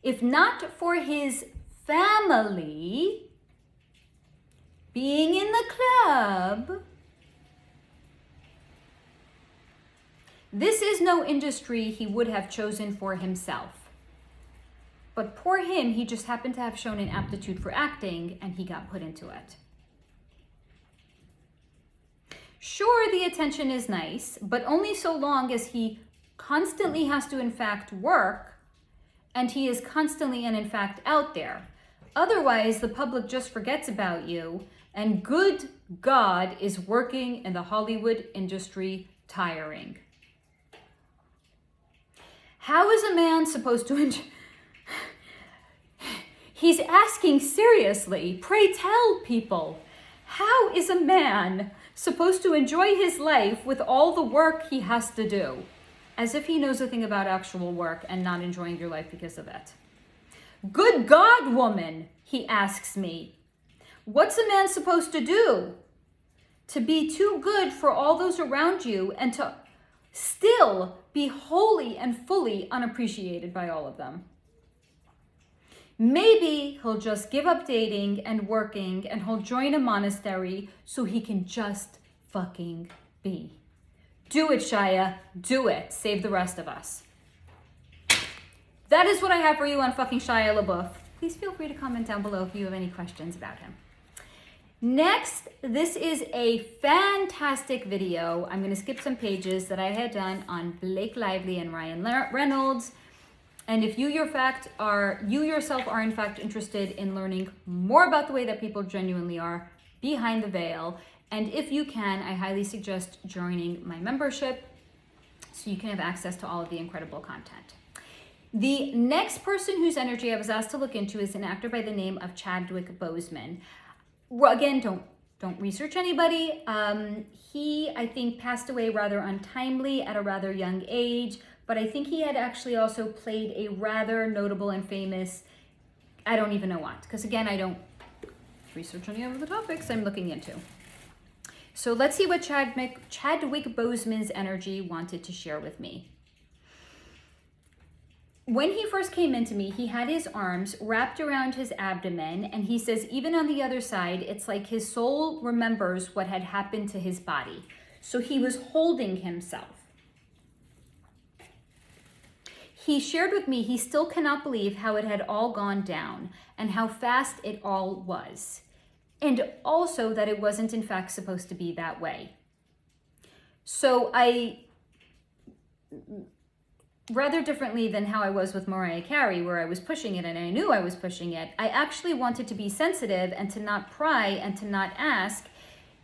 If not for his family being in the club, this is no industry he would have chosen for himself. But poor him, he just happened to have shown an aptitude for acting and he got put into it. Sure, the attention is nice, but only so long as he constantly has to in fact work and he is constantly and in fact out there. Otherwise, the public just forgets about you, and good God, is working in the Hollywood industry tiring. How is a man supposed to He's asking seriously, pray tell people, how is a man supposed to enjoy his life with all the work he has to do? As if he knows a thing about actual work and not enjoying your life because of it. Good God, woman, he asks me. What's a man supposed to do? To be too good for all those around you and to still be wholly and fully unappreciated by all of them. Maybe he'll just give up dating and working and he'll join a monastery so he can just fucking be. Do it, Shia. Do it. Save the rest of us. That is what I have for you on fucking Shia Labeouf. Please feel free to comment down below if you have any questions about him. Next, this is a fantastic video. I'm going to skip some pages that I had done on Blake Lively and Ryan Reynolds. And if you yourself are in fact interested in learning more about the way that people genuinely are behind the veil, and if you can, I highly suggest joining my membership so you can have access to all of the incredible content. The next person whose energy I was asked to look into is an actor by the name of Chadwick Boseman. Again, don't research anybody. He, I think, passed away rather untimely at a rather young age, but I think he had actually also played a rather notable and famous, I don't even know what, because again, I don't research any of the topics I'm looking into. So let's see what Chadwick Boseman's energy wanted to share with me. When he first came into me, he had his arms wrapped around his abdomen, and he says even on the other side, it's like his soul remembers what had happened to his body. So he was holding himself. He shared with me he still cannot believe how it had all gone down and how fast it all was. And also that it wasn't in fact supposed to be that way. So rather differently than how I was with Mariah Carey, where I was pushing it and I knew I was pushing it, I actually wanted to be sensitive and to not pry and to not ask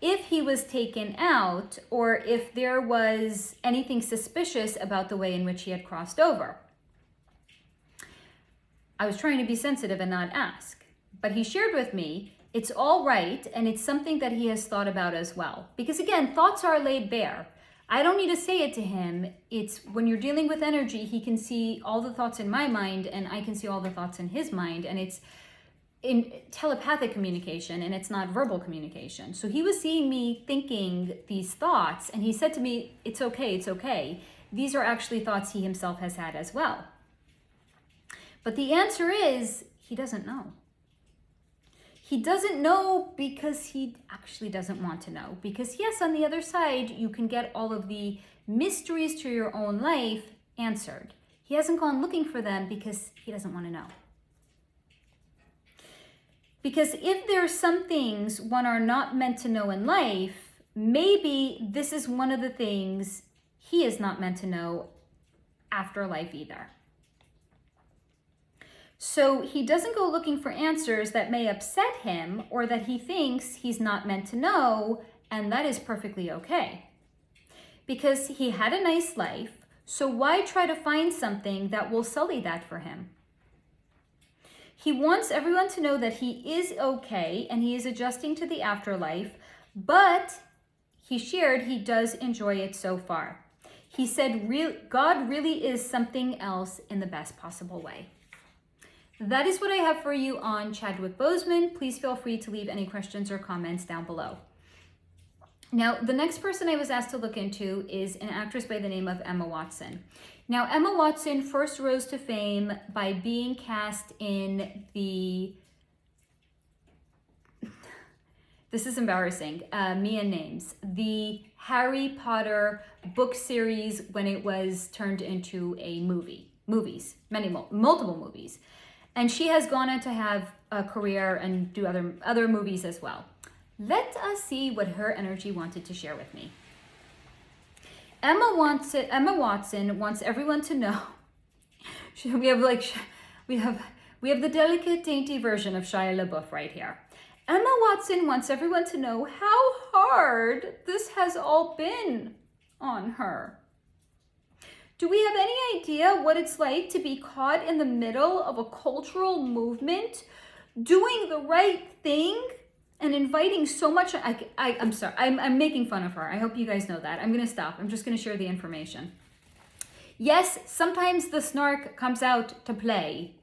if he was taken out or if there was anything suspicious about the way in which he had crossed over. I was trying to be sensitive and not ask. But he shared with me, it's all right, and it's something that he has thought about as well. Because again, thoughts are laid bare. I don't need to say it to him. It's when you're dealing with energy, he can see all the thoughts in my mind and I can see all the thoughts in his mind. And it's in telepathic communication and it's not verbal communication. So he was seeing me thinking these thoughts and he said to me, it's okay, it's okay. These are actually thoughts he himself has had as well. But the answer is, he doesn't know. He doesn't know because he actually doesn't want to know. Because yes, on the other side, you can get all of the mysteries to your own life answered. He hasn't gone looking for them because he doesn't want to know. Because if there are some things one are not meant to know in life, maybe this is one of the things he is not meant to know after life either. So he doesn't go looking for answers that may upset him or that he thinks he's not meant to know, and that is perfectly okay. Because he had a nice life, so why try to find something that will sully that for him? He wants everyone to know that he is okay and he is adjusting to the afterlife, but he shared he does enjoy it so far. He said God really is something else in the best possible way. That is what I have for you on Chadwick Boseman. Please feel free to leave any questions or comments down below. Now, the next person I was asked to look into is an actress by the name of Emma Watson. Now, Emma Watson first rose to fame by being cast in this is embarrassing, Mia names, the Harry Potter book series when it was turned into a multiple movies. And she has gone on to have a career and do other movies as well. Let us see what her energy wanted to share with me. Emma Watson wants everyone to know. We have the delicate, dainty version of Shia Labeouf right here. Emma Watson wants everyone to know how hard this has all been on her. Do we have any idea what it's like to be caught in the middle of a cultural movement, doing the right thing, and inviting so much? I'm sorry, I'm making fun of her. I hope you guys know that. I'm going to stop. I'm just going to share the information. Yes, sometimes the snark comes out to play.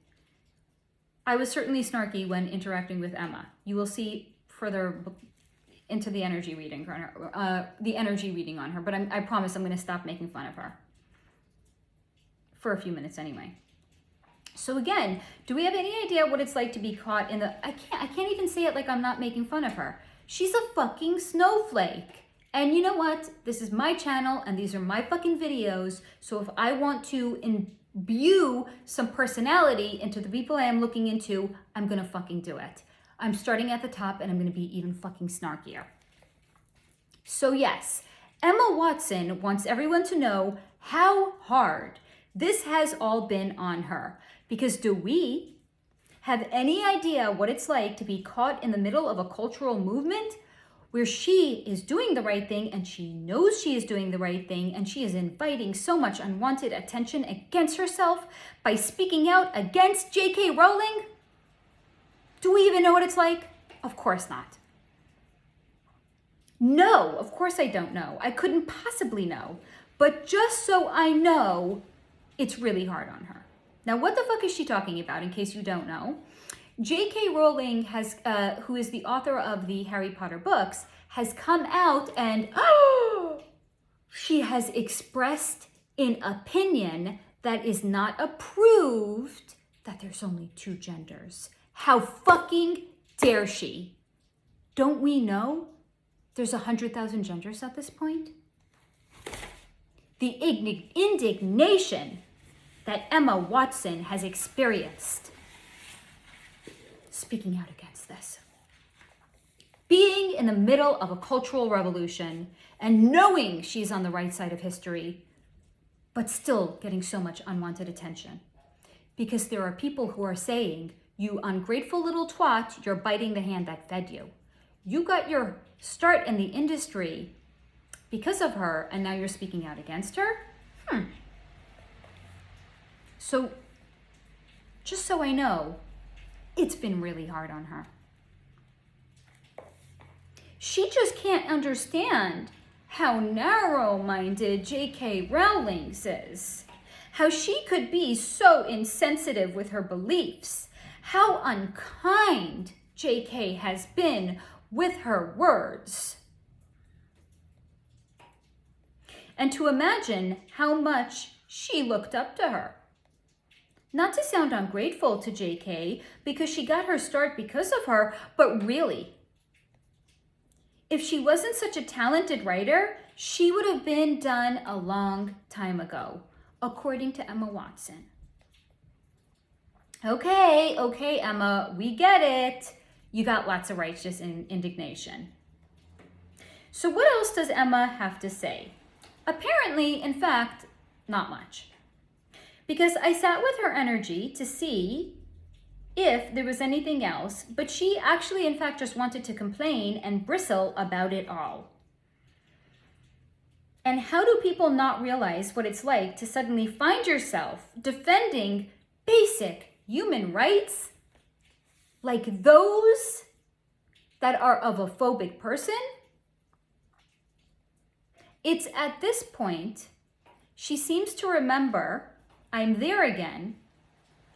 I was certainly snarky when interacting with Emma. You will see further into the energy reading on her, but I promise I'm going to stop making fun of her. For a few minutes anyway. So again, do we have any idea what it's like to be caught in the, I can't even say it like I'm not making fun of her. She's a fucking snowflake. And you know what? This is my channel and these are my fucking videos. So if I want to imbue some personality into the people I am looking into, I'm gonna fucking do it. I'm starting at the top and I'm gonna be even fucking snarkier. So yes, Emma Watson wants everyone to know how hard this has all been on her. Because do we have any idea what it's like to be caught in the middle of a cultural movement where she is doing the right thing and she knows she is doing the right thing and she is inviting so much unwanted attention against herself by speaking out against J.K. Rowling? Do we even know what it's like? Of course not. No, of course I don't know. I couldn't possibly know. But just so I know, it's really hard on her. Now, what the fuck is she talking about, in case you don't know? J.K. Rowling has, who is the author of the Harry Potter books, has come out and she has expressed an opinion that is not approved that there's only 2 genders. How fucking dare she? Don't we know there's 100,000 genders at this point? The indignation that Emma Watson has experienced speaking out against this. Being in the middle of a cultural revolution and knowing she's on the right side of history, but still getting so much unwanted attention. Because there are people who are saying, you ungrateful little twat, you're biting the hand that fed you. You got your start in the industry because of her, and now you're speaking out against her? So, just so I know, it's been really hard on her. She just can't understand how narrow-minded J.K. Rowling is. How she could be so insensitive with her beliefs. How unkind J.K. has been with her words. And to imagine how much she looked up to her. Not to sound ungrateful to J.K. because she got her start because of her, but really, if she wasn't such a talented writer, she would have been done a long time ago, according to Emma Watson. Okay, Emma, we get it. You got lots of righteous indignation. So what else does Emma have to say? Apparently, in fact, not much. Because I sat with her energy to see if there was anything else, but she actually, in fact, just wanted to complain and bristle about it all. And how do people not realize what it's like to suddenly find yourself defending basic human rights like those that are of a phobic person? It's at this point, she seems to remember, I'm there again,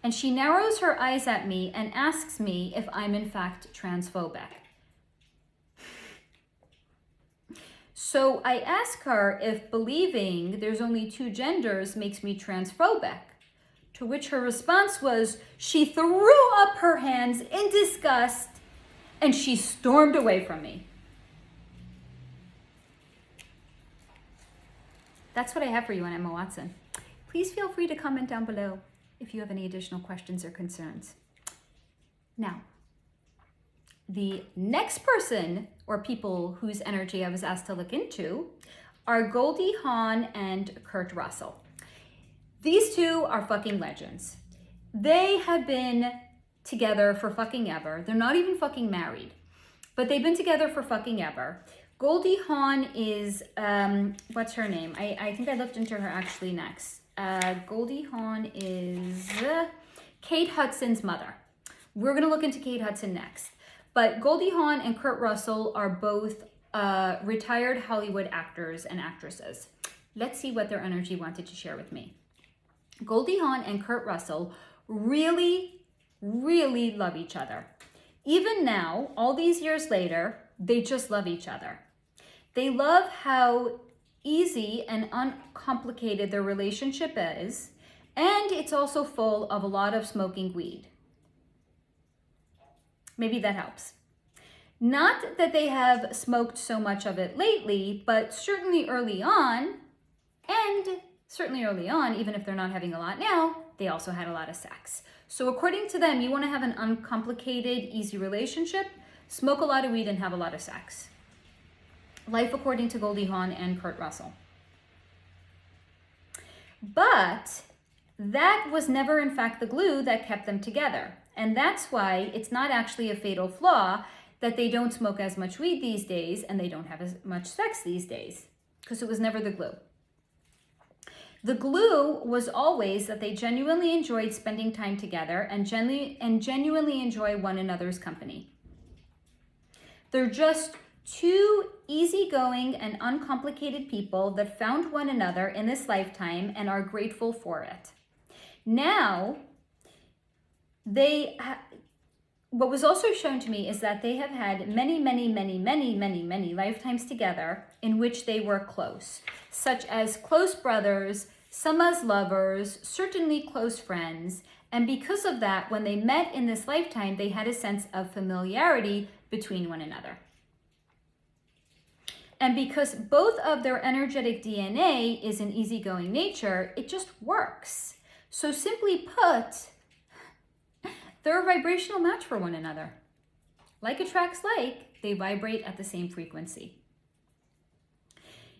and she narrows her eyes at me and asks me if I'm in fact transphobic. So I ask her if believing there's only 2 genders makes me transphobic, to which her response was she threw up her hands in disgust and she stormed away from me. That's what I have for you on Emma Watson. Please feel free to comment down below if you have any additional questions or concerns. Now, the next person or people whose energy I was asked to look into are Goldie Hawn and Kurt Russell. These 2 are fucking legends. They have been together for fucking ever. They're not even fucking married, but they've been together for fucking ever. Goldie Hawn is, what's her name? I think I looked into her actually next. Goldie Hawn is Kate Hudson's mother. We're gonna look into Kate Hudson next. But Goldie Hawn and Kurt Russell are both retired Hollywood actors and actresses. Let's see what their energy wanted to share with me. Goldie Hawn and Kurt Russell really, really love each other. Even now, all these years later, they just love each other. They love how easy and uncomplicated their relationship is, and it's also full of a lot of smoking weed. Maybe that helps. Not that they have smoked so much of it lately, but certainly early on, even if they're not having a lot now, they also had a lot of sex. So according to them, you want to have an uncomplicated, easy relationship, smoke a lot of weed and have a lot of sex. Life according to Goldie Hawn and Kurt Russell. But that was never in fact the glue that kept them together. And that's why it's not actually a fatal flaw that they don't smoke as much weed these days and they don't have as much sex these days, because it was never the glue. The glue was always that they genuinely enjoyed spending time together and genuinely enjoy one another's company. They're just two easygoing and uncomplicated people that found one another in this lifetime and are grateful for it. Now, what was also shown to me is that they have had many lifetimes together in which they were close, such as close brothers, some as lovers, certainly close friends. And because of that, when they met in this lifetime, they had a sense of familiarity between one another. And because both of their energetic DNA is an easygoing nature, it just works. So simply put, they're a vibrational match for one another. Like attracts like, they vibrate at the same frequency.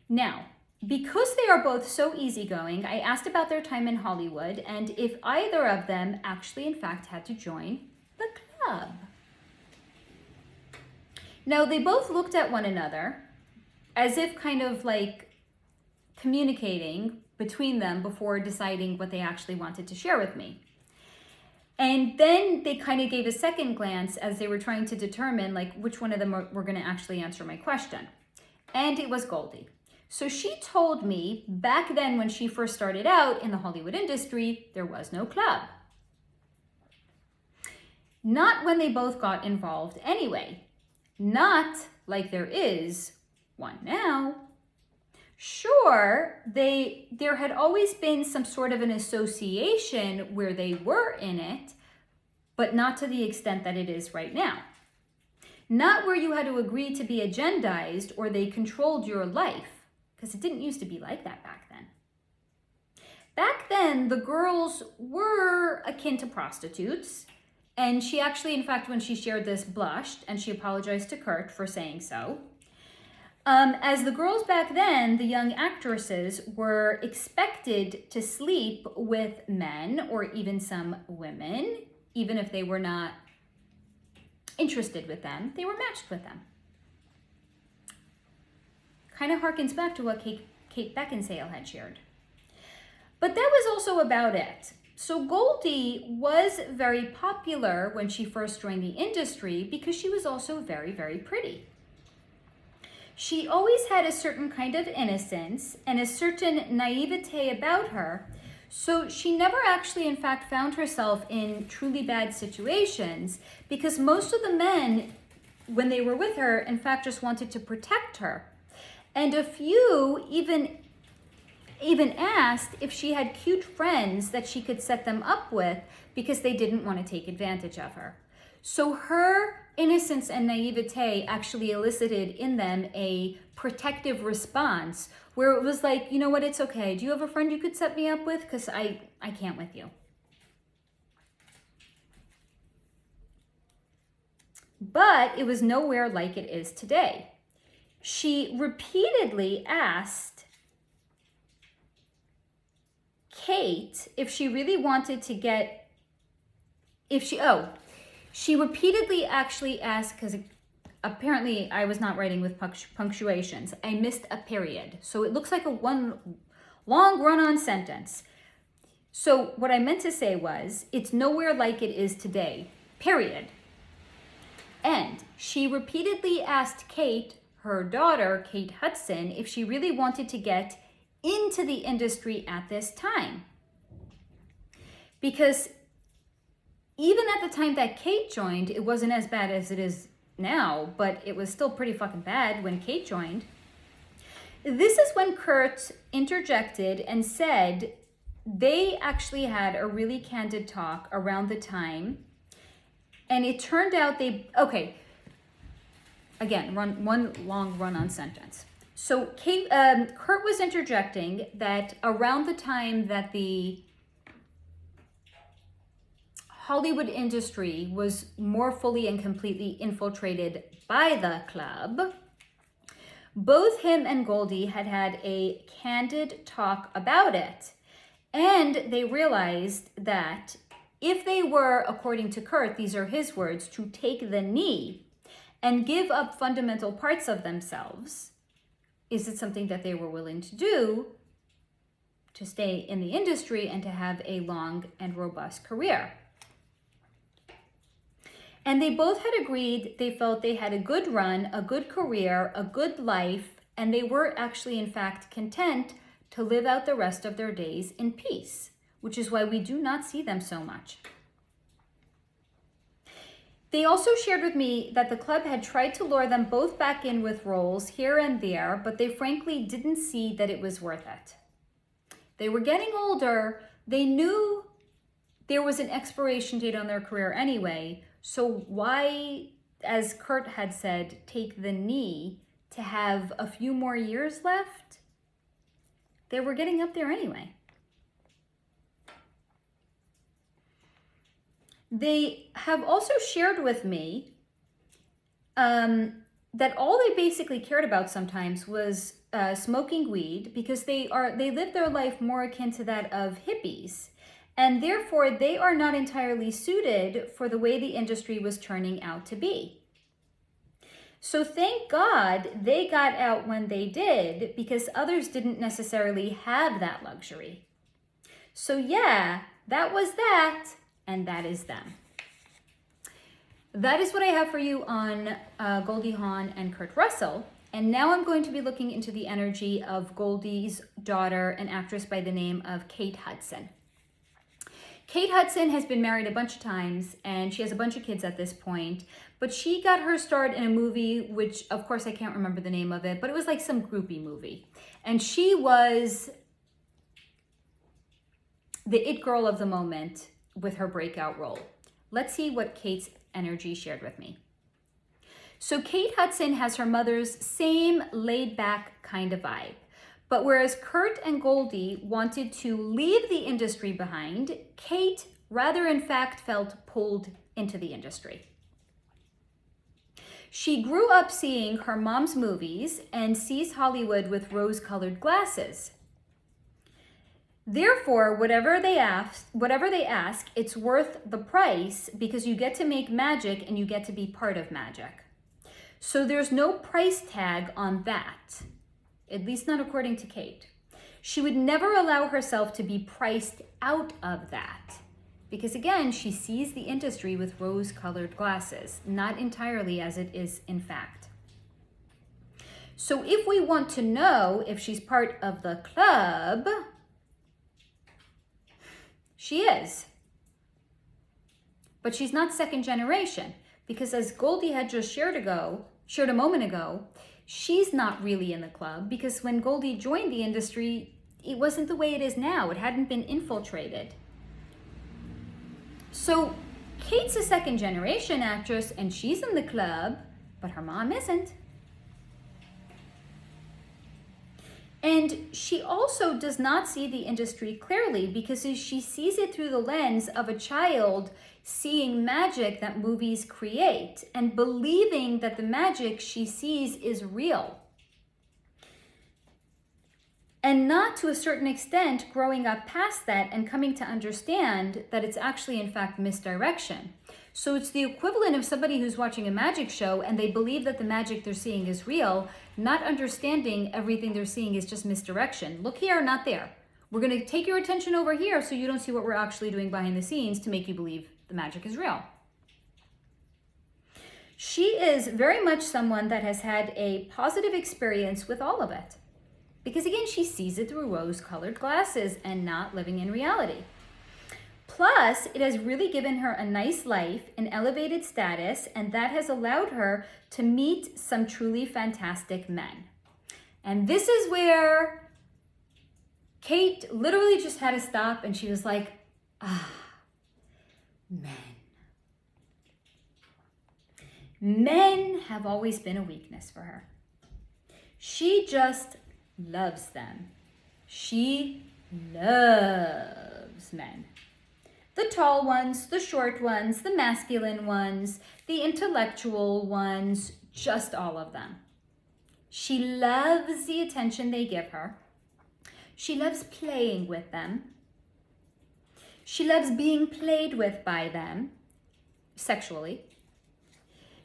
Now, because they are both so easygoing, I asked about their time in Hollywood and if either of them actually in fact had to join the club. Now, they both looked at one another as if kind of like communicating between them before deciding what they actually wanted to share with me. And then they kind of gave a second glance as they were trying to determine like which one of them were going to actually answer my question. And it was Goldie. So she told me back then when she first started out in the Hollywood industry, there was no club. Not when they both got involved anyway. Not like there is one now. Sure, there had always been some sort of an association where they were in it, but not to the extent that it is right now. Not where you had to agree to be agendized or they controlled your life, because it didn't used to be like that back then. Back then, the girls were akin to prostitutes, and she actually, in fact, when she shared this, blushed, and she apologized to Kurt for saying so. As the girls back then, the young actresses were expected to sleep with men or even some women, even if they were not interested with them, they were matched with them. Kind of harkens back to what Kate Beckinsale had shared. But that was also about it. So Goldie was very popular when she first joined the industry because she was also very, very pretty. She always had a certain kind of innocence and a certain naivete about her, so she never actually, in fact, found herself in truly bad situations because most of the men, when they were with her, in fact, just wanted to protect her. And a few even asked if she had cute friends that she could set them up with because they didn't want to take advantage of her. So her innocence and naivete actually elicited in them a protective response where it was like, you know what, it's okay. Do you have a friend you could set me up with? Because I can't with you. But it was nowhere like it is today. She repeatedly asked Kate if she really wanted to get, she repeatedly actually asked, because apparently I was not writing with punctuations. I missed a period. So it looks like a one long run-on sentence. So what I meant to say was, it's nowhere like it is today, period. And she repeatedly asked Kate, her daughter, Kate Hudson, if she really wanted to get into the industry at this time. Because even at the time that Kate joined, it wasn't as bad as it is now, but it was still pretty fucking bad when Kate joined. This is when Kurt interjected and said they actually had a really candid talk around the time. And it turned out again, one long run-on sentence. So Kurt was interjecting that around the time that the Hollywood industry was more fully and completely infiltrated by the club, both him and Goldie had had a candid talk about it. And they realized that if they were, according to Kurt, these are his words, to take the knee and give up fundamental parts of themselves, is it something that they were willing to do to stay in the industry and to have a long and robust career? And they both had agreed they felt they had a good run, a good career, a good life, and they were actually, in fact, content to live out the rest of their days in peace, which is why we do not see them so much. They also shared with me that the club had tried to lure them both back in with roles here and there, but they frankly didn't see that it was worth it. They were getting older. They knew there was an expiration date on their career anyway, so why, as Kurt had said, take the knee to have a few more years left? They were getting up there anyway. They have also shared with me that all they basically cared about sometimes was smoking weed, because they live their life more akin to that of hippies. And therefore, they are not entirely suited for the way the industry was turning out to be. So thank God they got out when they did, because others didn't necessarily have that luxury. So yeah, that was that, and that is them. That is what I have for you on Goldie Hawn and Kurt Russell. And now I'm going to be looking into the energy of Goldie's daughter, an actress by the name of Kate Hudson. Kate Hudson has been married a bunch of times, and she has a bunch of kids at this point, but she got her start in a movie, which of course I can't remember the name of it, but it was like some groupie movie. And she was the it girl of the moment with her breakout role. Let's see what Kate's energy shared with me. So Kate Hudson has her mother's same laid-back kind of vibe. But whereas Kurt and Goldie wanted to leave the industry behind, Kate rather in fact felt pulled into the industry. She grew up seeing her mom's movies and sees Hollywood with rose-colored glasses. Therefore, whatever they ask, it's worth the price, because you get to make magic and you get to be part of magic. So there's no price tag on that. At least not according to Kate. She would never allow herself to be priced out of that, because again, she sees the industry with rose-colored glasses, not entirely as it is in fact. So if we want to know if she's part of the club, she is. But she's not second generation, because as Goldie had just shared a moment ago, she's not really in the club, because when Goldie joined the industry, it wasn't the way it is now. It hadn't been infiltrated. So Kate's a second generation actress and she's in the club, but her mom isn't. And she also does not see the industry clearly, because she sees it through the lens of a child seeing magic that movies create and believing that the magic she sees is real. And not, to a certain extent, growing up past that and coming to understand that it's actually in fact misdirection. So it's the equivalent of somebody who's watching a magic show and they believe that the magic they're seeing is real, not understanding everything they're seeing is just misdirection. Look here, not there. We're going to take your attention over here so you don't see what we're actually doing behind the scenes to make you believe the magic is real. She is very much someone that has had a positive experience with all of it. Because again, she sees it through rose-colored glasses and not living in reality. Plus, it has really given her a nice life, an elevated status, and that has allowed her to meet some truly fantastic men. And this is where Kate literally just had to stop, and she was like, men. Men have always been a weakness for her. She just loves them. She loves men. The tall ones, the short ones, the masculine ones, the intellectual ones, just all of them. She loves the attention they give her. She loves playing with them. She loves being played with by them, sexually.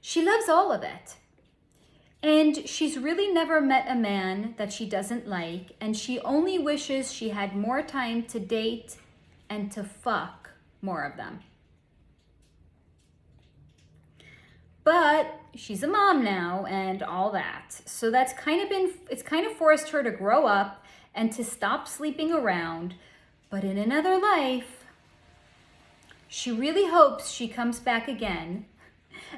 She loves all of it. And she's really never met a man that she doesn't like, and she only wishes she had more time to date and to fuck more of them. But she's a mom now and all that. So it's kind of forced her to grow up and to stop sleeping around. But in another life, she really hopes she comes back again,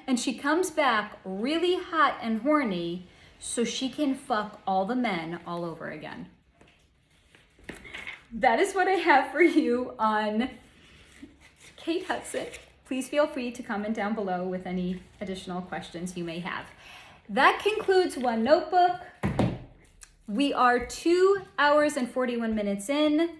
and she comes back really hot and horny so she can fuck all the men all over again. That is what I have for you on Kate Hudson. Please feel free to comment down below with any additional questions you may have. That concludes One Notebook. We are 2 hours and 41 minutes in.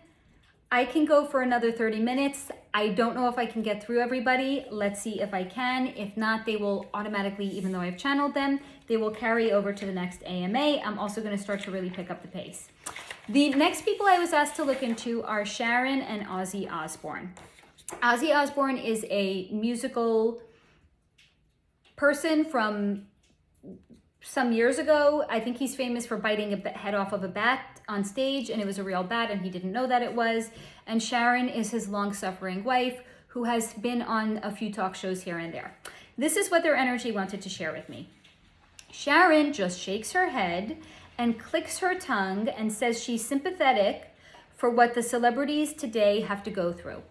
I can go for another 30 minutes. I don't know if I can get through everybody. Let's see if I can. If not, they will automatically, even though I've channeled them, they will carry over to the next AMA. I'm also going to start to really pick up the pace. The next people I was asked to look into are Sharon and Ozzy Osbourne. Ozzy Osbourne is a musical person from some years ago. I think he's famous for biting a head off of a bat on stage, and it was a real bat and he didn't know that it was. And Sharon is his long-suffering wife who has been on a few talk shows here and there. This is what their energy wanted to share with me. Sharon just shakes her head and clicks her tongue and says she's sympathetic for what the celebrities today have to go through.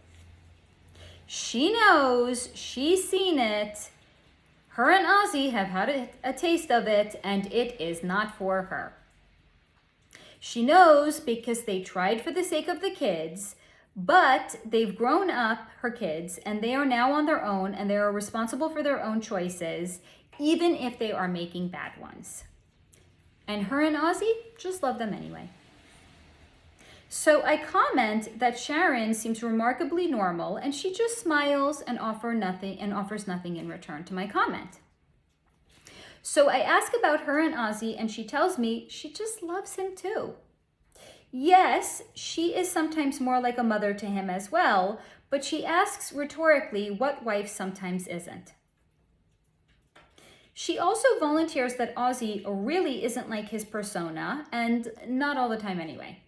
She knows, she's seen it. Her and Ozzy have had a taste of it, and it is not for her. She knows because they tried for the sake of the kids, but they've grown up, her kids, and they are now on their own, and they are responsible for their own choices, even if they are making bad ones. And her and Ozzy just love them anyway. So I comment that Sharon seems remarkably normal, and she just smiles and offers nothing in return to my comment. So I ask about her and Ozzy, and she tells me she just loves him too. Yes, she is sometimes more like a mother to him as well, but she asks rhetorically what wife sometimes isn't. She also volunteers that Ozzy really isn't like his persona, and not all the time anyway.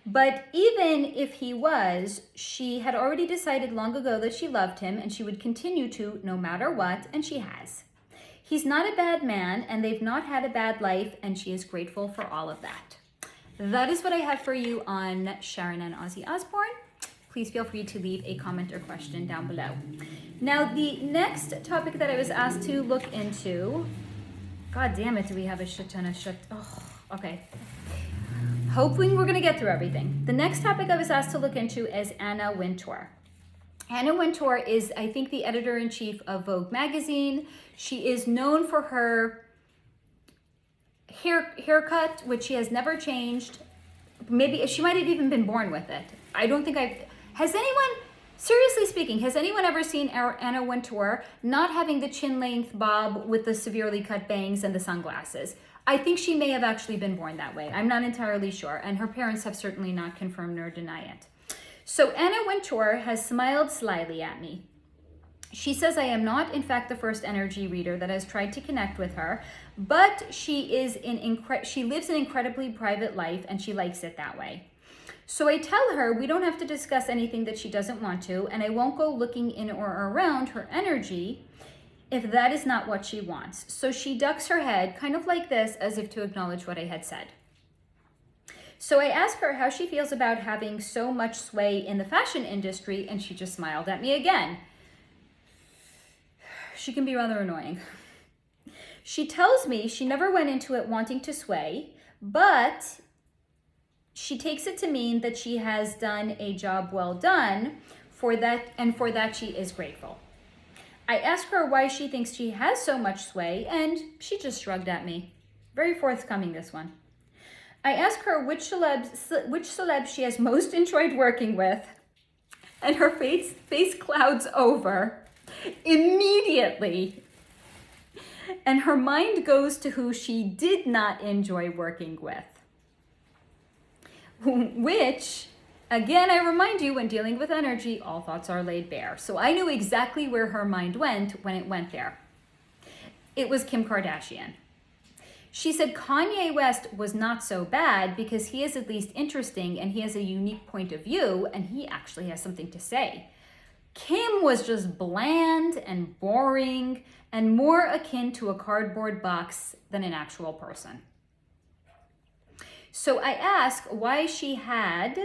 But even if he was, she had already decided long ago that she loved him and she would continue to no matter what, and she has. He's not a bad man, and they've not had a bad life, and she is grateful for all of that. That is what I have for you on Sharon and Ozzy Osbourne. Please feel free to leave a comment or question down below. Now, the next topic that I was asked to look into, God damn it, do we have a shit ton of shit? Oh, okay. Hoping we're going to get through everything. The next topic I was asked to look into is Anna Wintour. Anna Wintour is, I think, the editor-in-chief of Vogue magazine. She is known for her haircut, which she has never changed. Maybe she might have even been born with it. I don't think has anyone, seriously speaking, has anyone ever seen Anna Wintour not having the chin-length bob with the severely cut bangs and the sunglasses? I think she may have actually been born that way. I'm not entirely sure, and her parents have certainly not confirmed nor deny it. So Anna Wintour has smiled slyly at me. She says I am not, in fact, the first energy reader that has tried to connect with her, but she lives an incredibly private life, and she likes it that way. So I tell her we don't have to discuss anything that she doesn't want to, and I won't go looking in or around her energy if that is not what she wants. So she ducks her head, kind of like this, as if to acknowledge what I had said. So I ask her how she feels about having so much sway in the fashion industry, and she just smiled at me again. She can be rather annoying. She tells me she never went into it wanting to sway, but she takes it to mean that she has done a job well done for that, and for that she is grateful. I asked her why she thinks she has so much sway, and she just shrugged at me. Very forthcoming, this one. I asked her which celeb she has most enjoyed working with, and her face clouds over immediately. And her mind goes to who she did not enjoy working with. Which, again, I remind you, when dealing with energy, all thoughts are laid bare. So I knew exactly where her mind went when it went there. It was Kim Kardashian. She said Kanye West was not so bad because he is at least interesting and he has a unique point of view and he actually has something to say. Kim was just bland and boring and more akin to a cardboard box than an actual person. So I asked why she had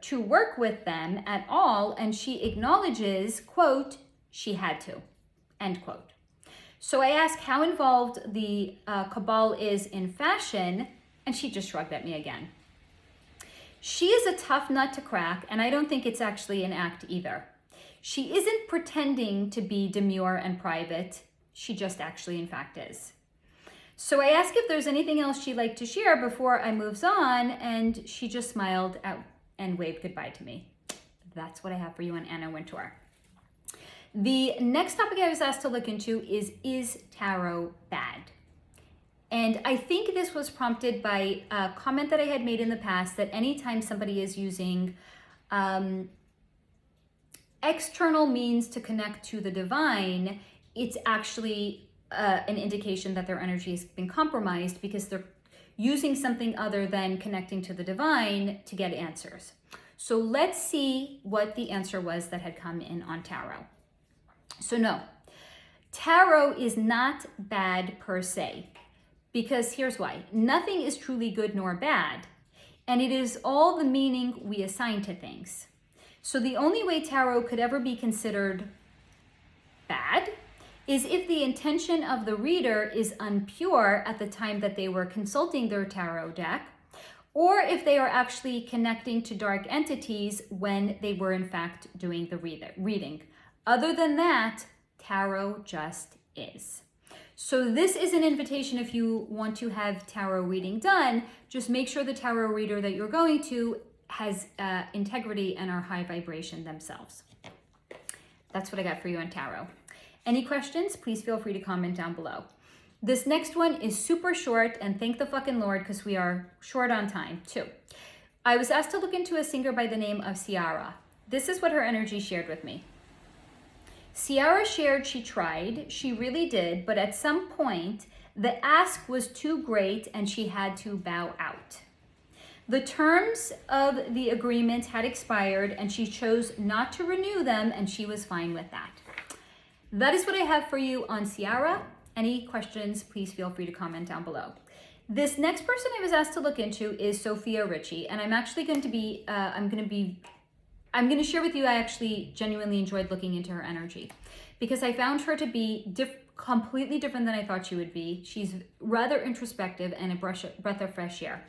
to work with them at all, and she acknowledges, quote, she had to, end quote. So I asked how involved the cabal is in fashion, and she just shrugged at me again. She is a tough nut to crack, and I don't think it's actually an act either. She isn't pretending to be demure and private. She just actually, in fact, is. So I asked if there's anything else she'd like to share before I moves on, and she just smiled and waved goodbye to me. That's what I have for you on Anna Wintour. The next topic I was asked to look into is tarot bad? And I think this was prompted by a comment that I had made in the past that anytime somebody is using external means to connect to the divine, it's actually an indication that their energy has been compromised because they're using something other than connecting to the divine to get answers. So let's see what the answer was that had come in on tarot. So no, tarot is not bad per se, because here's why. Nothing is truly good nor bad, and it is all the meaning we assign to things. So the only way tarot could ever be considered bad is if the intention of the reader is impure at the time that they were consulting their tarot deck, or if they are actually connecting to dark entities when they were in fact doing the reading. Other than that, tarot just is. So this is an invitation if you want to have tarot reading done, just make sure the tarot reader that you're going to has integrity and are high vibration themselves. That's what I got for you on tarot. Any questions? Please feel free to comment down below. This next one is super short, and thank the fucking Lord because we are short on time too. I was asked to look into a singer by the name of Ciara. This is what her energy shared with me. Ciara shared she tried, she really did, but at some point the ask was too great and she had to bow out. The terms of the agreement had expired and she chose not to renew them, and she was fine with that. That is what I have for you on Ciara. Any questions, please feel free to comment down below. This next person I was asked to look into is Sophia Richie, and I'm actually going to be, I'm going to share with you, I actually genuinely enjoyed looking into her energy because I found her to be completely different than I thought she would be. She's rather introspective and a breath of fresh air.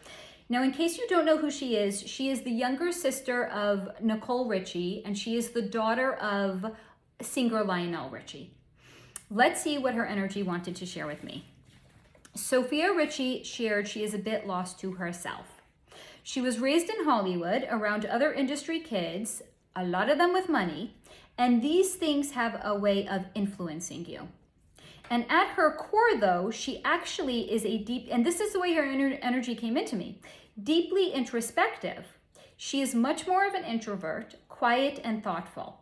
Now, in case you don't know who she is the younger sister of Nicole Richie, and she is the daughter of singer Lionel Richie. Let's see what her energy wanted to share with me. Sophia Richie shared she is a bit lost to herself. She was raised in Hollywood around other industry kids, a lot of them with money, and these things have a way of influencing you. And at her core, though, she actually is a deep, and this is the way her energy came into me, deeply introspective. She is much more of an introvert, quiet and thoughtful.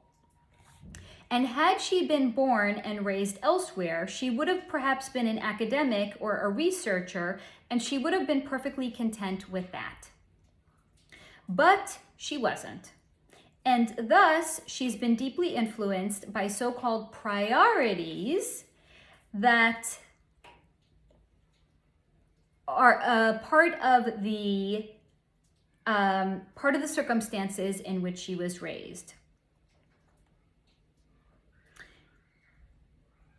And had she been born and raised elsewhere, she would have perhaps been an academic or a researcher, and she would have been perfectly content with that. But she wasn't. And thus, she's been deeply influenced by so-called priorities that are part of the circumstances in which she was raised.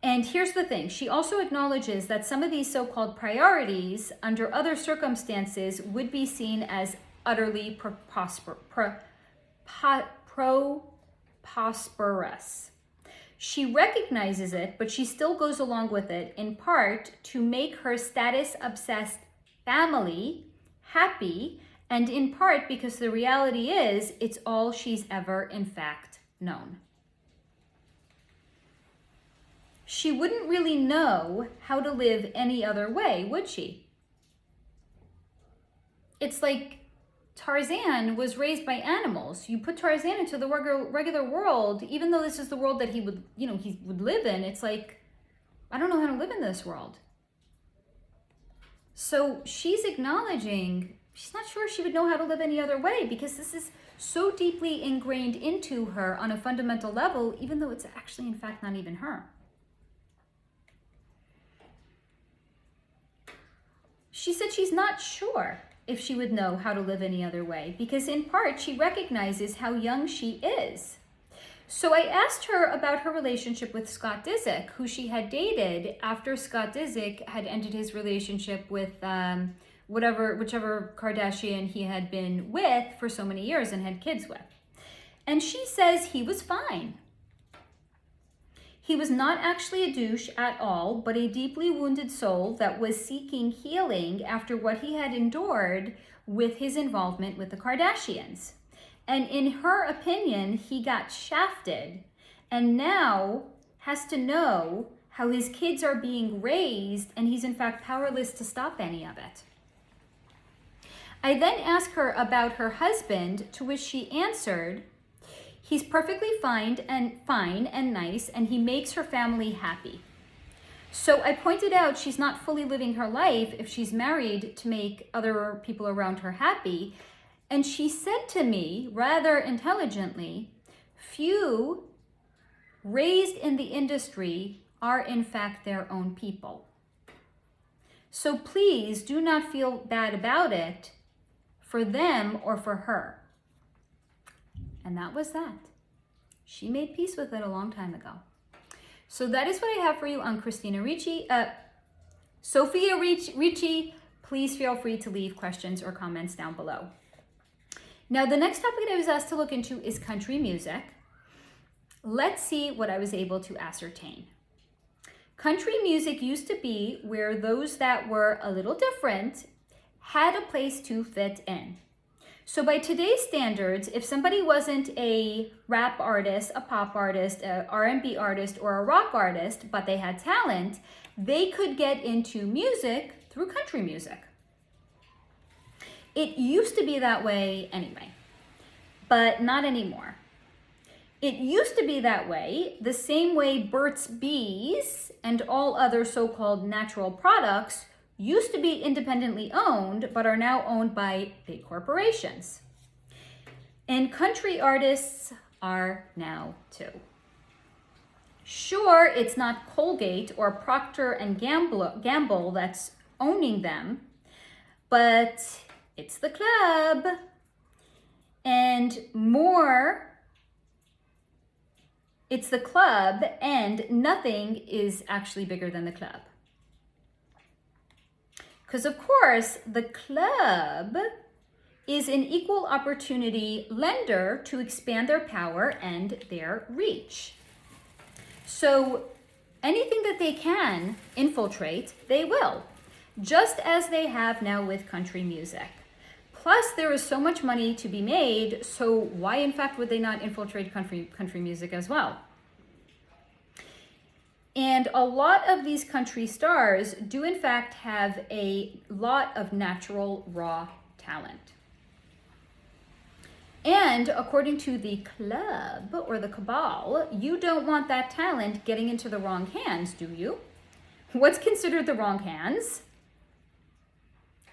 And here's the thing, she also acknowledges that some of these so-called priorities under other circumstances would be seen as utterly prosperous. She recognizes it, but she still goes along with it, in part to make her status-obsessed family happy, and in part because the reality is it's all she's ever, in fact, known. She wouldn't really know how to live any other way, would she? It's like Tarzan was raised by animals. You put Tarzan into the regular world, even though this is the world that he would, he would live in. It's like, I don't know how to live in this world. So she's acknowledging, she's not sure she would know how to live any other way because this is so deeply ingrained into her on a fundamental level, even though it's actually, in fact, not even her. She said she's not sure if she would know how to live any other way, because in part she recognizes how young she is. So I asked her about her relationship with Scott Disick, who she had dated after Scott Disick had ended his relationship with whichever Kardashian he had been with for so many years and had kids with. And she says he was fine. He was not actually a douche at all, but a deeply wounded soul that was seeking healing after what he had endured with his involvement with the Kardashians. And in her opinion, he got shafted and now has to know how his kids are being raised, and he's in fact powerless to stop any of it. I then asked her about her husband, to which she answered, he's perfectly fine and nice, and he makes her family happy. So I pointed out she's not fully living her life if she's married to make other people around her happy. And she said to me, rather intelligently, few raised in the industry are in fact their own people. So please do not feel bad about it for them or for her. And that was that. She made peace with it a long time ago. So that is what I have for you on Christina Ricci. Sophia Richie, please feel free to leave questions or comments down below. Now, the next topic that I was asked to look into is country music. Let's see what I was able to ascertain. Country music used to be where those that were a little different had a place to fit in. So by today's standards, if somebody wasn't a rap artist, a pop artist, a R&B artist, or a rock artist, but they had talent, they could get into music through country music. It used to be that way anyway, but not anymore. It used to be that way, the same way Burt's Bees and all other so-called natural products used to be independently owned, but are now owned by big corporations. And country artists are now too. Sure, it's not Colgate or Procter & Gamble that's owning them, but it's the club. And more, it's the club, and nothing is actually bigger than the club. Because of course, the club is an equal opportunity lender to expand their power and their reach. So anything that they can infiltrate, they will, just as they have now with country music. Plus, there is so much money to be made, so why in fact would they not infiltrate country music as well? And a lot of these country stars do in fact have a lot of natural raw talent. And according to the club or the cabal, you don't want that talent getting into the wrong hands, do you? What's considered the wrong hands?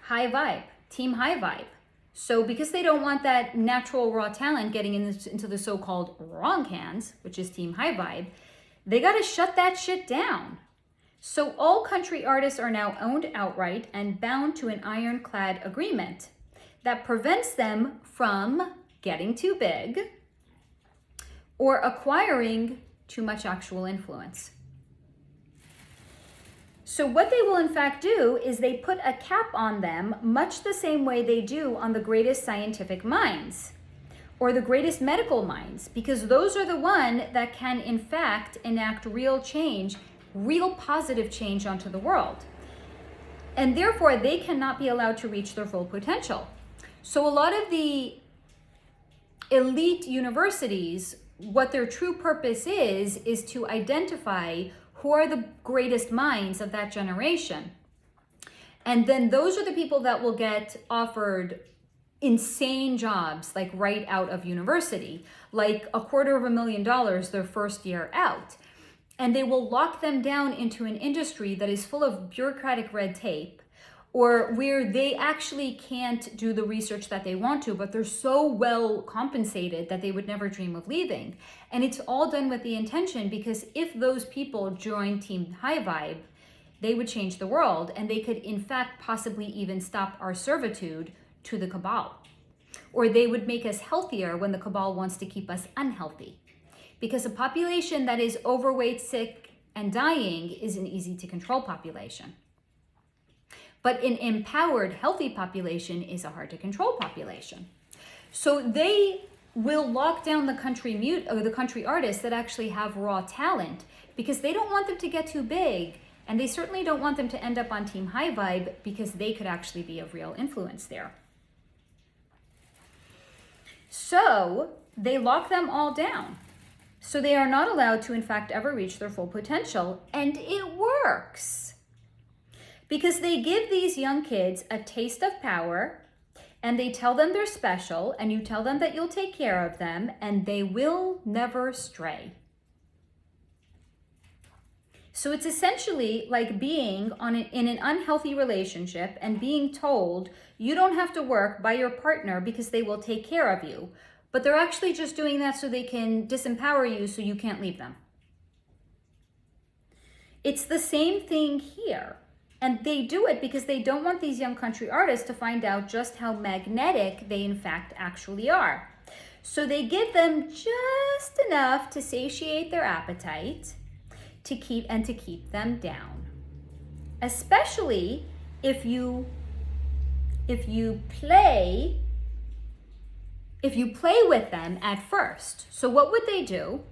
High vibe, team high vibe. So because they don't want that natural raw talent getting into the so-called wrong hands, which is team high vibe, they got to shut that shit down. So all country artists are now owned outright and bound to an ironclad agreement that prevents them from getting too big or acquiring too much actual influence. So what they will in fact do is they put a cap on them, much the same way they do on the greatest scientific minds. or the greatest medical minds, because those are the one that can in fact enact real change, real positive change onto the world. And therefore they cannot be allowed to reach their full potential. So a lot of the elite universities, what their true purpose is to identify who are the greatest minds of that generation. And then those are the people that will get offered insane jobs, like right out of university, like $250,000 their first year out. And they will lock them down into an industry that is full of bureaucratic red tape, or where they actually can't do the research that they want to, but they're so well compensated that they would never dream of leaving. And it's all done with the intention, because if those people join Team High Vibe, they would change the world, and they could in fact possibly even stop our servitude to the cabal. Or they would make us healthier when the cabal wants to keep us unhealthy. Because a population that is overweight, sick, and dying is an easy to control population. But an empowered, healthy population is a hard to control population. So they will lock down the country artists that actually have raw talent, because they don't want them to get too big, and they certainly don't want them to end up on Team High Vibe, because they could actually be of real influence there. So they lock them all down. So they are not allowed to in fact ever reach their full potential, and it works. Because they give these young kids a taste of power, and they tell them they're special, and you tell them that you'll take care of them, and they will never stray. So it's essentially like being in an unhealthy relationship and being told you don't have to work by your partner because they will take care of you. But they're actually just doing that so they can disempower you so you can't leave them. It's the same thing here. And they do it because they don't want these young country artists to find out just how magnetic they in fact actually are. So they give them just enough to satiate their appetite, to keep them down. Especially if you play with them at first. So what would they do?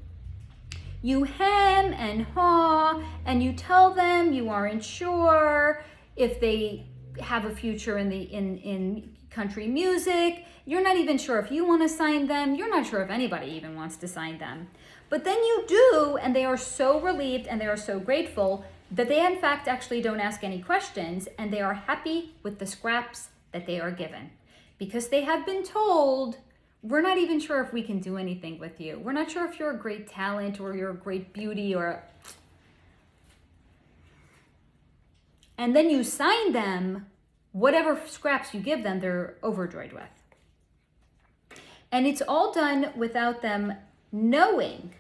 You hem and haw, and you tell them you aren't sure if they have a future in country music. You're not even sure if you want to sign them. You're not sure if anybody even wants to sign them. But then you do, and they are so relieved and they are so grateful that they in fact actually don't ask any questions, and they are happy with the scraps that they are given. Because they have been told, we're not even sure if we can do anything with you. We're not sure if you're a great talent or you're a great beauty And then you sign them, whatever scraps you give them, they're overjoyed with. And it's all done without them knowing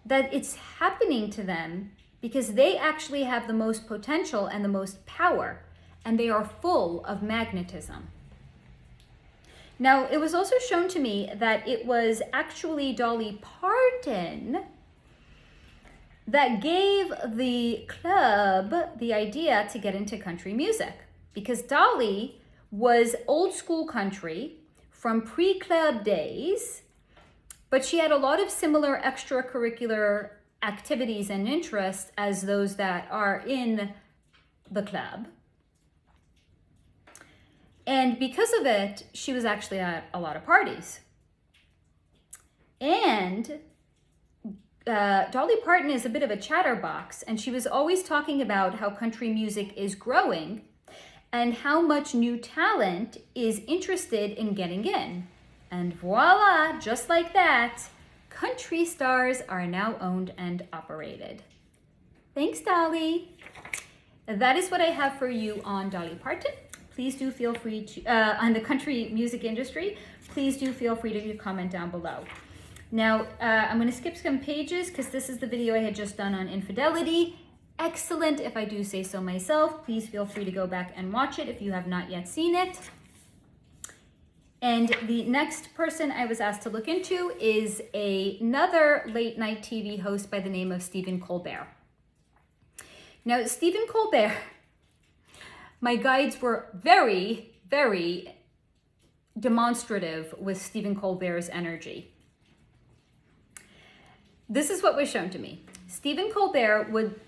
that it's happening to them, because they actually have the most potential and the most power, and they are full of magnetism. Now, it was also shown to me that it was actually Dolly Parton that gave the club the idea to get into country music, because Dolly was old school country from pre-club days, but she had a lot of similar extracurricular activities and interests as those that are in the club. And because of it, she was actually at a lot of parties. And Dolly Parton is a bit of a chatterbox, and she was always talking about how country music is growing and how much new talent is interested in getting in. And voila, just like that, country stars are now owned and operated. Thanks, Dolly. That is what I have for you on Dolly Parton. Please do feel free to, on the country music industry, please do feel free to comment down below. Now, I'm going to skip some pages because this is the video I had just done on infidelity. Excellent, if I do say so myself. Please feel free to go back and watch it if you have not yet seen it. And the next person I was asked to look into is another late night TV host by the name of Stephen Colbert. Now, Stephen Colbert, my guides were very, very demonstrative with Stephen Colbert's energy. This is what was shown to me. Stephen Colbert would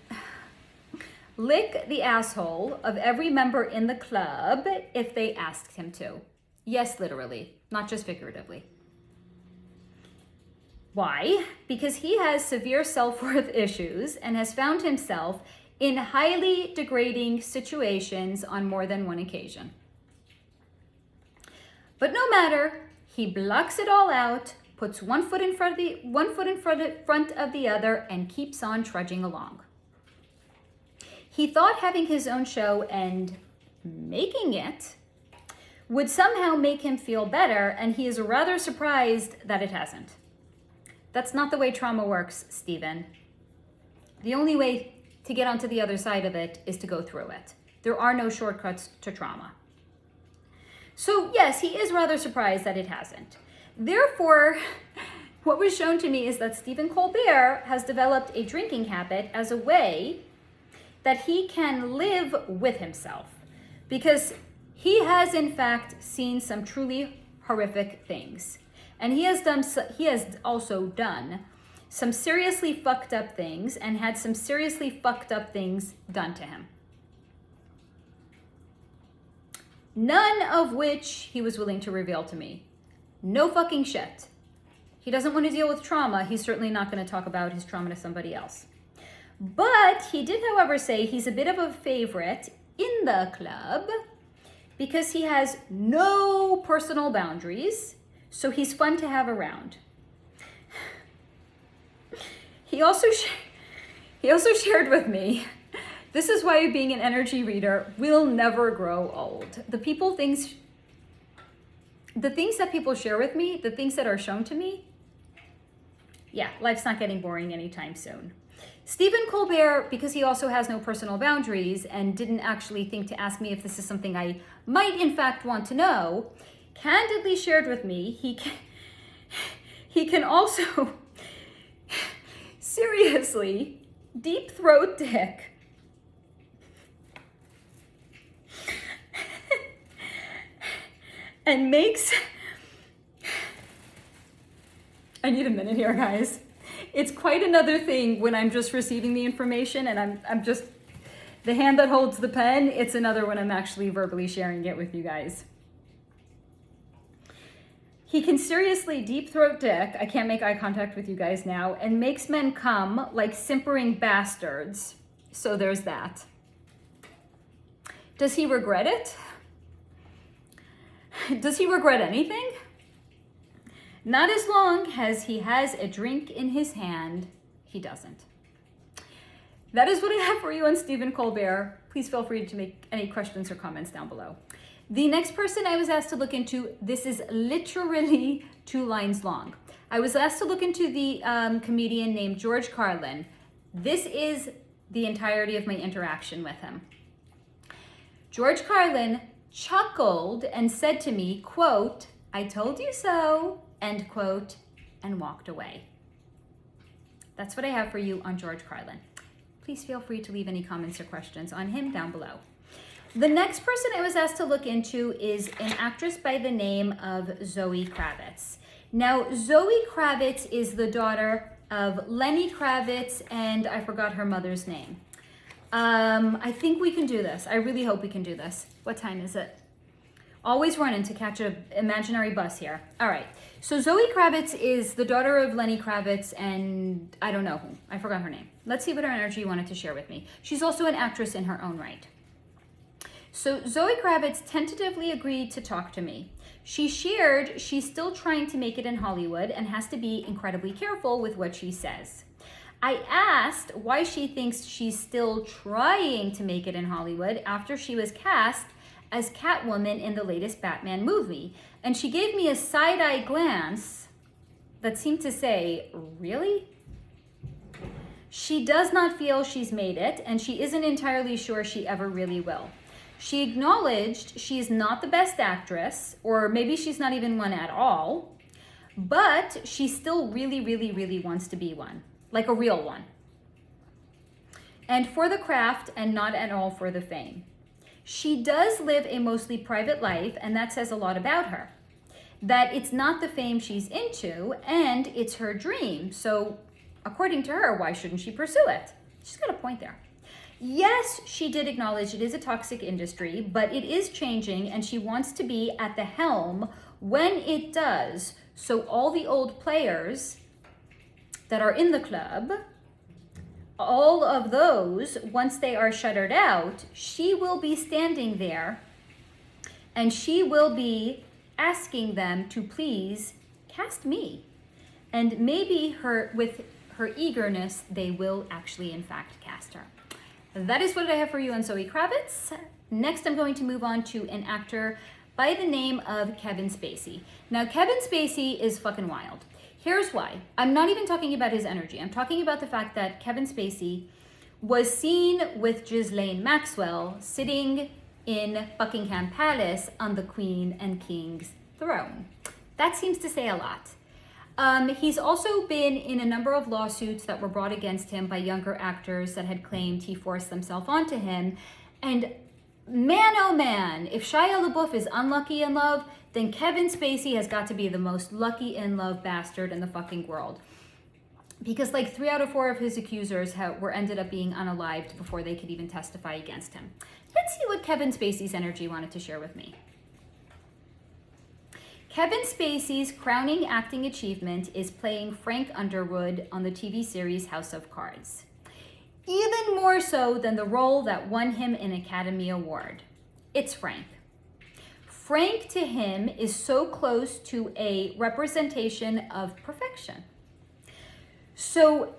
lick the asshole of every member in the club if they asked him to. Yes, literally, not just figuratively. Why? Because he has severe self-worth issues and has found himself in highly degrading situations on more than one occasion. But no matter, he blocks it all out, puts one foot in front of the other, and keeps on trudging along. He thought having his own show and making it would somehow make him feel better, and he is rather surprised that it hasn't. That's not the way trauma works, Stephen. The only way to get onto the other side of it is to go through it. There are no shortcuts to trauma. So yes, he is rather surprised that it hasn't. Therefore, what was shown to me is that Stephen Colbert has developed a drinking habit as a way that he can live with himself, because he has in fact seen some truly horrific things. And he has also done some seriously fucked up things and had some seriously fucked up things done to him. None of which he was willing to reveal to me. No fucking shit. He doesn't want to deal with trauma. He's certainly not going to talk about his trauma to somebody else. But he did, however, say he's a bit of a favorite in the club because he has no personal boundaries, so he's fun to have around. He also shared with me, this is why being an energy reader will never grow old. The things that people share with me, the things that are shown to me, yeah, life's not getting boring anytime soon. Stephen Colbert, because he also has no personal boundaries and didn't actually think to ask me if this is something I might in fact want to know, candidly shared with me he can also seriously deep throat dick and makes, I need a minute here, guys. It's quite another thing when I'm just receiving the information and I'm just the hand that holds the pen. It's another when I'm actually verbally sharing it with you guys. He can seriously deep throat dick, I can't make eye contact with you guys now, and makes men come like simpering bastards. So there's that. Does he regret it? Does he regret anything? Not as long as he has a drink in his hand, he doesn't. That is what I have for you on Stephen Colbert. Please feel free to make any questions or comments down below. The next person I was asked to look into, this is literally 2 lines long. I was asked to look into the comedian named George Carlin. This is the entirety of my interaction with him. George Carlin chuckled and said to me, quote, "I told you so," end quote, and walked away. That's what I have for you on George Carlin. Please feel free to leave any comments or questions on him down below. The next person I was asked to look into is an actress by the name of Zoe Kravitz. Now, Zoe Kravitz is the daughter of Lenny Kravitz, and I forgot her mother's name. I think we can do this. I really hope we can do this. What time is it? Always running to catch an imaginary bus here. All right. So Zoe Kravitz is the daughter of Lenny Kravitz and I don't know who. I forgot her name. Let's see what her energy wanted to share with me. She's also an actress in her own right. So Zoe Kravitz tentatively agreed to talk to me. She shared she's still trying to make it in Hollywood and has to be incredibly careful with what she says. I asked why she thinks she's still trying to make it in Hollywood after she was cast as Catwoman in the latest Batman movie. And she gave me a side-eye glance that seemed to say, really? She does not feel she's made it, and she isn't entirely sure she ever really will. She acknowledged she's not the best actress, or maybe she's not even one at all, but she still really, really, really wants to be one, like a real one. And for the craft and not at all for the fame. She does live a mostly private life, and that says a lot about her. that it's not the fame she's into and it's her dream. So according to her, why shouldn't she pursue it? She's got a point there. Yes, she did acknowledge it is a toxic industry, but it is changing and she wants to be at the helm when it does. So all the old players that are in the club, all of those, once they are shuttered out, she will be standing there and she will be asking them to please cast me. And maybe with her eagerness, they will actually in fact cast her. That is what I have for you on Zoe Kravitz. Next, I'm going to move on to an actor by the name of Kevin Spacey. Now, Kevin Spacey is fucking wild. Here's why. I'm not even talking about his energy. I'm talking about the fact that Kevin Spacey was seen with Ghislaine Maxwell sitting in Buckingham Palace on the Queen and King's throne. That seems to say a lot. He's also been in a number of lawsuits that were brought against him by younger actors that had claimed he forced themselves onto him. And man, oh man, if Shia Labeouf is unlucky in love, then Kevin Spacey has got to be the most lucky in love bastard in the fucking world. Because like 3 out of 4 of his accusers were ended up being unalived before they could even testify against him. Let's see what Kevin Spacey's energy wanted to share with me. Kevin Spacey's crowning acting achievement is playing Frank Underwood on the TV series House of Cards. Even more so than the role that won him an Academy Award. It's Frank. Frank to him is so close to a representation of perfection. So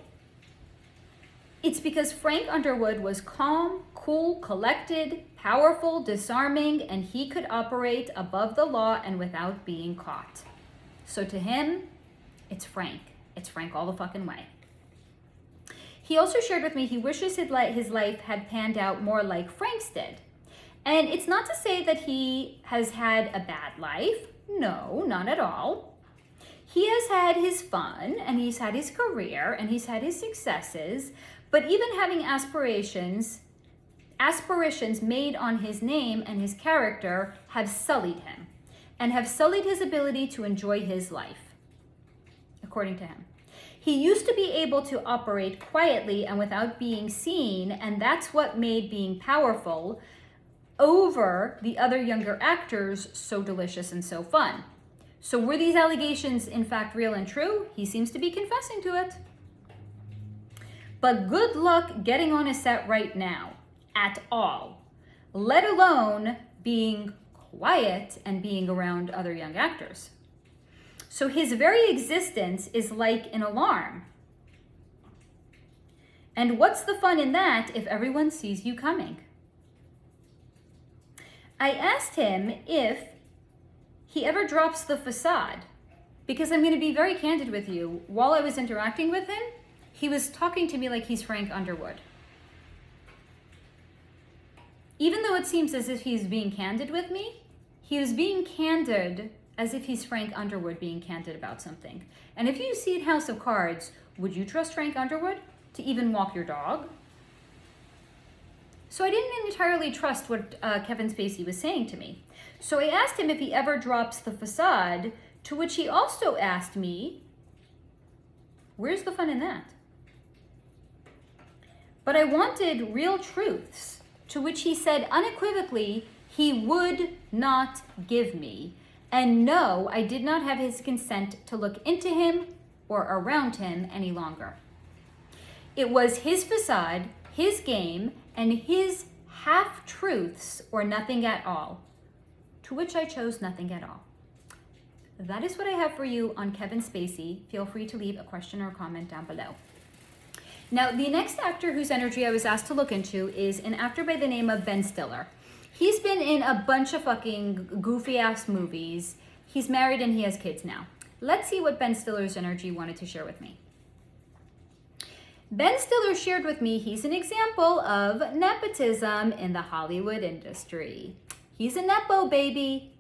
it's because Frank Underwood was calm, cool, collected, powerful, disarming, and he could operate above the law and without being caught. So to him, it's Frank. It's Frank all the fucking way. He also shared with me he wishes his life had panned out more like Frank's did. And it's not to say that he has had a bad life. No, not at all. He has had his fun, and he's had his career, and he's had his successes, but even having aspirations made on his name and his character have sullied him, and have sullied his ability to enjoy his life, according to him. He used to be able to operate quietly and without being seen, and that's what made being powerful over the other younger actors so delicious and so fun. So were these allegations in fact real and true? He seems to be confessing to it. But good luck getting on a set right now, at all, let alone being quiet and being around other young actors. So his very existence is like an alarm. And what's the fun in that if everyone sees you coming? I asked him if he ever drops the facade, because I'm going to be very candid with you. While I was interacting with him, he was talking to me like he's Frank Underwood. Even though it seems as if he's being candid with me, he was being candid as if he's Frank Underwood being candid about something. And if you see House of Cards, would you trust Frank Underwood to even walk your dog? So I didn't entirely trust what Kevin Spacey was saying to me. So I asked him if he ever drops the facade, to which he also asked me, where's the fun in that? But I wanted real truths, to which he said unequivocally he would not give me. And no, I did not have his consent to look into him or around him any longer. It was his facade, his game, and his half-truths or nothing at all, to which I chose nothing at all. That is what I have for you on Kevin Spacey. Feel free to leave a question or comment down below. Now, the next actor whose energy I was asked to look into is an actor by the name of Ben Stiller. He's been in a bunch of fucking goofy-ass movies. He's married and he has kids now. Let's see what Ben Stiller's energy wanted to share with me. Ben Stiller shared with me he's an example of nepotism in the Hollywood industry. He's a nepo baby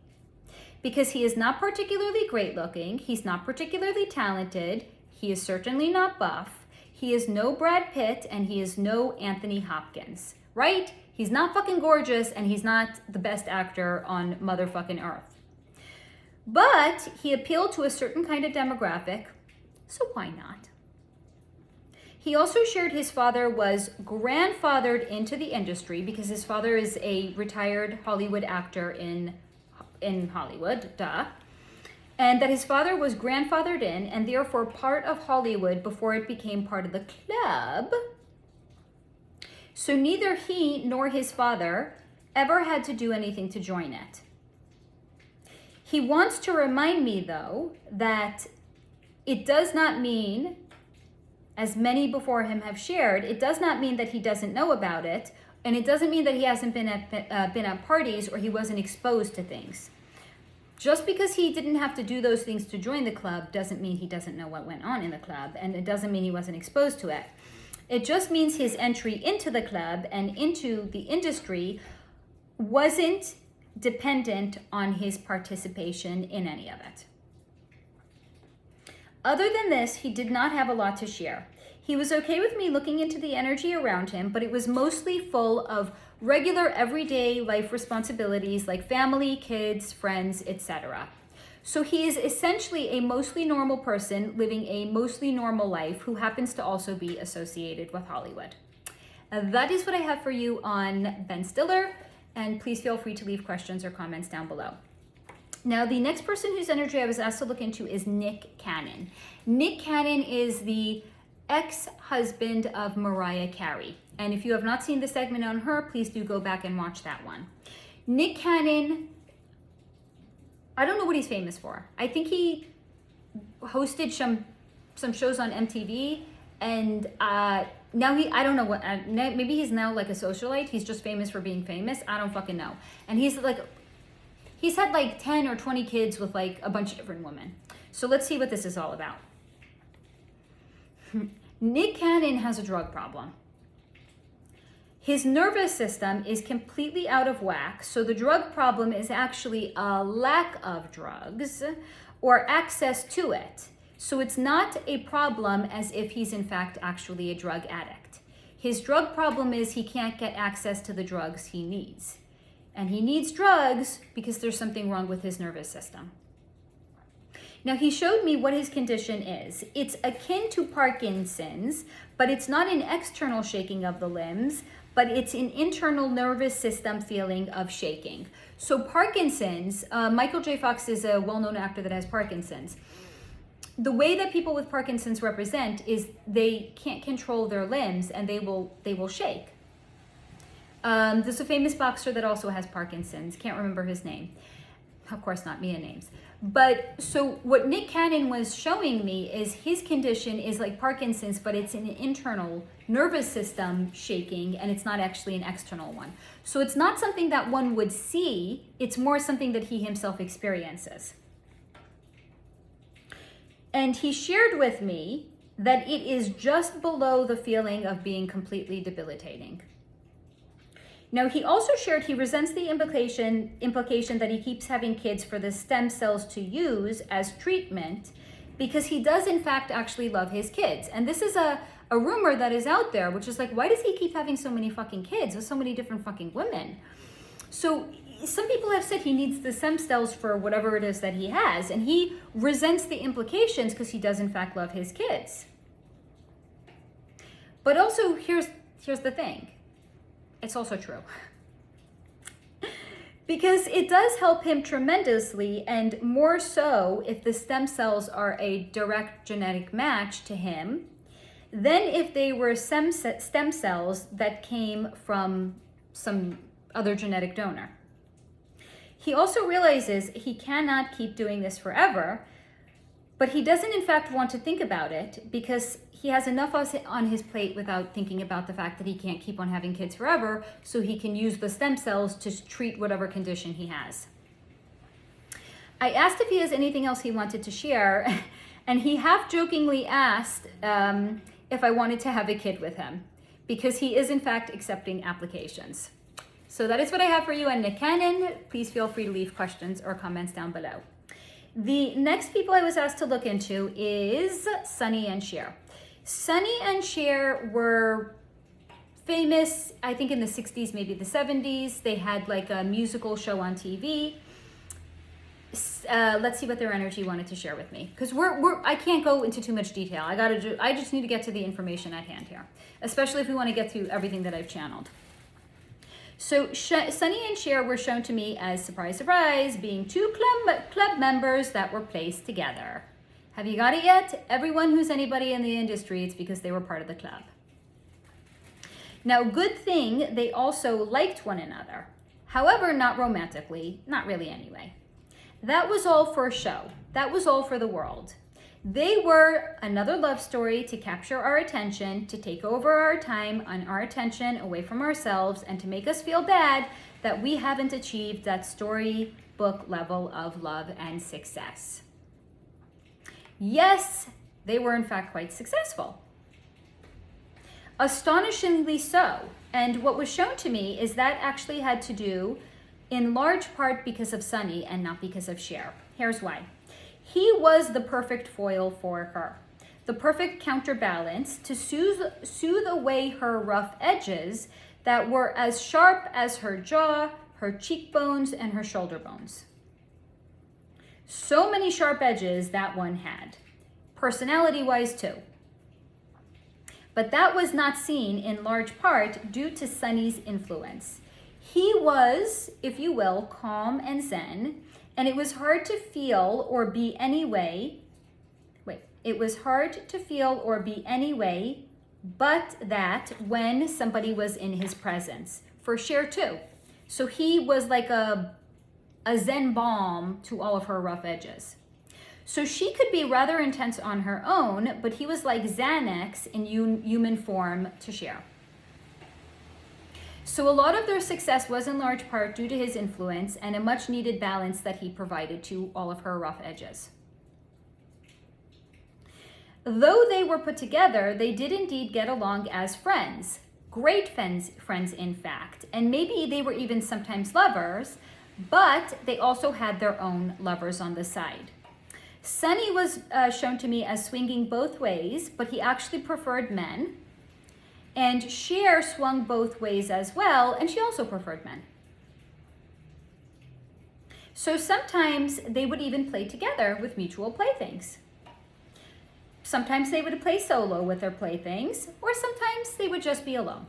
because he is not particularly great looking. He's not particularly talented. He is certainly not buff. He is no Brad Pitt and he is no Anthony Hopkins, right? He's not fucking gorgeous and he's not the best actor on motherfucking earth. But he appealed to a certain kind of demographic, so why not? He also shared his father was grandfathered into the industry because his father is a retired Hollywood actor in Hollywood, duh. And that his father was grandfathered in and therefore part of Hollywood before it became part of the club. So neither he nor his father ever had to do anything to join it. He wants to remind me, though, that it does not mean, as many before him have shared, it does not mean that he doesn't know about it, and it doesn't mean that he hasn't been at parties or he wasn't exposed to things. Just because he didn't have to do those things to join the club doesn't mean he doesn't know what went on in the club, and it doesn't mean he wasn't exposed to it. It just means his entry into the club and into the industry wasn't dependent on his participation in any of it. Other than this, he did not have a lot to share. He was okay with me looking into the energy around him, but it was mostly full of regular everyday life responsibilities like family, kids, friends, etc. So he is essentially a mostly normal person living a mostly normal life who happens to also be associated with Hollywood. That is what I have for you on Ben Stiller, and please feel free to leave questions or comments down below. Now, the next person whose energy I was asked to look into is Nick Cannon. Nick Cannon is the ex-husband of Mariah Carey. And if you have not seen the segment on her, please do go back and watch that one. Nick Cannon, I don't know what he's famous for. I think he hosted some shows on MTV, and now I don't know what, maybe he's now like a socialite. He's just famous for being famous. I don't fucking know. And he's had like 10 or 20 kids with like a bunch of different women. So let's see what this is all about. Nick Cannon has a drug problem. His nervous system is completely out of whack, so the drug problem is actually a lack of drugs or access to it. So it's not a problem as if he's in fact actually a drug addict. His drug problem is he can't get access to the drugs he needs. And he needs drugs because there's something wrong with his nervous system. Now, he showed me what his condition is. It's akin to Parkinson's, but it's not an external shaking of the limbs, but it's an internal nervous system feeling of shaking. So Parkinson's, Michael J. Fox is a well-known actor that has Parkinson's. The way that people with Parkinson's represent is they can't control their limbs and they will shake. There's a famous boxer that also has Parkinson's. Can't remember his name. Of course, not Mia names. But so what Nick Cannon was showing me is his condition is like Parkinson's, but it's an internal nervous system shaking, and it's not actually an external one. So it's not something that one would see. It's more something that he himself experiences. And he shared with me that it is just below the feeling of being completely debilitating. Now, he also shared he resents the implication that he keeps having kids for the stem cells to use as treatment because he does, in fact, actually love his kids. And this is a rumor that is out there, which is like, why does he keep having so many fucking kids with so many different fucking women? So some people have said he needs the stem cells for whatever it is that he has, and he resents the implications because he does, in fact, love his kids. But also, here's the thing. It's also true. Because it does help him tremendously, and more so if the stem cells are a direct genetic match to him than if they were stem cells that came from some other genetic donor. He also realizes he cannot keep doing this forever, but he doesn't in fact want to think about it because he has enough on his plate without thinking about the fact that he can't keep on having kids forever, so he can use the stem cells to treat whatever condition he has. I asked if he has anything else he wanted to share, and he half-jokingly asked if I wanted to have a kid with him, because he is in fact accepting applications. So that is what I have for you on Nick Cannon. Please feel free to leave questions or comments down below. The next people I was asked to look into is Sonny and Cher. Sonny and Cher were famous, I think in the 60s, maybe the 70s. They had like a musical show on TV. let's see what their energy wanted to share with me, because I can't go into too much detail. I just need to get to the information at hand here, especially if we want to get through everything that I've channeled. So Sunny and Cher were shown to me as, surprise, surprise, being two club members that were placed together. Have you got it yet? Everyone who's anybody in the industry, it's because they were part of the club. Now, good thing they also liked one another. However, not romantically, not really anyway. That was all for a show. That was all for the world. They were another love story to capture our attention, to take over our time and our attention away from ourselves, and to make us feel bad that we haven't achieved that storybook level of love and success. Yes, they were in fact quite successful. Astonishingly so. And what was shown to me is that actually had to do in large part because of Sunny and not because of Cher. Here's why. He was the perfect foil for her, the perfect counterbalance to soothe away her rough edges that were as sharp as her jaw, her cheekbones, and her shoulder bones. So many sharp edges that one had, personality-wise too. But that was not seen in large part due to Sunny's influence. He was, if you will, calm and zen, and it was hard to feel or be any way but that when somebody was in his presence. For Cher too. So he was like a zen balm to all of her rough edges. So she could be rather intense on her own, but he was like Xanax in human form to Cher. So a lot of their success was in large part due to his influence and a much needed balance that he provided to all of her rough edges. Though they were put together, they did indeed get along as friends. Great friends in fact, and maybe they were even sometimes lovers, but they also had their own lovers on the side. Sunny was shown to me as swinging both ways, but he actually preferred men. And Cher swung both ways as well, and she also preferred men. So sometimes they would even play together with mutual playthings. Sometimes they would play solo with their playthings, or sometimes they would just be alone.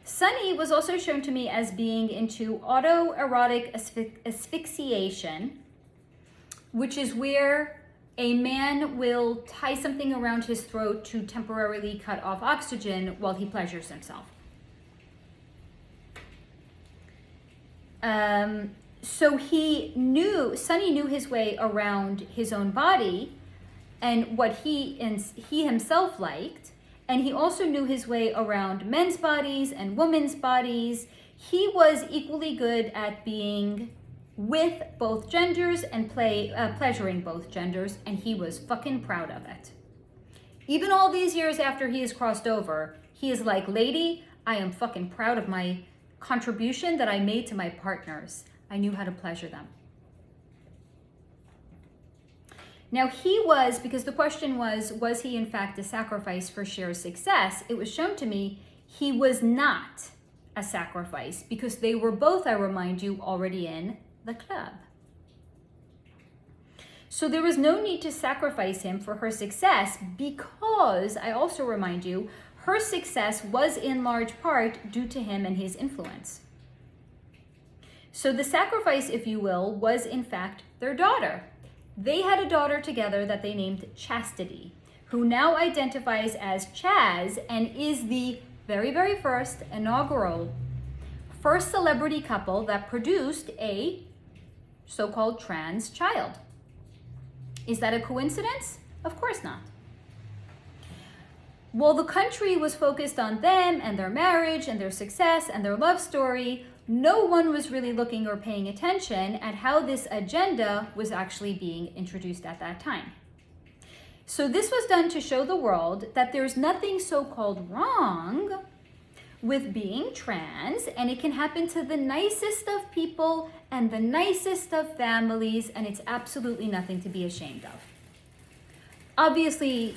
Sunny was also shown to me as being into autoerotic asphyxiation, which is where a man will tie something around his throat to temporarily cut off oxygen while he pleasures himself. So Sunny knew his way around his own body and what he himself liked, and he also knew his way around men's bodies and women's bodies. He was equally good at being with both genders and pleasuring both genders, and he was fucking proud of it. Even all these years after he has crossed over, he is like, lady, I am fucking proud of my contribution that I made to my partners. I knew how to pleasure them. Now because the question was he in fact a sacrifice for Cher's success? It was shown to me he was not a sacrifice because they were both, I remind you, already in the club. So there was no need to sacrifice him for her success because, I also remind you, her success was in large part due to him and his influence. So the sacrifice, if you will, was in fact their daughter. They had a daughter together that they named Chastity, who now identifies as Chaz and is the very, very first celebrity couple that produced a so-called trans child. Is that a coincidence? Of course not. While the country was focused on them and their marriage and their success and their love story, no one was really looking or paying attention at how this agenda was actually being introduced at that time. So this was done to show the world that there's nothing so-called wrong with being trans, and it can happen to the nicest of people and the nicest of families, and it's absolutely nothing to be ashamed of. Obviously,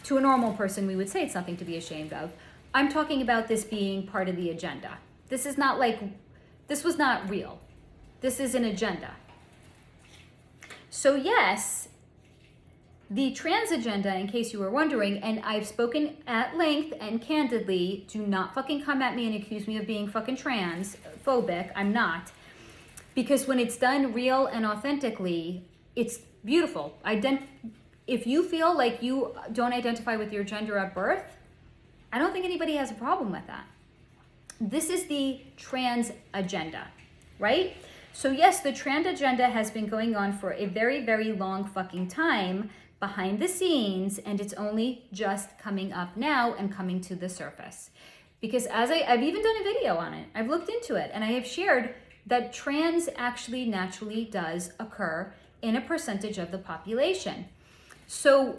to a normal person, we would say it's nothing to be ashamed of. I'm talking about this being part of the agenda. This was not real. This is an agenda. So yes, the trans agenda, in case you were wondering, and I've spoken at length and candidly, do not fucking come at me and accuse me of being fucking transphobic. I'm not. Because when it's done real and authentically, it's beautiful. If you feel like you don't identify with your gender at birth, I don't think anybody has a problem with that. This is the trans agenda, right? So yes, the trans agenda has been going on for a very, very long fucking time behind the scenes, and it's only just coming up now and coming to the surface. Because I've even done a video on it. I've looked into it, and I have shared that trans actually naturally does occur in a percentage of the population. So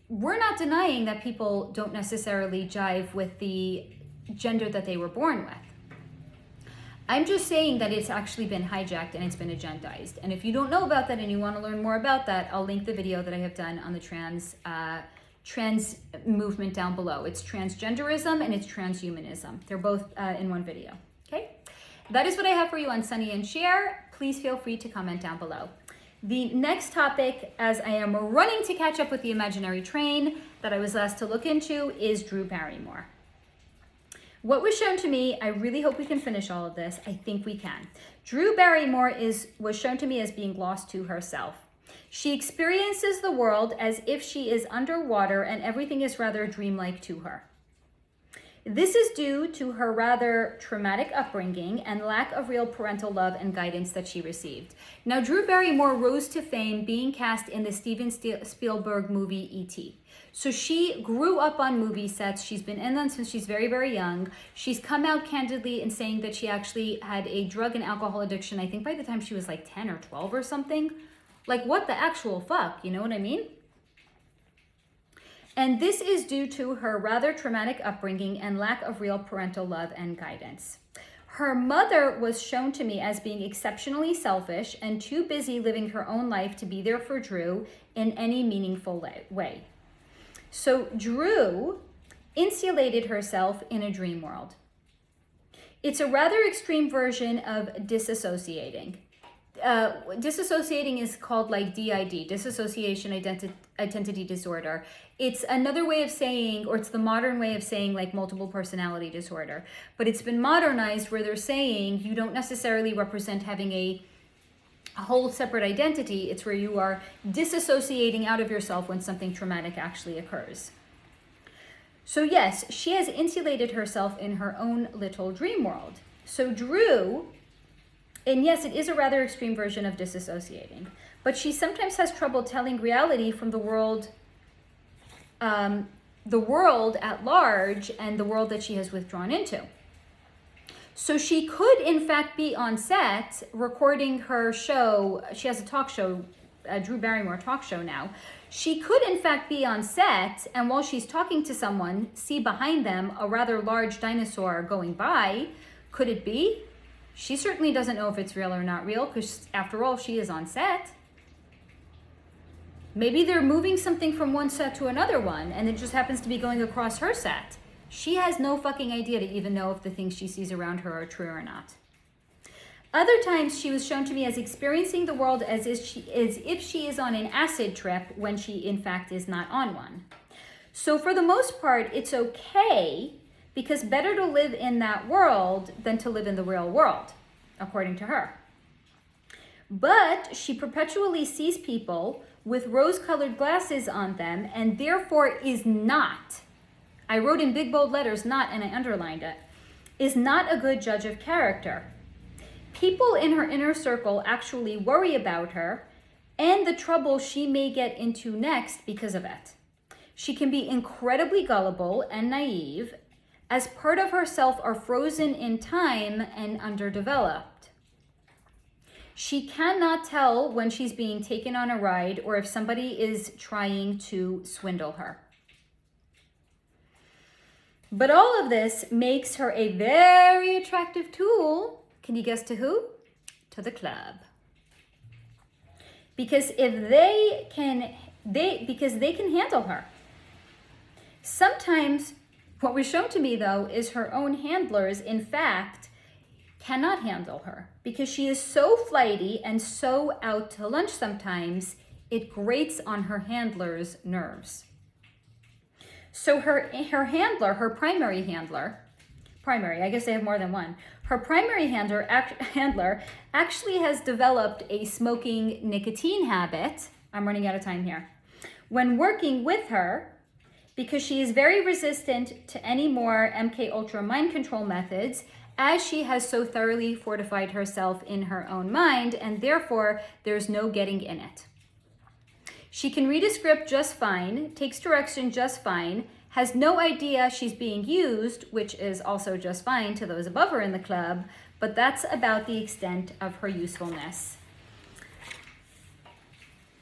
we're not denying that people don't necessarily jive with the gender that they were born with. I'm just saying that it's actually been hijacked and it's been agendized. And if you don't know about that and you want to learn more about that, I'll link the video that I have done on the trans movement down below. It's transgenderism and it's transhumanism. They're both in one video, okay? That is what I have for you on Sunny and Share. Please feel free to comment down below. The next topic, as I am running to catch up with the imaginary train that I was asked to look into, is Drew Barrymore. What was shown to me, I really hope we can finish all of this. I think we can. Drew Barrymore was shown to me as being lost to herself. She experiences the world as if she is underwater and everything is rather dreamlike to her. This is due to her rather traumatic upbringing and lack of real parental love and guidance that she received. Now, Drew Barrymore rose to fame being cast in the Steven Spielberg movie E.T. So she grew up on movie sets. She's been in them since she's very, very young. She's come out candidly in saying that she actually had a drug and alcohol addiction, I think by the time she was like 10 or 12 or something. Like, what the actual fuck? You know what I mean? And this is due to her rather traumatic upbringing and lack of real parental love and guidance. Her mother was shown to me as being exceptionally selfish and too busy living her own life to be there for Drew in any meaningful way. So Drew insulated herself in a dream world. It's a rather extreme version of disassociating. Disassociating is called like DID, dissociation identity disorder. It's another way of saying, or it's the modern way of saying like multiple personality disorder. But it's been modernized where they're saying you don't necessarily represent having a whole separate identity. It's where you are disassociating out of yourself when something traumatic actually occurs. So yes, she has insulated herself in her own little dream world. So Drew, and yes, it is a rather extreme version of disassociating, but she sometimes has trouble telling reality from the world at large and the world that she has withdrawn into. So she could, in fact, be on set recording her show. She has a talk show, Drew Barrymore talk show now. She could, in fact, be on set, and while she's talking to someone, see behind them a rather large dinosaur going by. Could it be? She certainly doesn't know if it's real or not real, because after all, she is on set. Maybe they're moving something from one set to another one, and it just happens to be going across her set. She has no fucking idea to even know if the things she sees around her are true or not. Other times, she was shown to me as experiencing the world as if she is on an acid trip when she, in fact, is not on one. So for the most part, it's okay, because better to live in that world than to live in the real world, according to her. But she perpetually sees people with rose-colored glasses on them and therefore is not, I wrote in big bold letters, not, and I underlined it, is not a good judge of character. People in her inner circle actually worry about her and the trouble she may get into next because of it. She can be incredibly gullible and naive, as part of herself are frozen in time and underdeveloped. She cannot tell when she's being taken on a ride or if somebody is trying to swindle her. But all of this makes her a very attractive tool. Can you guess to who? To the club. Because they can handle her. Sometimes what was shown to me though is her own handlers in fact cannot handle her because she is so flighty and so out to lunch sometimes, it grates on her handler's nerves. So her handler, her primary handler, I guess they have more than one. Her primary handler actually has developed a smoking nicotine habit. I'm running out of time here. When working with her, because she is very resistant to any more MK Ultra mind control methods, as she has so thoroughly fortified herself in her own mind, and therefore there's no getting in it. She can read a script just fine, takes direction just fine, has no idea she's being used, which is also just fine to those above her in the club, but that's about the extent of her usefulness.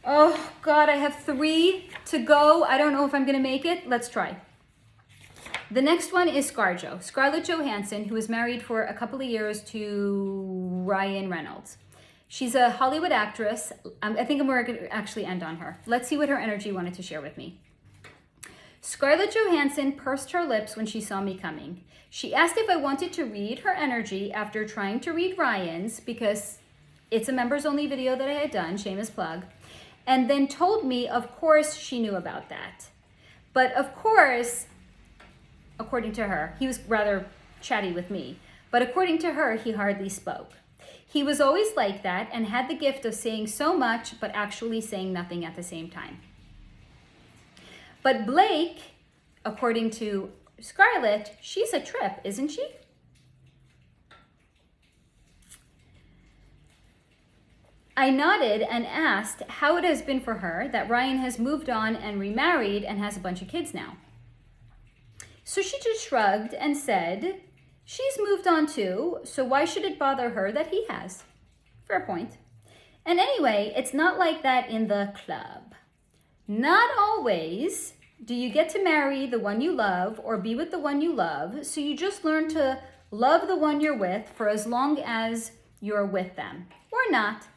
Oh God, I have 3 to go. I don't know if I'm gonna make it. Let's try. The next one is ScarJo, Scarlett Johansson, who was married for a couple of years to Ryan Reynolds. She's a Hollywood actress. I think I'm going to actually end on her. Let's see what her energy wanted to share with me. Scarlett Johansson pursed her lips when she saw me coming. She asked if I wanted to read her energy after trying to read Ryan's, because it's a members only video that I had done, shameless plug, and then told me, of course, she knew about that. But of course, according to her, he was rather chatty with me, but according to her, he hardly spoke. He was always like that and had the gift of saying so much, but actually saying nothing at the same time. But Blake, according to Scarlett, she's a trip, isn't she? I nodded and asked how it has been for her that Ryan has moved on and remarried and has a bunch of kids now. So she just shrugged and said, she's moved on too, so why should it bother her that he has? Fair point. And anyway, it's not like that in the club. Not always do you get to marry the one you love or be with the one you love, so you just learn to love the one you're with for as long as you're with them, or not.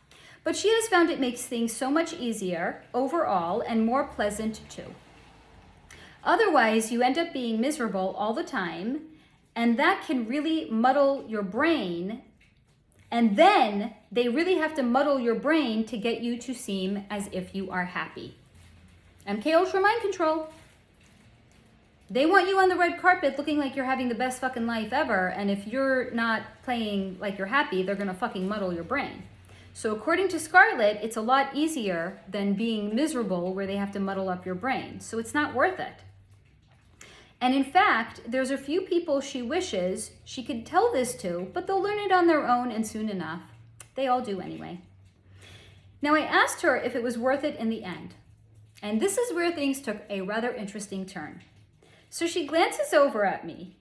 But she has found it makes things so much easier overall and more pleasant too. Otherwise, you end up being miserable all the time, and that can really muddle your brain. And then they really have to muddle your brain to get you to seem as if you are happy. MK Ultra mind control. They want you on the red carpet looking like you're having the best fucking life ever, and if you're not playing like you're happy, they're gonna fucking muddle your brain. So according to Scarlett, it's a lot easier than being miserable where they have to muddle up your brain. So it's not worth it. And in fact, there's a few people she wishes she could tell this to, but they'll learn it on their own, and soon enough. They all do anyway. Now I asked her if it was worth it in the end. And this is where things took a rather interesting turn. So she glances over at me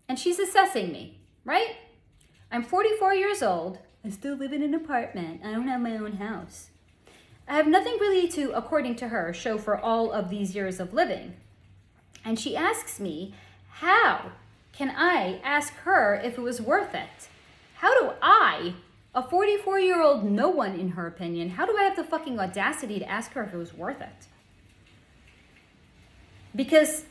and she's assessing me, right? I'm 44 years old. I still live in an apartment. I don't have my own house. I have nothing really to, according to her, show for all of these years of living. And she asks me, how can I ask her if it was worth it? How do I, a 44-year-old no one in her opinion, how do I have the fucking audacity to ask her if it was worth it? Because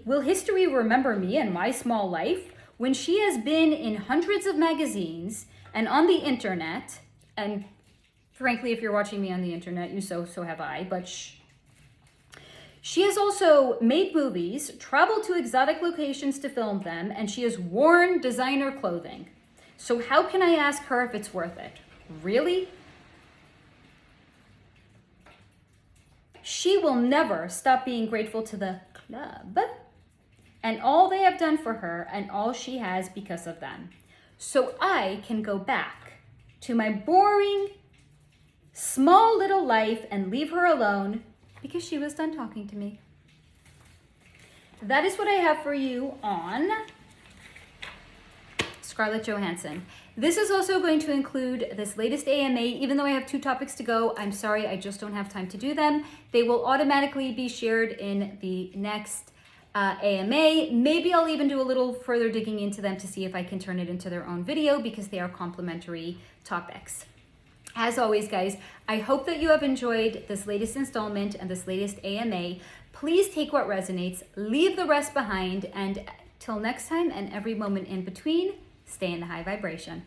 will history remember me and my small life when she has been in hundreds of magazines and on the internet, and frankly, if you're watching me on the internet, you so have I, but she has also made movies, traveled to exotic locations to film them, and she has worn designer clothing. So how can I ask her if it's worth it? Really? She will never stop being grateful to the club and all they have done for her and all she has because of them. So I can go back to my boring, small little life and leave her alone because she was done talking to me. That is what I have for you on Scarlett Johansson. This is also going to include this latest AMA. Even though I have 2 topics to go, I'm sorry, I just don't have time to do them. They will automatically be shared in the next AMA. Maybe I'll even do a little further digging into them to see if I can turn it into their own video because they are complementary topics. As always, guys, I hope that you have enjoyed this latest installment and this latest AMA. Please take what resonates, leave the rest behind, and till next time and every moment in between, Stay in the high vibration.